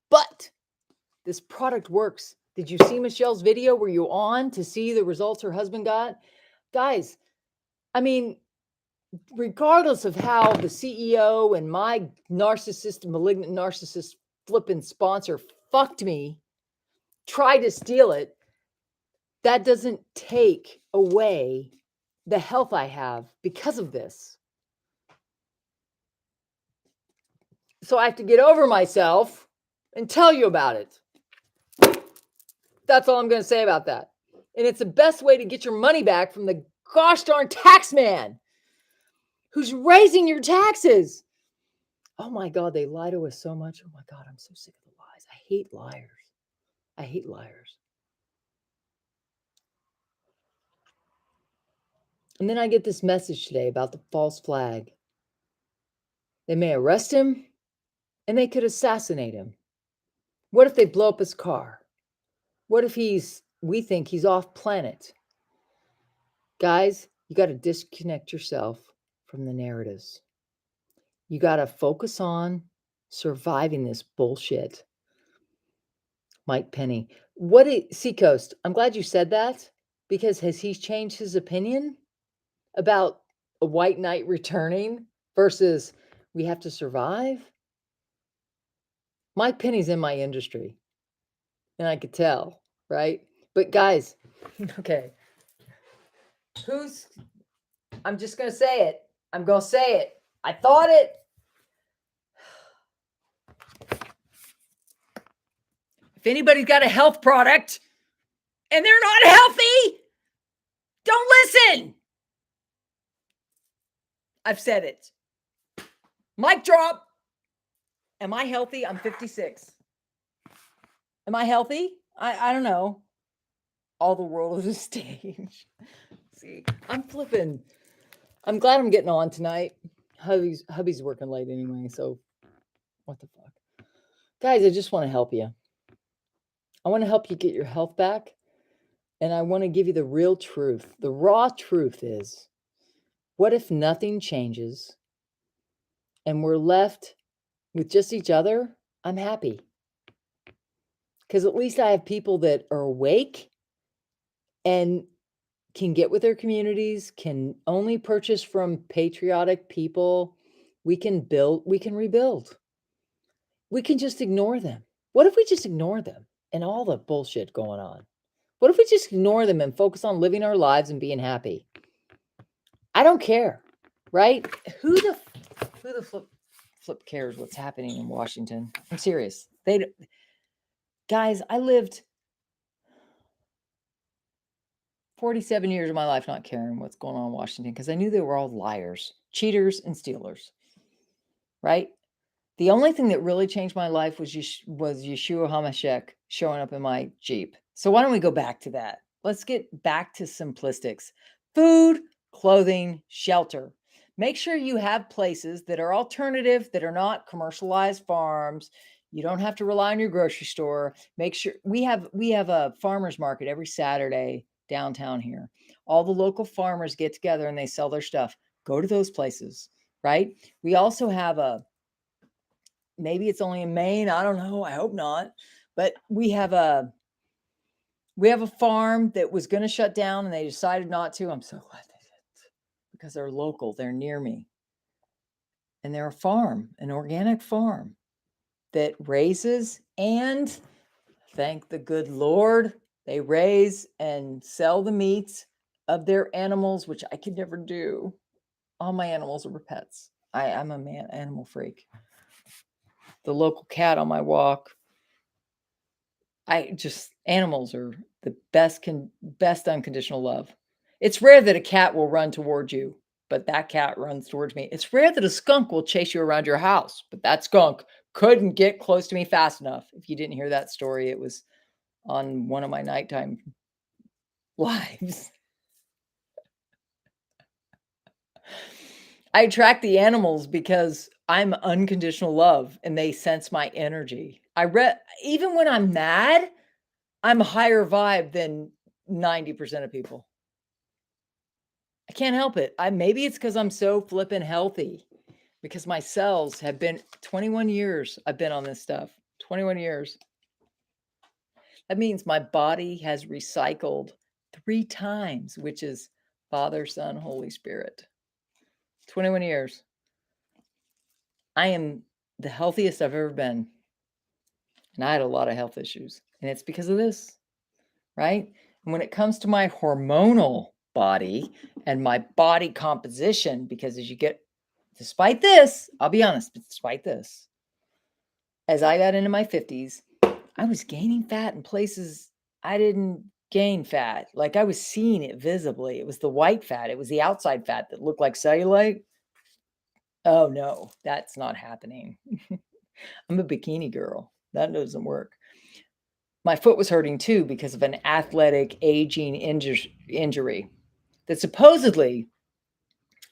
But this product works. Did you see Michelle's video? Were you on to see the results her husband got? Guys, I mean, regardless of how the CEO and my malignant narcissist flipping sponsor fucked me, tried to steal it, that doesn't take away the health I have because of this. So I have to get over myself and tell you about it. That's all I'm going to say about that. And it's the best way to get your money back from the gosh darn tax man who's raising your taxes. Oh my God, they lie to us so much. Oh my God, I'm so sick of the lies. I hate liars. I hate liars. And then I get this message today about the false flag. They may arrest him and they could assassinate him. What if they blow up his car? What if we think he's off planet? Guys, you got to disconnect yourself from the narratives. You got to focus on surviving this bullshit. Mike Penny. Seacoast, I'm glad you said that, because has he changed his opinion about a white knight returning versus we have to survive? Mike Penny's in my industry, and I could tell, right? But guys, okay. I'm just going to say it. I'm going to say it. I thought it. If anybody's got a health product and they're not healthy, don't listen. I've said it. Mic drop. Am I healthy? I'm 56. Am I healthy? I don't know. All the world is a stage. See, I'm flipping. I'm glad I'm getting on tonight. Hubby's working late anyway, so what the fuck. Guys, I just want to help you. I want to help you get your health back, and I want to give you the real truth. The raw truth is, what if nothing changes and we're left with just each other? I'm happy. Because at least I have people that are awake and can get with their communities, can only purchase from patriotic people. We can build, we can rebuild. We can just ignore them. What if we just ignore them and all the bullshit going on? What if we just ignore them and focus on living our lives and being happy? I don't care, right? Who the flip cares what's happening in Washington? I'm serious. Guys, I lived 47 years of my life not caring what's going on in Washington because I knew they were all liars, cheaters, and stealers, right? The only thing that really changed my life was Yeshua HaMashiach showing up in my Jeep. So why don't we go back to that? Let's get back to simplistics. Food, clothing, shelter. Make sure you have places that are alternative, that are not commercialized farms. You don't have to rely on your grocery store. Make sure we have a farmer's market every Saturday downtown here. All the local farmers get together and they sell their stuff. Go to those places, right? We also have maybe it's only in Maine. I don't know. I hope not. But we have a farm that was going to shut down and they decided not to. I'm so glad they didn't because they're local. They're near me. And they're a farm, an organic farm that raises and, thank the good Lord, they raise and sell the meats of their animals, which I could never do. All my animals are pets. I'm a animal freak. The local cat on my walk. Animals are the best unconditional love. It's rare that a cat will run towards you, but that cat runs towards me. It's rare that a skunk will chase you around your house, but that skunk couldn't get close to me fast enough. If you didn't hear that story, it was on one of my nighttime lives. I attract the animals because I'm unconditional love and they sense my energy. Even when I'm mad, I'm a higher vibe than 90% of people. I can't help it. Maybe it's because I'm so flippin' healthy because my cells have been 21 years. I've been on this stuff, 21 years. That means my body has recycled 3 times, which is Father, Son, Holy Spirit. 21 years. I am the healthiest I've ever been. And I had a lot of health issues. And it's because of this, right? And when it comes to my hormonal body and my body composition, because despite this, I'll be honest, but despite this, as I got into my 50s, I was gaining fat in places I didn't gain fat. Like I was seeing it visibly. It was the white fat. It was the outside fat that looked like cellulite. Oh no, that's not happening. I'm a bikini girl. That doesn't work. My foot was hurting too because of an athletic aging injury that supposedly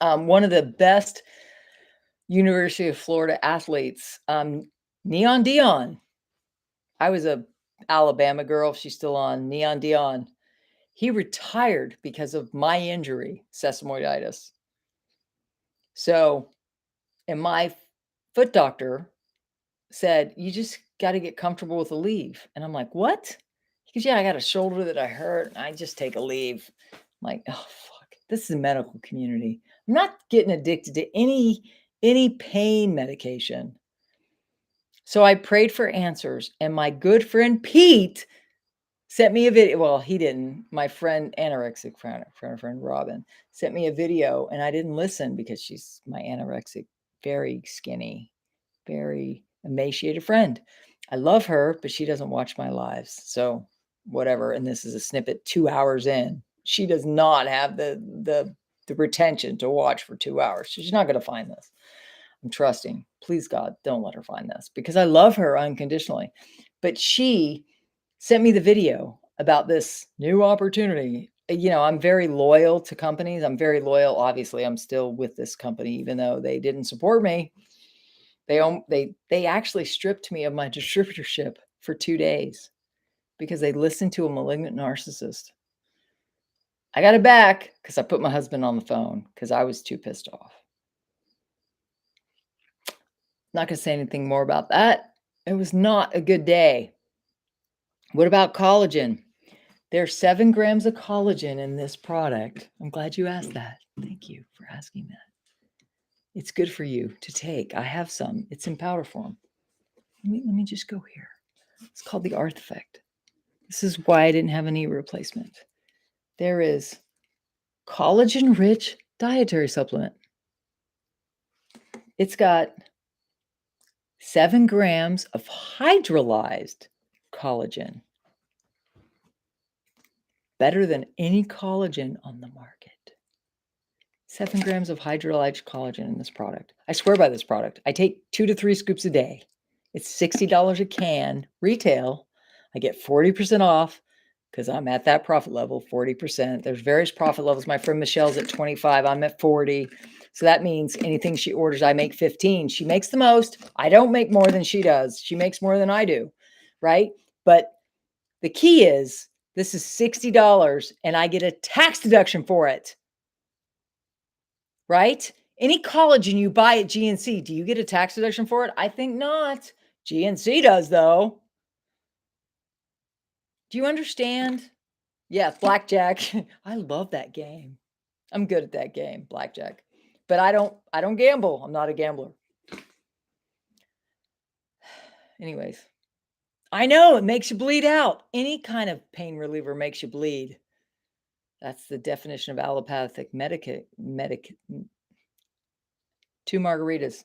one of the best University of Florida athletes, Neon Dion. I was a Alabama girl. She's still on. Neon Dion. He retired because of my injury, sesamoiditis. So, and my foot doctor said, you just got to get comfortable with a leave. And I'm like, what? He goes, yeah, I got a shoulder that I hurt. And I just take a leave. I'm like, oh, fuck. This is a medical community. I'm not getting addicted to any pain medication. So I prayed for answers. And my good friend Pete sent me a video. Well, he didn't. My friend, anorexic friend Robin, sent me a video. And I didn't listen because she's my anorexic, very skinny, very emaciated friend. I love her, but she doesn't watch my lives. So whatever. And this is a snippet 2 hours in. She does not have the retention to watch for 2 hours. She's not going to find this. I'm trusting. Please, God, don't let her find this because I love her unconditionally. But she sent me the video about this new opportunity. You know, I'm very loyal to companies. I'm very loyal. Obviously, I'm still with this company, even though they didn't support me. They actually stripped me of my distributorship for 2 days because they listened to a malignant narcissist. I got it back because I put my husband on the phone because I was too pissed off. Not going to say anything more about that. It was not a good day. What about collagen? There's 7 grams of collagen in this product. I'm glad you asked that. Thank you for asking that. It's good for you to take. I have some. It's in powder form. Let me just go here. It's called the Artifact. This is why I didn't have a knee replacement. There is collagen-rich dietary supplement. It's got 7 grams of hydrolyzed collagen. Better than any collagen on the market. 7 grams of hydrolyzed collagen in this product. I swear by this product. I take 2 to 3 scoops a day. It's $60 a can, retail. I get 40% off because I'm at that profit level, 40%. There's various profit levels. My friend Michelle's at 25. I'm at 40. So that means anything she orders, I make 15. She makes the most. I don't make more than she does. She makes more than I do, right? But the key is this is $60 and I get a tax deduction for it. Right? Any collagen you buy at GNC, do you get a tax deduction for it? I think not. GNC does, though. Do you understand? Yeah, blackjack. I love that game. I'm good at that game, blackjack. But I don't gamble. I'm not a gambler. Anyways, I know it makes you bleed out. Any kind of pain reliever makes you bleed. That's the definition of allopathic medic. 2 margaritas,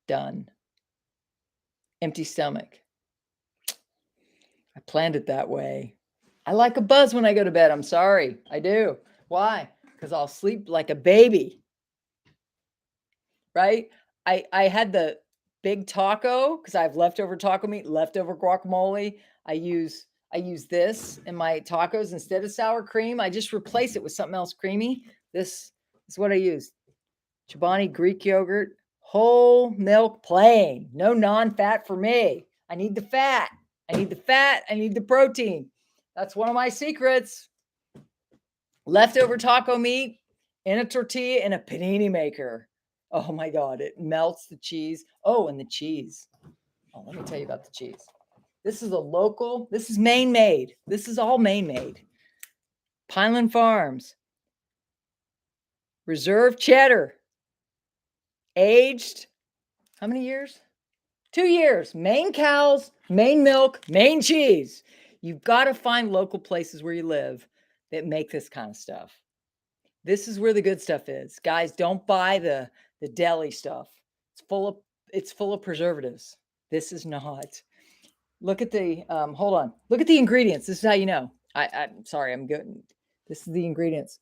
done. Empty stomach. I planned it that way. I like a buzz when I go to bed. I'm sorry. I do. Why? Because I'll sleep like a baby. Right? I had the big taco because I have leftover taco meat, leftover guacamole. I use this in my tacos instead of sour cream. I just replace it with something else creamy. This is what I use. Chobani Greek yogurt, whole milk plain. No non-fat for me. I need the fat. I need the fat. I need the protein. That's one of my secrets. Leftover taco meat in a tortilla in a panini maker. Oh my God, it melts the cheese. Oh, and the cheese. Oh, let me tell you about the cheese. This is a local, this is Maine made. This is all Maine made. Pineland Farms. Reserve cheddar. Aged, how many years? 2 years. Maine cows, Maine milk, Maine cheese. You've got to find local places where you live that make this kind of stuff. This is where the good stuff is. Guys, don't buy the deli stuff. It's full of preservatives. This is not. Look at the hold on. Look at the ingredients. This is how you know. I'm sorry, I'm good. This is the ingredients.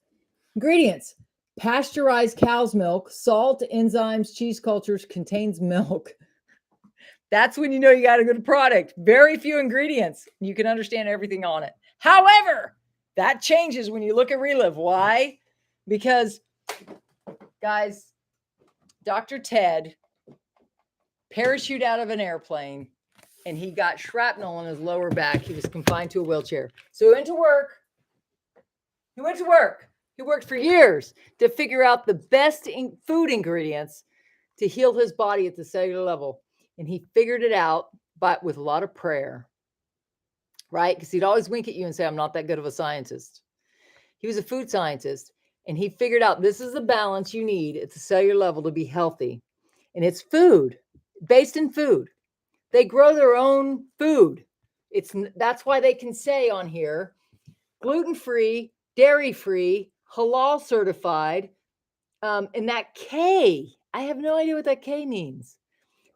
Ingredients. Pasteurized cow's milk, salt, enzymes, cheese cultures, contains milk. That's when you know you got a good product. Very few ingredients. You can understand everything on it. However, that changes when you look at Relive. Why? Because, guys, Dr. Ted parachuted out of an airplane and he got shrapnel in his lower back. He was confined to a wheelchair. So he went to work. He worked for years to figure out the best food ingredients to heal his body at the cellular level. And he figured it out, but with a lot of prayer, right? Because he'd always wink at you and say, I'm not that good of a scientist. He was a food scientist, and he figured out this is the balance you need at the cellular level to be healthy. And it's food, based in food. They grow their own food. That's why they can say on here, gluten-free, dairy-free, halal certified, and that K, I have no idea what that K means.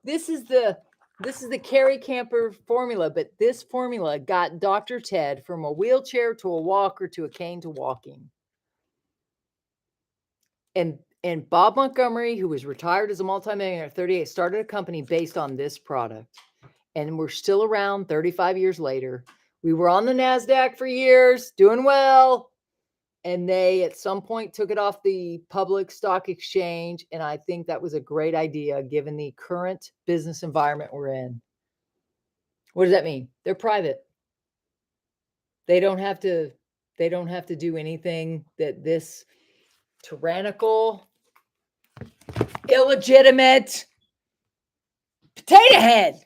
This is the This is the Carry Camper formula, but this formula got Dr. Ted from a wheelchair to a walker to a cane to walking. And Bob Montgomery, who was retired as a multimillionaire at 38, started a company based on this product. And we're still around 35 years later. We were on the NASDAQ for years, doing well. And they, at some point, took it off the public stock exchange. And I think that was a great idea, given the current business environment we're in. What does that mean? They're private. They don't have to do anything that this tyrannical, illegitimate potato head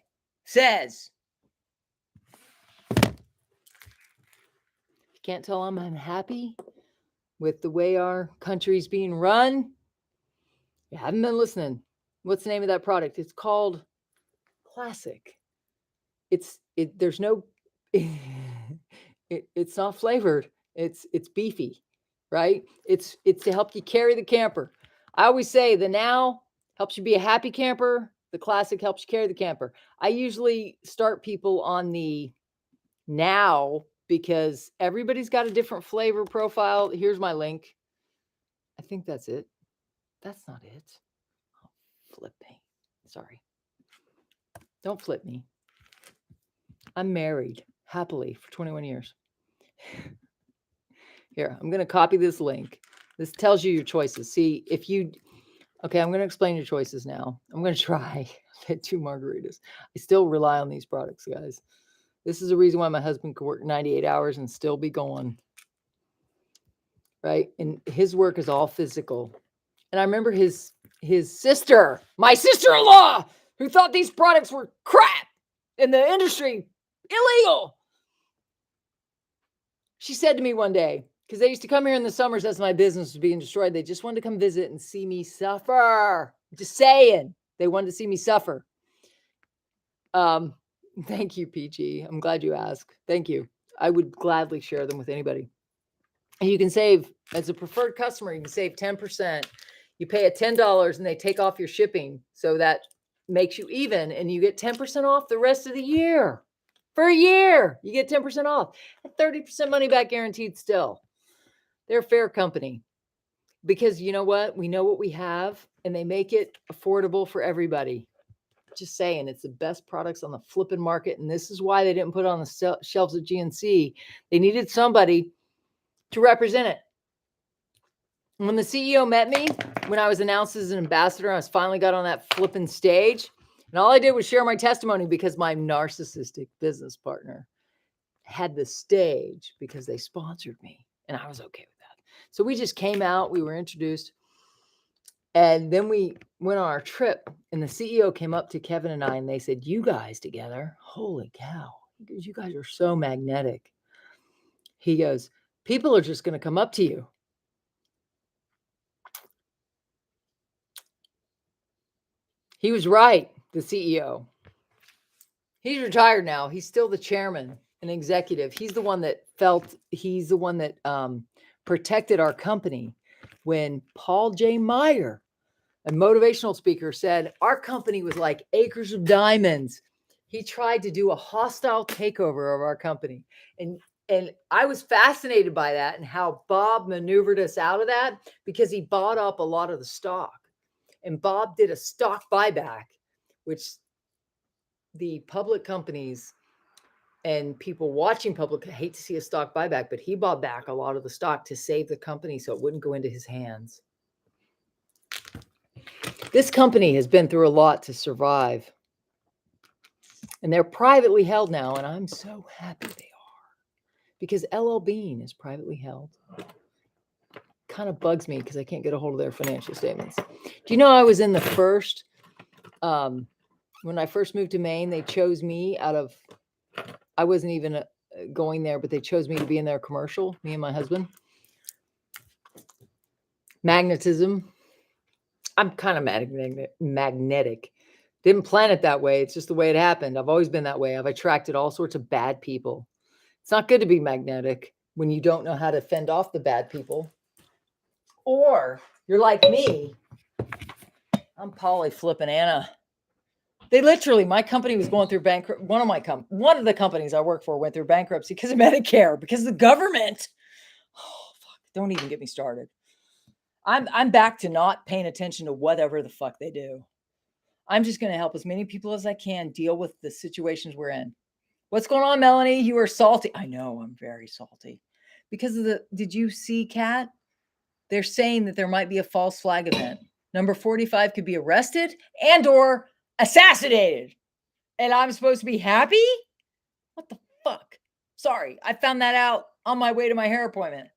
says. You can't tell I'm unhappy with the way our country's being run. You haven't been listening. What's the name of that product? It's called Classic. There's no it's not flavored. It's beefy, right? It's to help you carry the camper. I always say the Now helps you be a happy camper. The Classic helps you carry the camper. I usually start people on the Now because everybody's got a different flavor profile. Here's my link. I think that's it. That's not it. Oh, flip me. Sorry. Don't flip me. I'm married happily for 21 years. Here, I'm going to copy this link. This tells you your choices. See, okay, I'm going to explain your choices now. I'm going to try. Get 2 margaritas. I still rely on these products, guys. This is the reason why my husband could work 98 hours and still be going. Right? And his work is all physical. And I remember his sister, my sister-in-law, who thought these products were crap in the industry, illegal. She said to me one day, because they used to come here in the summers as my business was being destroyed. They just wanted to come visit and see me suffer. Just saying. They wanted to see me suffer. Thank you, PG. I'm glad you asked. Thank you. I would gladly share them with anybody. And you can save, as a preferred customer, you can save 10%. You pay at $10 and they take off your shipping. So that makes you even, and you get 10% off the rest of the year. For a year, you get 10% off. And 30% money back guaranteed still. They're a fair company. Because you know what? We know what we have, and they make it affordable for everybody. Just saying, it's the best products on the flipping market, and this is why they didn't put it on the shelves of GNC. They needed somebody to represent it. When the CEO met me, when I was announced as an ambassador, I finally got on that flipping stage, and all I did was share my testimony because my narcissistic business partner had the stage because they sponsored me, and I was okay with that. So we just came out, we were introduced, and then we went on our trip, and the CEO came up to Kevin and I, and they said, "You guys together, holy cow, you guys are so magnetic." He goes, "People are just going to come up to you." He was right, the CEO. He's retired now. He's still the chairman and executive. He's the one that protected our company when Paul J. Meyer, a motivational speaker, said our company was like acres of diamonds. He tried to do a hostile takeover of our company. And I was fascinated by that and how Bob maneuvered us out of that because he bought up a lot of the stock. And Bob did a stock buyback, which the public companies and people watching public hate to see a stock buyback, but he bought back a lot of the stock to save the company so it wouldn't go into his hands. This company has been through a lot to survive. And they're privately held now, and I'm so happy they are. Because LL Bean is privately held. Kind of bugs me because I can't get a hold of their financial statements. Do you know I was in the first, when I first moved to Maine, they chose me I wasn't even going there, but they chose me to be in their commercial, me and my husband. Magnetism. I'm kind of magnetic. Didn't plan it that way. It's just the way it happened. I've always been that way. I've attracted all sorts of bad people. It's not good to be magnetic when you don't know how to fend off the bad people. Or you're like me. I'm Polly flipping Anna. They literally, my company was going through bankrupt. One of the companies I work for went through bankruptcy because of Medicare, because of the government. Oh, fuck. Don't even get me started. I'm back to not paying attention to whatever the fuck they do. I'm just going to help as many people as I can deal with the situations we're in. What's going on, Melanie? You are salty. I know I'm very salty because of did you see, Kat? They're saying that there might be a false flag event. Number 45 could be arrested and or assassinated. And I'm supposed to be happy? What the fuck? Sorry, I found that out on my way to my hair appointment.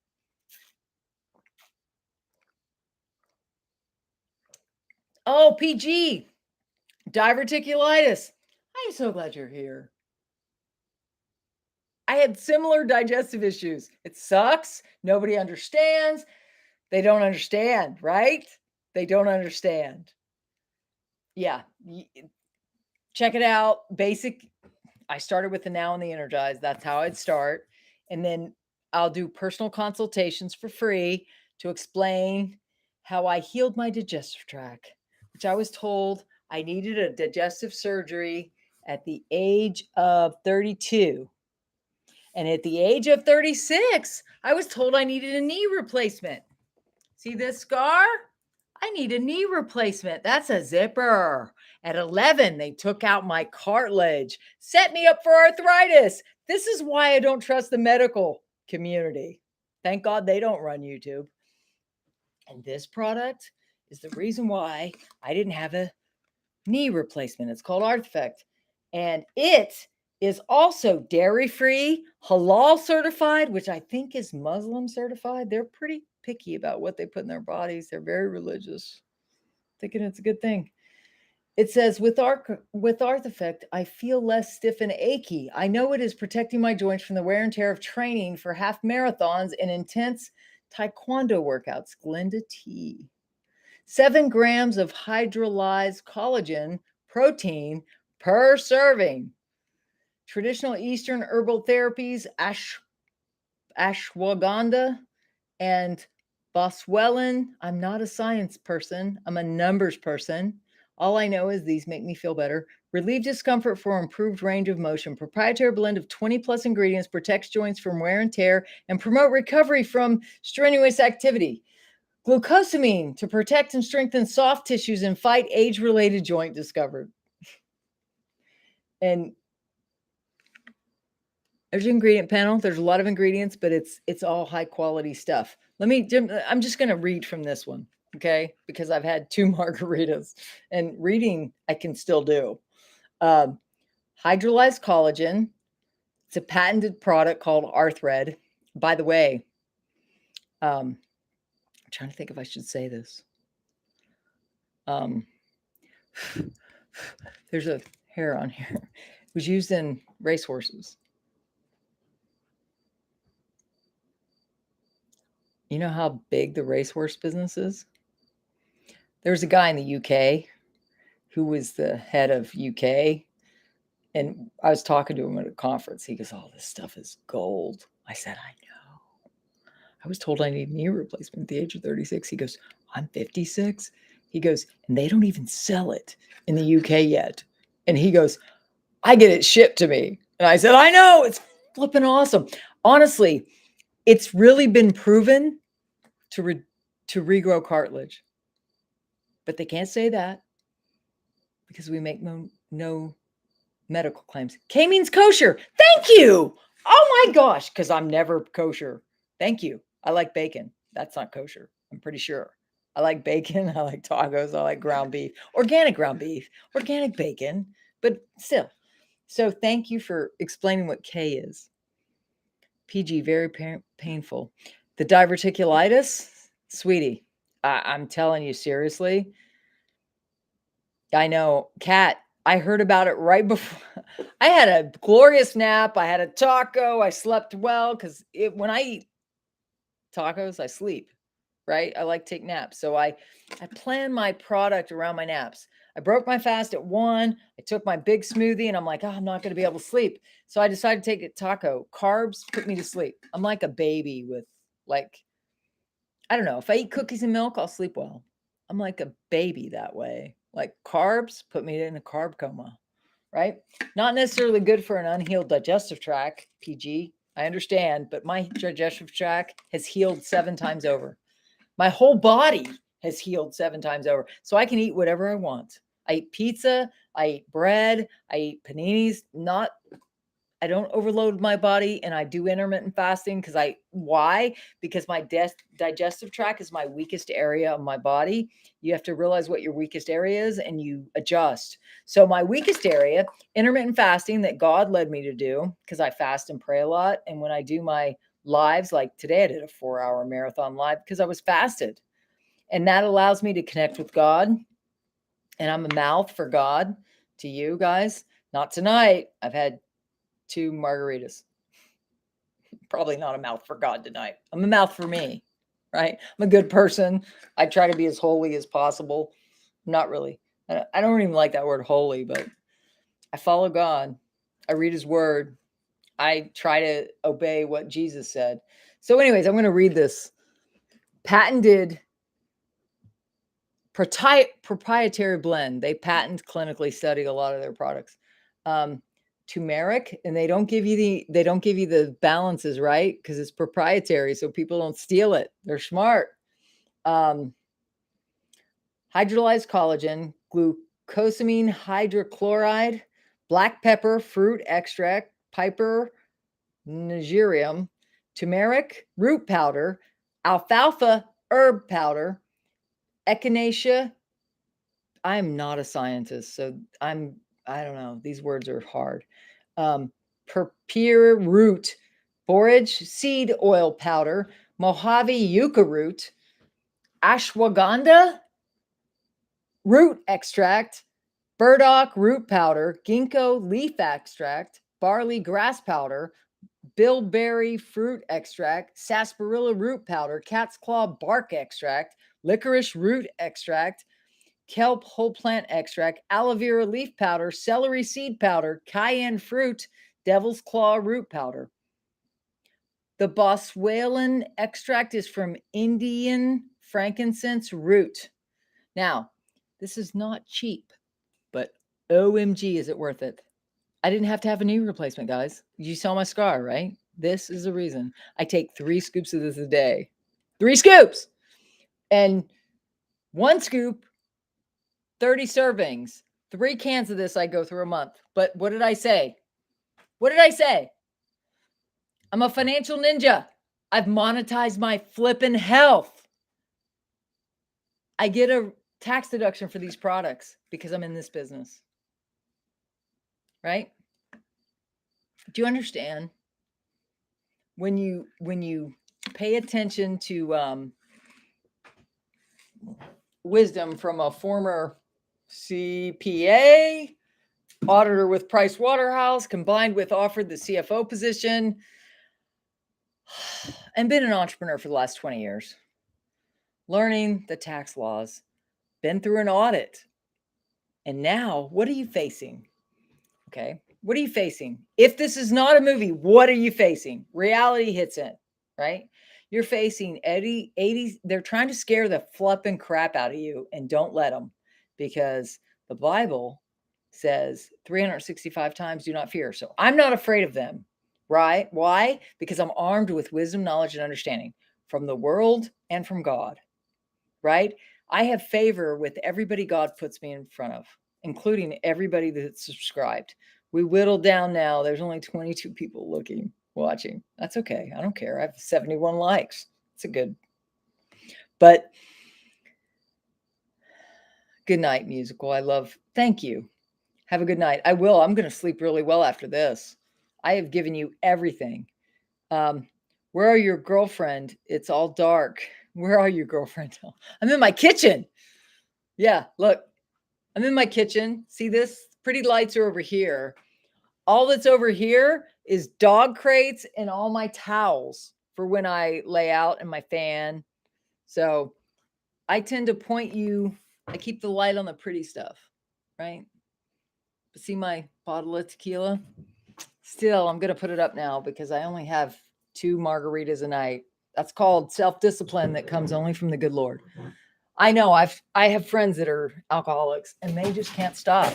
Oh, PG, diverticulitis. I'm so glad you're here. I had similar digestive issues. It sucks. Nobody understands. They don't understand, right? They don't understand. Yeah. Check it out. Basic. I started with the Now and the Energized. That's how I'd start. And then I'll do personal consultations for free to explain how I healed my digestive tract, which I was told I needed a digestive surgery at the age of 32. And at the age of 36, I was told I needed a knee replacement. See this scar? I need a knee replacement. That's a zipper. At 11, they took out my cartilage, set me up for arthritis. This is why I don't trust the medical community. Thank God they don't run YouTube. And this product is the reason why I didn't have a knee replacement. It's called Artifact. And it is also dairy-free, halal certified, which I think is Muslim certified. They're pretty picky about what they put in their bodies. They're very religious, thinking it's a good thing. It says, with Artifact, I feel less stiff and achy. I know it is protecting my joints from the wear and tear of training for half marathons and intense taekwondo workouts. Glenda T. 7 grams of hydrolyzed collagen protein per serving. Traditional Eastern herbal therapies, ashwagandha and boswellia. I'm not a science person. I'm a numbers person. All I know is these make me feel better. Relieve discomfort for improved range of motion. Proprietary blend of 20 plus ingredients protects joints from wear and tear and promote recovery from strenuous activity. Glucosamine to protect and strengthen soft tissues and fight age-related joint discomfort. And there's an ingredient panel. There's a lot of ingredients, but it's all high quality stuff. I'm just going to read from this one, okay? Because I've had 2 margaritas and reading I can still do. Hydrolyzed collagen. It's a patented product called Arthred. By the way, I'm trying to think if I should say this. There's a hair on here. It was used in racehorses. You know how big the racehorse business is? There was a guy in the UK who was the head of UK. And I was talking to him at a conference. He goes, "Oh, this stuff is gold." I said, "I know. I was told I need a knee replacement at the age of 36. He goes, "I'm 56. He goes, "And they don't even sell it in the UK yet." And he goes, "I get it shipped to me." And I said, "I know. It's flipping awesome." Honestly, it's really been proven to regrow cartilage. But they can't say that because we make no medical claims. K means kosher. Thank you. Oh my gosh, because I'm never kosher. Thank you. I like bacon. That's not kosher. I'm pretty sure. I like bacon. I like tacos. I like ground beef, organic bacon, but still. So thank you for explaining what K is. PG, very painful. The diverticulitis, sweetie, I'm telling you seriously. I know, Kat, I heard about it right before. I had a glorious nap. I had a taco. I slept well because when I eat tacos, I sleep, right? I like to take naps. So I plan my product around my naps. I broke my fast at 1. I took my big smoothie and I'm like, I'm not going to be able to sleep. So I decided to take a taco. Carbs put me to sleep. I'm like a baby with I don't know. If I eat cookies and milk, I'll sleep well. I'm like a baby that way. Like carbs put me in a carb coma, right? Not necessarily good for an unhealed digestive tract, PG. I understand, but my digestive tract has healed 7 times over. My whole body has healed 7 times over. So I can eat whatever I want. I eat pizza, I eat bread, I eat paninis, I don't overload my body, and I do intermittent fasting why? Because my digestive tract is my weakest area of my body. You have to realize what your weakest area is and you adjust. So my weakest area, intermittent fasting that God led me to do, because I fast and pray a lot. And when I do my lives, like today, I did a 4-hour marathon live because I was fasted. And that allows me to connect with God. And I'm a mouth for God to you guys. Not tonight. I've had 2 margaritas. Probably not a mouth for God tonight. I'm a mouth for me, right? I'm a good person. I try to be as holy as possible. Not really. I don't even like that word holy, but I follow God. I read his word. I try to obey what Jesus said. So anyways, I'm going to read this. Patented proprietary blend. They patent clinically study a lot of their products. Turmeric, and they don't give you the balances, right? Because it's proprietary, so people don't steal it. They're smart. Hydrolyzed collagen, glucosamine hydrochloride, black pepper fruit extract, piper nigerium, turmeric root powder, alfalfa herb powder, echinacea. I'm not a scientist, so I don't know. These words are hard. Purpure root, borage seed oil powder, Mojave yucca root, ashwagandha root extract, burdock root powder, ginkgo leaf extract, barley grass powder, bilberry fruit extract, sarsaparilla root powder, cat's claw bark extract, licorice root extract, kelp whole plant extract, aloe vera leaf powder, celery seed powder, cayenne fruit, devil's claw root powder. The boswellia extract is from Indian frankincense root. Now, this is not cheap, but OMG, is it worth it? I didn't have to have a knee replacement, guys. You saw my scar, right? This is the reason. I take 3 scoops of this a day. 3 scoops! And 1 scoop, 30 servings. 3 cans of this I go through a month. But what did I say? What did I say? I'm a financial ninja. I've monetized my flippin' health. I get a tax deduction for these products because I'm in this business. Right? Do you understand? When you pay attention to wisdom from a former CPA, auditor with Price Waterhouse, combined with offered the CFO position, and been an entrepreneur for the last 20 years, learning the tax laws, been through an audit. And now, what are you facing? Okay. What are you facing? If this is not a movie, what are you facing? Reality hits in, right? You're facing 80. They're trying to scare the flipping crap out of you, and don't let them, because the Bible says 365 times, do not fear. So I'm not afraid of them, right? Why? Because I'm armed with wisdom, knowledge, and understanding from the world and from God, right? I have favor with everybody God puts me in front of, including everybody that's subscribed. We whittled down now. There's only 22 people watching. That's okay. I don't care. I have 71 likes. It's a good. But good night, musical. Thank you. Have a good night. I will. I'm going to sleep really well after this. I have given you everything. Where are your girlfriend? It's all dark. Where are you, girlfriend? I'm in my kitchen. Yeah, look. I'm in my kitchen. See this? Pretty lights are over here. All that's over here is dog crates and all my towels for when I lay out, and my fan. So I tend to point you. I keep the light on the pretty stuff, right? But see my bottle of tequila? Still, I'm going to put it up now because I only have 2 margaritas a night. That's called self-discipline that comes only from the good Lord. I know I have friends that are alcoholics and they just can't stop.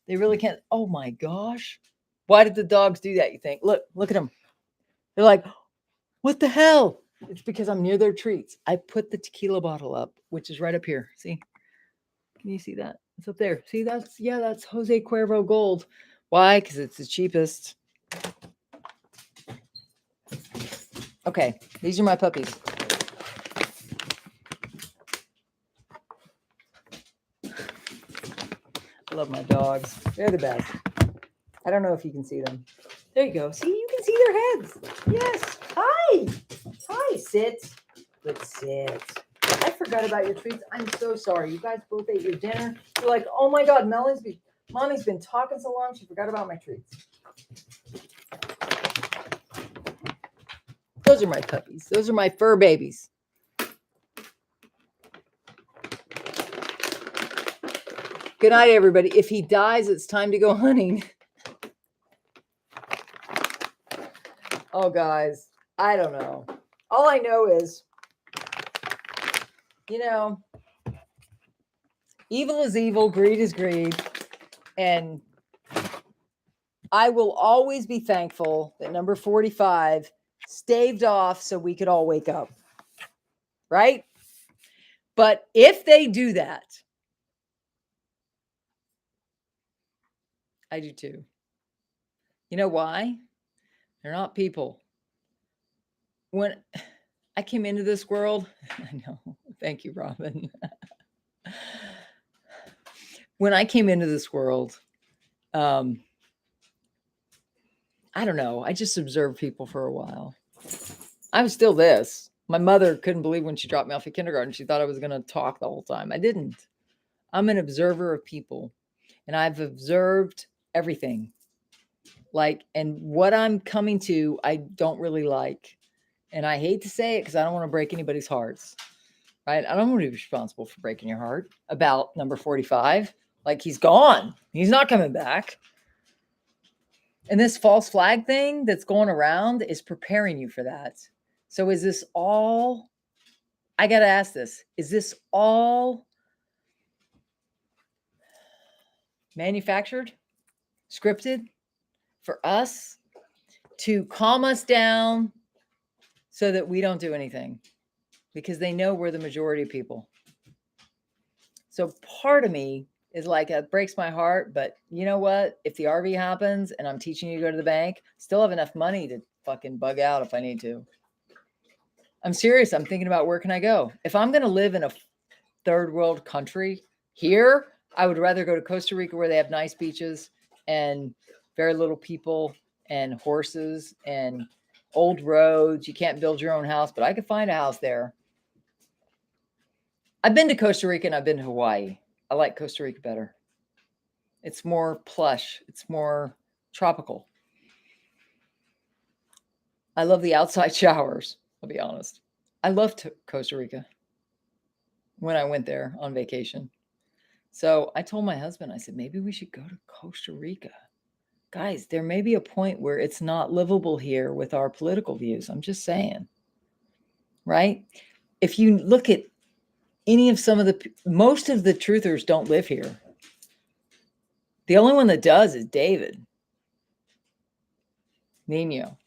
They really can't. Oh my gosh. Why did the dogs do that? You think? Look at them. They're like, what the hell? It's because I'm near their treats. I put the tequila bottle up, which is right up here. See? Can you see that? It's up there. See, that's Jose Cuervo Gold. Why? Because it's the cheapest. Okay, these are my puppies. I love my dogs. They're the best. I don't know if you can see them. There you go. See, you can see their heads. Yes. Hi. Hi, sit. Good sit. I forgot about your treats. I'm so sorry. You guys both ate your dinner. You're like, oh my God, Mommy's been talking so long, she forgot about my treats. Those are my puppies. Those are my fur babies. Good night, everybody. If he dies, it's time to go hunting. Oh, guys, I don't know. All I know is, evil is evil, greed is greed. And I will always be thankful that number 45 staved off so we could all wake up. Right? But if they do that, I do too. You know why? They're not people. When I came into this world, I know. Thank you, Robin. When I came into this world, I don't know. I just observed people for a while. I was still this. My mother couldn't believe when she dropped me off at kindergarten. She thought I was going to talk the whole time. I didn't. I'm an observer of people, and I've observed everything. And what I'm coming to, I don't really like. And I hate to say it because I don't want to break anybody's hearts, right? I don't want to be responsible for breaking your heart about number 45. Like, he's gone. He's not coming back. And this false flag thing that's going around is preparing you for that. So is this all, I got to ask this, is this all manufactured, scripted for us to calm us down so that we don't do anything? Because they know we're the majority of people. So part of me is like, it breaks my heart, but you know what? If the RV happens and I'm teaching you to go to the bank, still have enough money to fucking bug out if I need to. I'm serious. I'm thinking about where can I go? If I'm going to live in a third world country here, I would rather go to Costa Rica where they have nice beaches and very little people and horses and old roads. You can't build your own house, but I could find a house there. I've been to Costa Rica and I've been to Hawaii. I like Costa Rica better. It's more plush. It's more tropical. I love the outside showers, I'll be honest. I loved Costa Rica when I went there on vacation. So I told my husband, I said, maybe we should go to Costa Rica. Guys, there may be a point where it's not livable here with our political views. I'm just saying, right? If you look at most of the truthers don't live here. The only one that does is David Nino.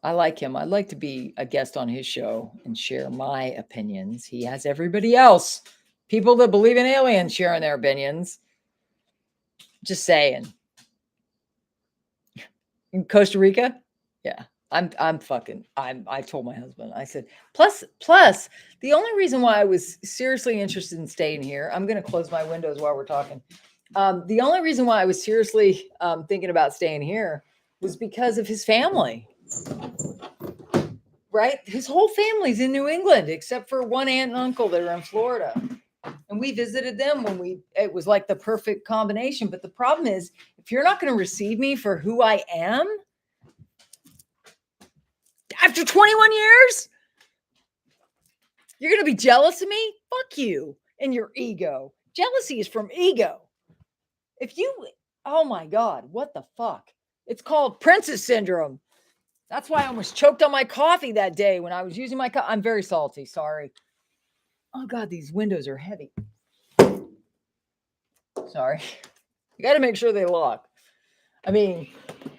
I like him. I'd like to be a guest on his show and share my opinions. He has everybody else, people that believe in aliens, sharing their opinions. Just saying. In Costa Rica? Yeah. I told my husband, I said, plus, the only reason why I was seriously interested in staying here, I'm going to close my windows while we're talking. The only reason why I was seriously thinking about staying here was because of his family. Right? His whole family's in New England, except for one aunt and uncle that are in Florida. And we visited them it was like the perfect combination. But the problem is, if you're not going to receive me for who I am, after 21 years, you're going to be jealous of me? Fuck you and your ego. Jealousy is from ego. Oh my God, what the fuck? It's called princess syndrome. That's why I almost choked on my coffee that day when I was using my I'm very salty. Sorry. Oh God, these windows are heavy. Sorry. You got to make sure they lock. I mean,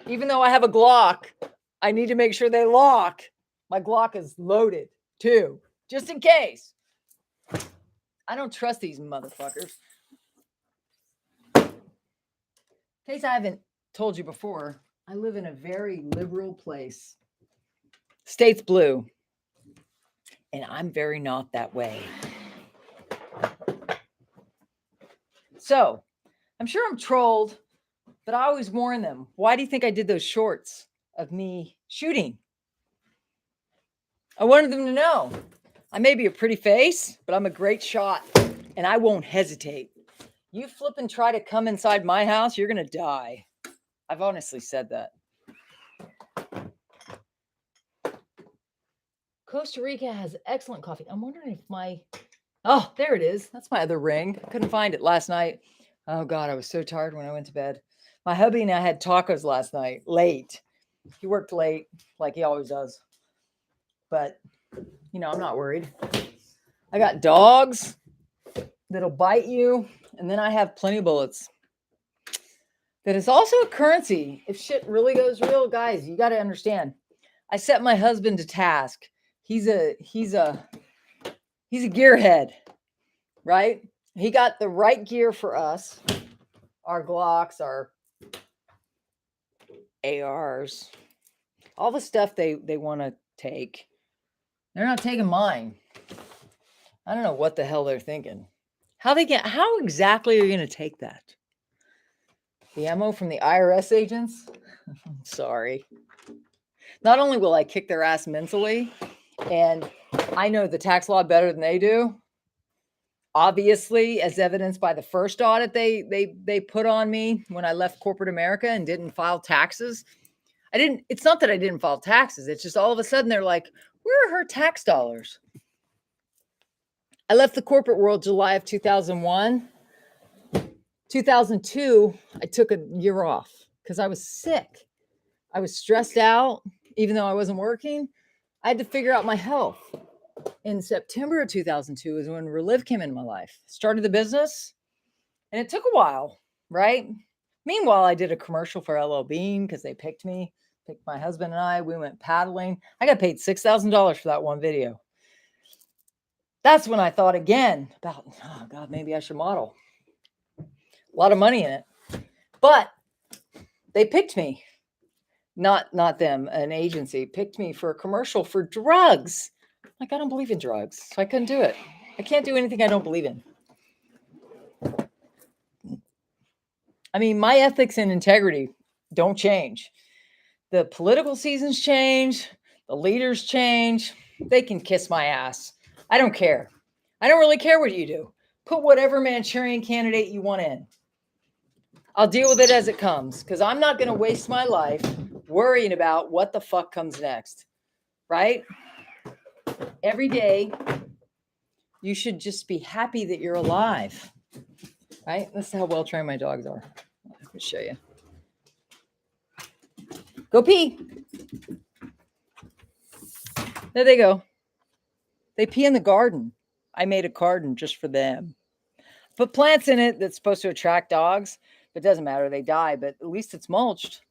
even though I have a Glock, I need to make sure they lock. My Glock is loaded too, just in case. I don't trust these motherfuckers. In case I haven't told you before, I live in a very liberal place. State's blue. And I'm very not that way. So, I'm sure I'm trolled, but I always warn them. Why do you think I did those shorts of me shooting? I wanted them to know. I may be a pretty face, but I'm a great shot, and I won't hesitate. You flip and try to come inside my house, you're going to die. I've honestly said that. Costa Rica has excellent coffee. I'm wondering if my... Oh, there it is. That's my other ring. I couldn't find it last night. Oh, God, I was so tired when I went to bed. My hubby and I had tacos last night, late. He worked late, like he always does. But, you know, I'm not worried. I got dogs that'll bite you, and then I have plenty of bullets. That is also a currency. If shit really goes real, guys, you got to understand. I set my husband to task. He's a gearhead, right? He got the right gear for us. Our Glocks, our ARs, all the stuff they want to take. They're not taking mine. I don't know what the hell they're thinking. How exactly are you going to take that? The ammo from the IRS agents? I'm sorry. Not only will I kick their ass mentally, and I know the tax law better than they do. Obviously, as evidenced by the first audit they put on me when I left corporate America and didn't file taxes. It's not that I didn't file taxes. It's just all of a sudden they're like, where are her tax dollars? I left the corporate world July of 2001. 2002, I took a year off because I was sick. I was stressed out, even though I wasn't working. I had to figure out my health. In September of 2002 is when Relive came into my life. Started the business, and it took a while, right? Meanwhile, I did a commercial for LL Bean because they picked me, picked my husband and I. We went paddling. I got paid $6,000 for that one video. That's when I thought again about, oh God, maybe I should model. A lot of money in it. But they picked me. Not them, an agency picked me for a commercial for drugs. Like, I don't believe in drugs, so I couldn't do it. I can't do anything I don't believe in. I mean, my ethics and integrity don't change. The political seasons change. The leaders change. They can kiss my ass. I don't care. I don't really care what you do. Put whatever Manchurian candidate you want in. I'll deal with it as it comes because I'm not going to waste my life worrying about what the fuck comes next, right? Every day, you should just be happy that you're alive, right? This is how well trained my dogs are. Let me show you. Go pee. There they go. They pee in the garden. I made a garden just for them. Put plants in it that's supposed to attract dogs. But it doesn't matter. They die, but at least it's mulched.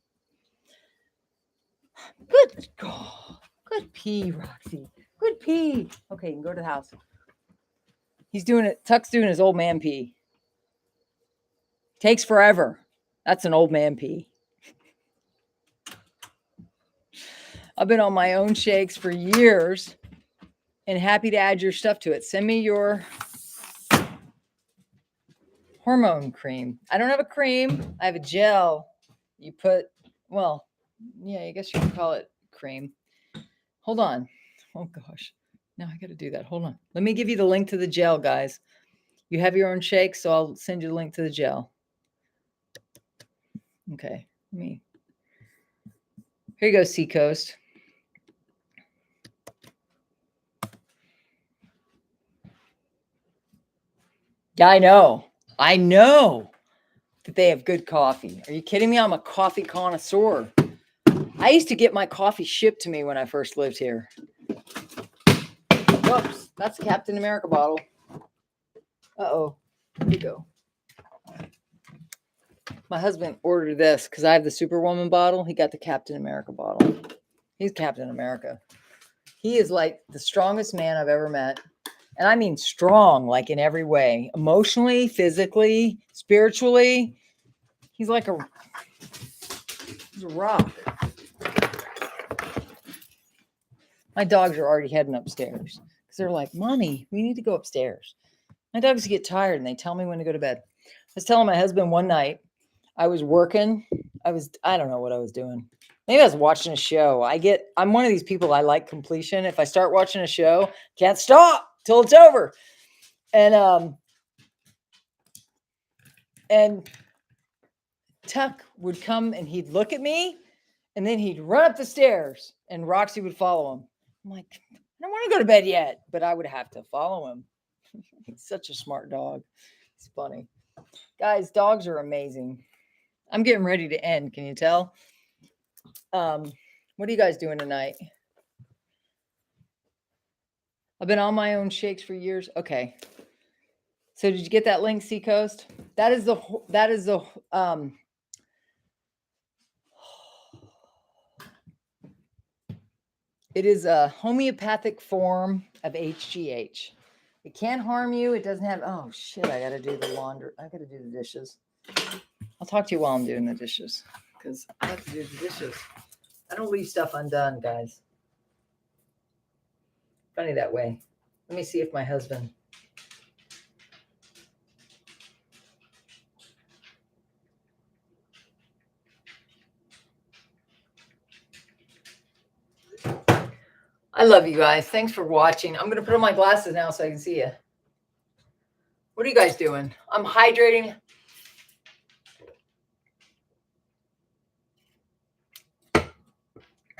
Good. Oh, good pee, Roxy. Good pee. Okay, you can go to the house. He's doing it. Tuck's doing his old man pee. Takes forever. That's an old man pee. I've been on my own shakes for years and happy to add your stuff to it. Send me your hormone cream. I don't have a cream. I have a gel. You put, well, yeah, I guess you can call it cream. Hold on. Oh, gosh. No, I got to do that. Hold on. Let me give you the link to the gel, guys. You have your own shake, so I'll send you the link to the gel. Okay. Here you go, Seacoast. Yeah, I know that they have good coffee. Are you kidding me? I'm a coffee connoisseur. I used to get my coffee shipped to me when I first lived here. Whoops, that's a Captain America bottle. Uh-oh. Here we go. My husband ordered this because I have the Superwoman bottle. He got the Captain America bottle. He's Captain America. He is like the strongest man I've ever met. And I mean strong, like in every way. Emotionally, physically, spiritually. He's like he's a rock. My dogs are already heading upstairs because they're like, Mommy, we need to go upstairs. My dogs get tired and they tell me when to go to bed. I was telling my husband one night, I was working. I don't know what I was doing. Maybe I was watching a show. I'm one of these people, I like completion. If I start watching a show, can't stop till it's over. And Tuck would come and he'd look at me and then he'd run up the stairs and Roxy would follow him. I'm like, I don't want to go to bed yet, but I would have to follow him. He's such a smart dog. It's funny. Guys, dogs are amazing. I'm getting ready to end. Can you tell? What are you guys doing tonight? I've been on my own shakes for years. Okay. So did you get that link, Seacoast? That is the it is a homeopathic form of HGH. It can't harm you. It doesn't have, oh shit, I got to do the laundry. I got to do the dishes. I'll talk to you while I'm doing the dishes because I have to do the dishes. I don't leave stuff undone, guys. Funny that way. Let me see if my husband. I love you guys. Thanks for watching. I'm going to put on my glasses now so I can see you. What are you guys doing? I'm hydrating.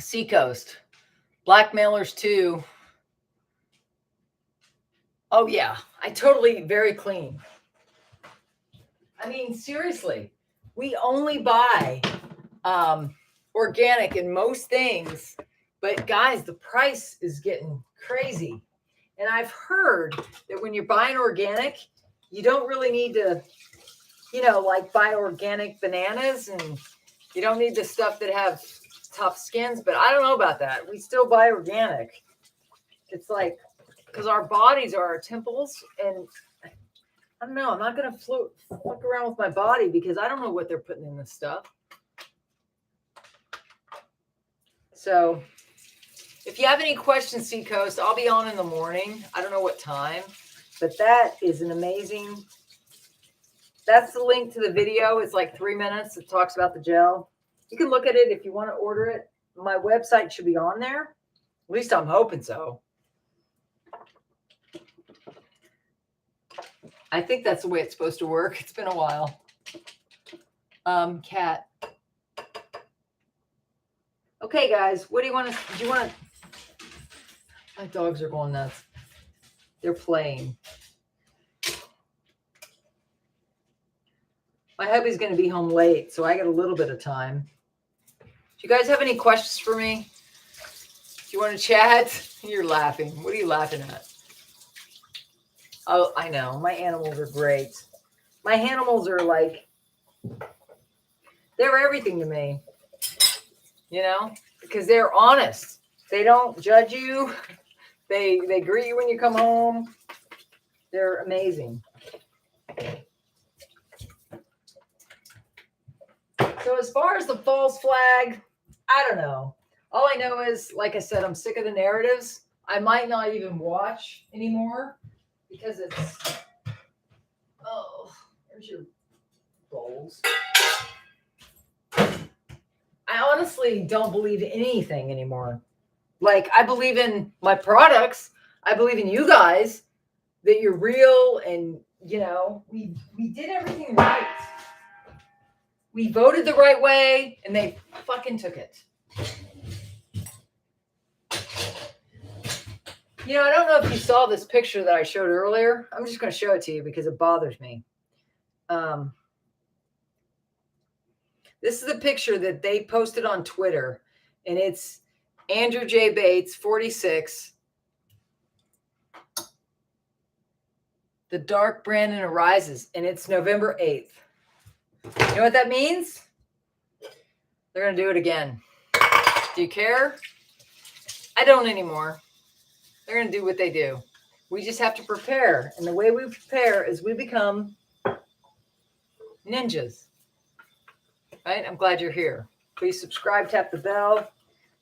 Seacoast. Blackmailers too. Oh yeah. I totally very clean. I mean, seriously. We only buy organic in most things. But guys, the price is getting crazy. And I've heard that when you're buying organic, you don't really need to, like buy organic bananas and you don't need the stuff that have tough skins. But I don't know about that. We still buy organic. It's like, because our bodies are our temples. And I don't know. I'm not going to fuck around with my body because I don't know what they're putting in this stuff. So if you have any questions, Seacoast, I'll be on in the morning. I don't know what time, but that is an amazing. That's the link to the video. It's like 3 minutes. It talks about the gel. You can look at it if you want to order it. My website should be on there. At least I'm hoping so. I think that's the way it's supposed to work. It's been a while. Cat. Okay, guys. What do you want to? My dogs are going nuts. They're playing. My hubby's going to be home late, so I got a little bit of time. Do you guys have any questions for me? Do you want to chat? You're laughing. What are you laughing at? Oh, I know. My animals are great. My animals are like, they're everything to me. Because they're honest. They don't judge you. They greet you when you come home. They're amazing. So as far as the false flag, I don't know. All I know is, like I said, I'm sick of the narratives. I might not even watch anymore because it's, oh, there's your bowls. I honestly don't believe in anything anymore. Like, I believe in my products. I believe in you guys, that you're real and, we did everything right. We voted the right way and they fucking took it. I don't know if you saw this picture that I showed earlier. I'm just going to show it to you because it bothers me. This is a picture that they posted on Twitter, and it's Andrew J. Bates, 46. the dark Brandon arises, and it's November 8th. You know what that means? They're going to do it again. Do you care? I don't anymore. They're going to do what they do. We just have to prepare. And the way we prepare is we become ninjas. Right? I'm glad you're here. Please subscribe, tap the bell,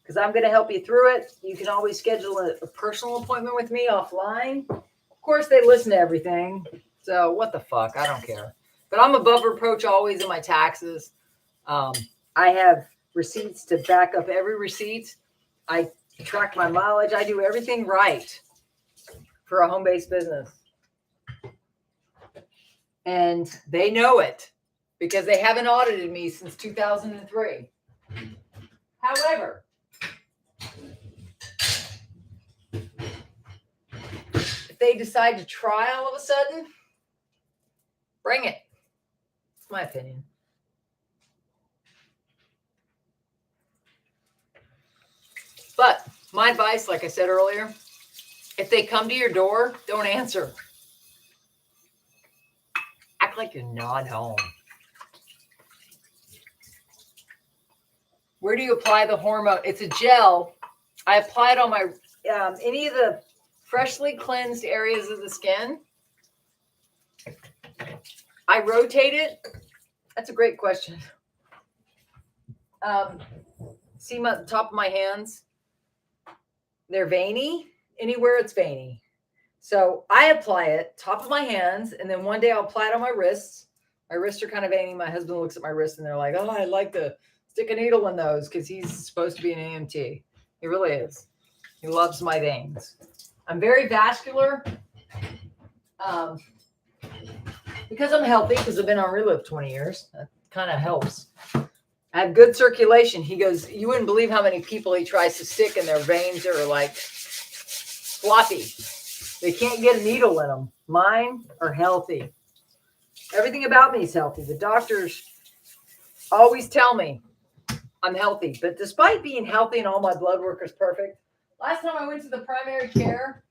because I'm going to help you through it. You can always schedule a personal appointment with me offline. Of course, they listen to everything. So what the fuck? I don't care. But I'm above reproach always in my taxes. I have receipts to back up every receipt. I track my mileage. I do everything right for a home-based business. And they know it because they haven't audited me since 2003. However, if they decide to try all of a sudden, bring it. It's my opinion. But my advice, like I said earlier, if they come to your door, don't answer. Act like you're not home. Where do you apply the hormone? It's a gel. I apply it on my any of the freshly cleansed areas of the skin. I rotate it. That's a great question. See the top of my hands? They're veiny. Anywhere it's veiny. So I apply it top of my hands, and then one day I'll apply it on my wrists. My wrists are kind of veiny. My husband looks at my wrists and they're like, oh, I'd like to stick a needle in those because he's supposed to be an EMT. He really is. He loves my veins. I'm very vascular because I'm healthy, because I've been on Relive 20 years. That kind of helps. I have good circulation. He goes, you wouldn't believe how many people he tries to stick and their veins are like floppy. They can't get a needle in them. Mine are healthy. Everything about me is healthy. The doctors always tell me I'm healthy. But despite being healthy and all my blood work is perfect, last time I went to the primary care,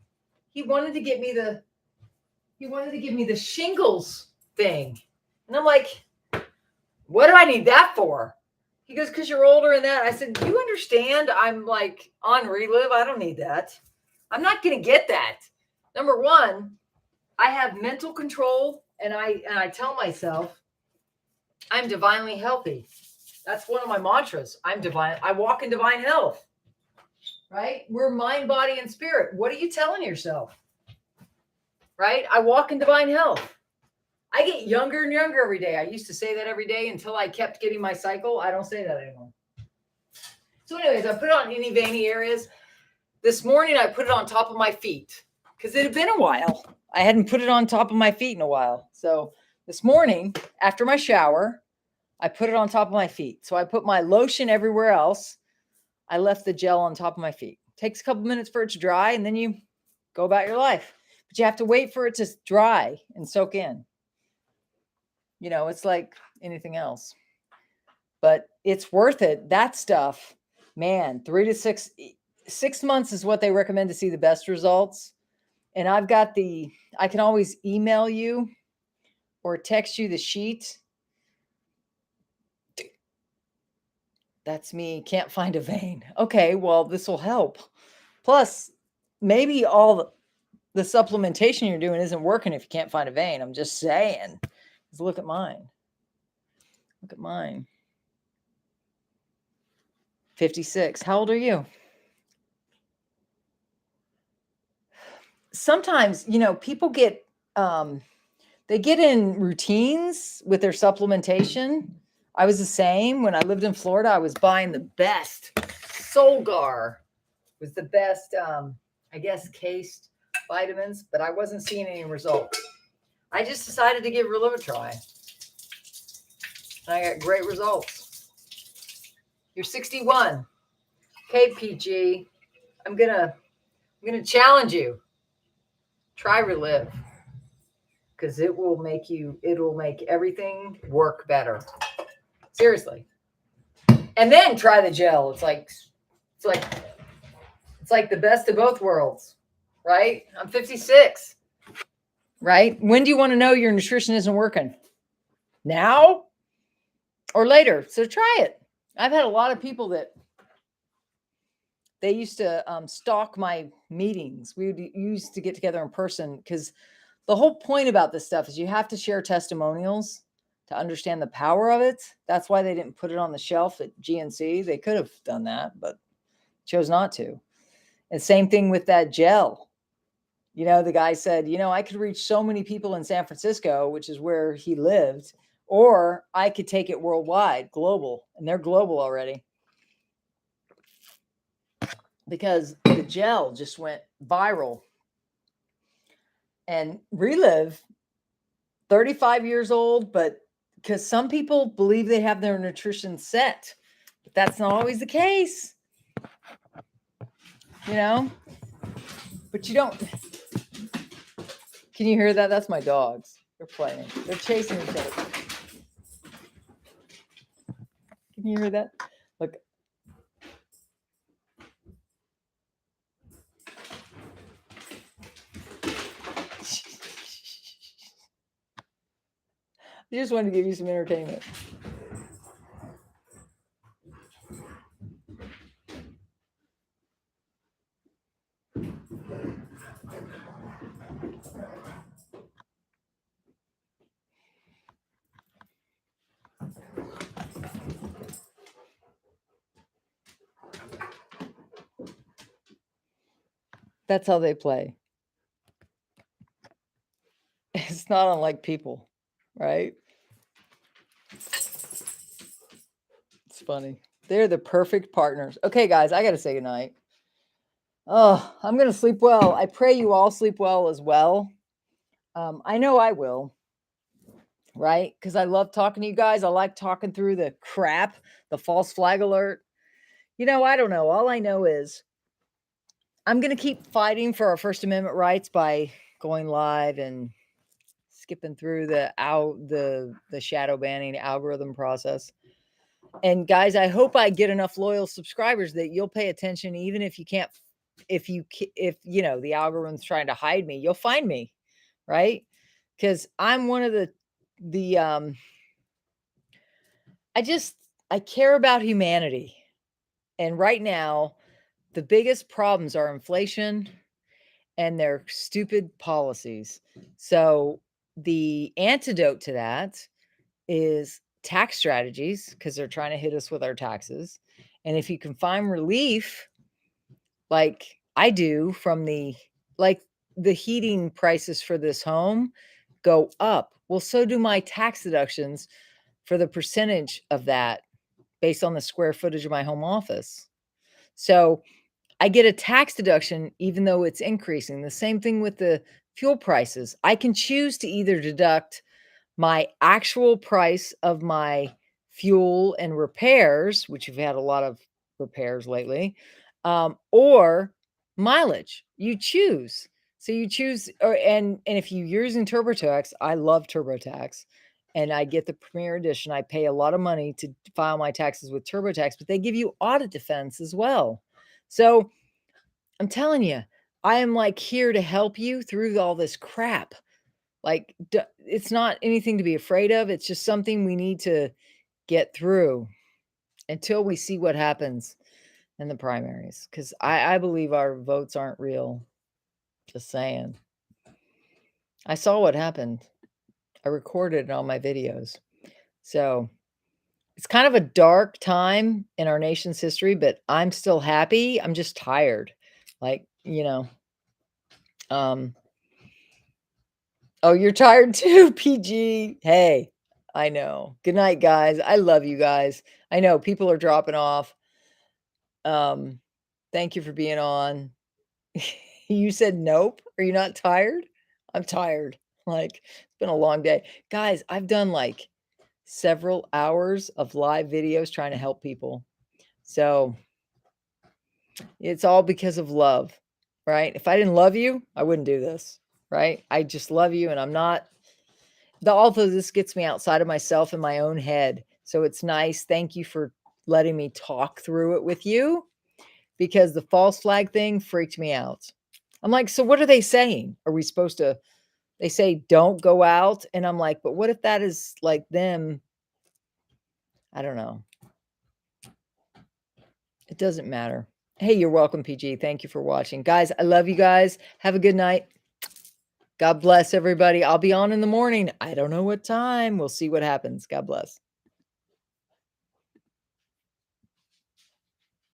he wanted to give me the shingles thing. And I'm like, what do I need that for? He goes, because you're older and that. I said, do you understand? I'm like on Relive. I don't need that. I'm not going to get that. Number one, I have mental control, and I tell myself I'm divinely healthy. That's one of my mantras. I'm divine. I walk in divine health, right? We're mind, body, and spirit. What are you telling yourself? Right? I walk in divine health. I get younger and younger every day. I used to say that every day until I kept getting my cycle. I don't say that anymore. So anyways, I put it on any veiny areas. This morning, I put it on top of my feet because it had been a while. I hadn't put it on top of my feet in a while. So this morning, after my shower, I put it on top of my feet. So I put my lotion everywhere else. I left the gel on top of my feet. Takes a couple minutes for it to dry, and then you go about your life. But you have to wait for it to dry and soak in. You know, it's like anything else. But it's worth it. That stuff, man, 3 to 6 months is what they recommend to see the best results. And I've got I can always email you or text you the sheet. That's me. Can't find a vein. Okay, well, this will help. Plus, maybe all the supplementation you're doing isn't working if you can't find a vein. I'm just saying. Let's look at mine. Look at mine. 56. How old are you? Sometimes, you know, people get, they get in routines with their supplementation. I was the same. When I lived in Florida, I was buying the best. Solgar was the best, I guess, cased vitamins, but I wasn't seeing any results. I just decided to give Relive a try. And I got great results. You're 61. Okay, PG. I'm gonna challenge you. Try Relive. Because it'll make everything work better. Seriously. And then try the gel. It's like the best of both worlds, right? I'm 56. right? When do you want to know your nutrition isn't working? Now or later? So try it. I've had a lot of people that they used to stalk my meetings. Used to get together in person because the whole point about this stuff is you have to share testimonials to understand the power of it. That's why they didn't put it on the shelf at GNC. They could have done that, but chose not to. And same thing with that gel. You know, the guy said, you know, I could reach so many people in San Francisco, which is where he lived, or I could take it worldwide, global, and they're global already. Because the gel just went viral. And Relive, 35 years old, but because some people believe they have their nutrition set, but that's not always the case, you know, but you don't. Can you hear that? That's my dogs. They're playing. They're chasing each other. Can you hear that? Look. I just wanted to give you some entertainment. That's how they play. It's not unlike people, right? It's funny. They're the perfect partners. Okay, guys, I got to say goodnight. Oh, I'm going to sleep well. I pray you all sleep well as well. I know I will, right? Because I love talking to you guys. I like talking through the crap, the false flag alert. You know, I don't know. All I know is I'm going to keep fighting for our First Amendment rights by going live and skipping through the shadow banning algorithm process. And guys, I hope I get enough loyal subscribers that you'll pay attention, even if you can't, if you know, the algorithm's trying to hide me, you'll find me, right? Because I'm one of the I care about humanity. And right now, the biggest problems are inflation and their stupid policies. So the antidote to that is tax strategies, because they're trying to hit us with our taxes. And if you can find relief, like I do, from the heating prices for this home go up. Well, so do my tax deductions for the percentage of that based on the square footage of my home office. So I get a tax deduction even though it's increasing. The same thing with the fuel prices. I can choose to either deduct my actual price of my fuel and repairs, which you've had a lot of repairs lately, or mileage. You choose. So you choose, and if you're using TurboTax, I love TurboTax, and I get the Premier Edition. I pay a lot of money to file my taxes with TurboTax, but they give you audit defense as well. So I'm telling you, I am like here to help you through all this crap. Like, it's not anything to be afraid of. It's just something we need to get through until we see what happens in the primaries. Because I believe our votes aren't real. Just saying. I saw what happened. I recorded it on my videos. So it's kind of a dark time in our nation's history, but I'm still happy. I'm just tired. Like, you know, oh, you're tired too, PG. Hey, I know. Good night, guys. I love you guys. I know people are dropping off. Thank you for being on. You said nope. Are you not tired? I'm tired. Like, it's been a long day. Guys, I've done like several hours of live videos trying to help people. So it's all because of love, right? If I didn't love you, I wouldn't do this, right? I just love you, and I'm not. Although this gets me outside of myself and my own head. So it's nice. Thank you for letting me talk through it with you, because the false flag thing freaked me out. I'm like, so what are they saying? Are we supposed to They say don't go out. And I'm like, but what if that is like them? I don't know. It doesn't matter. Hey, you're welcome, PG. Thank you for watching. Guys, I love you guys. Have a good night. God bless everybody. I'll be on in the morning. I don't know what time. We'll see what happens. God bless.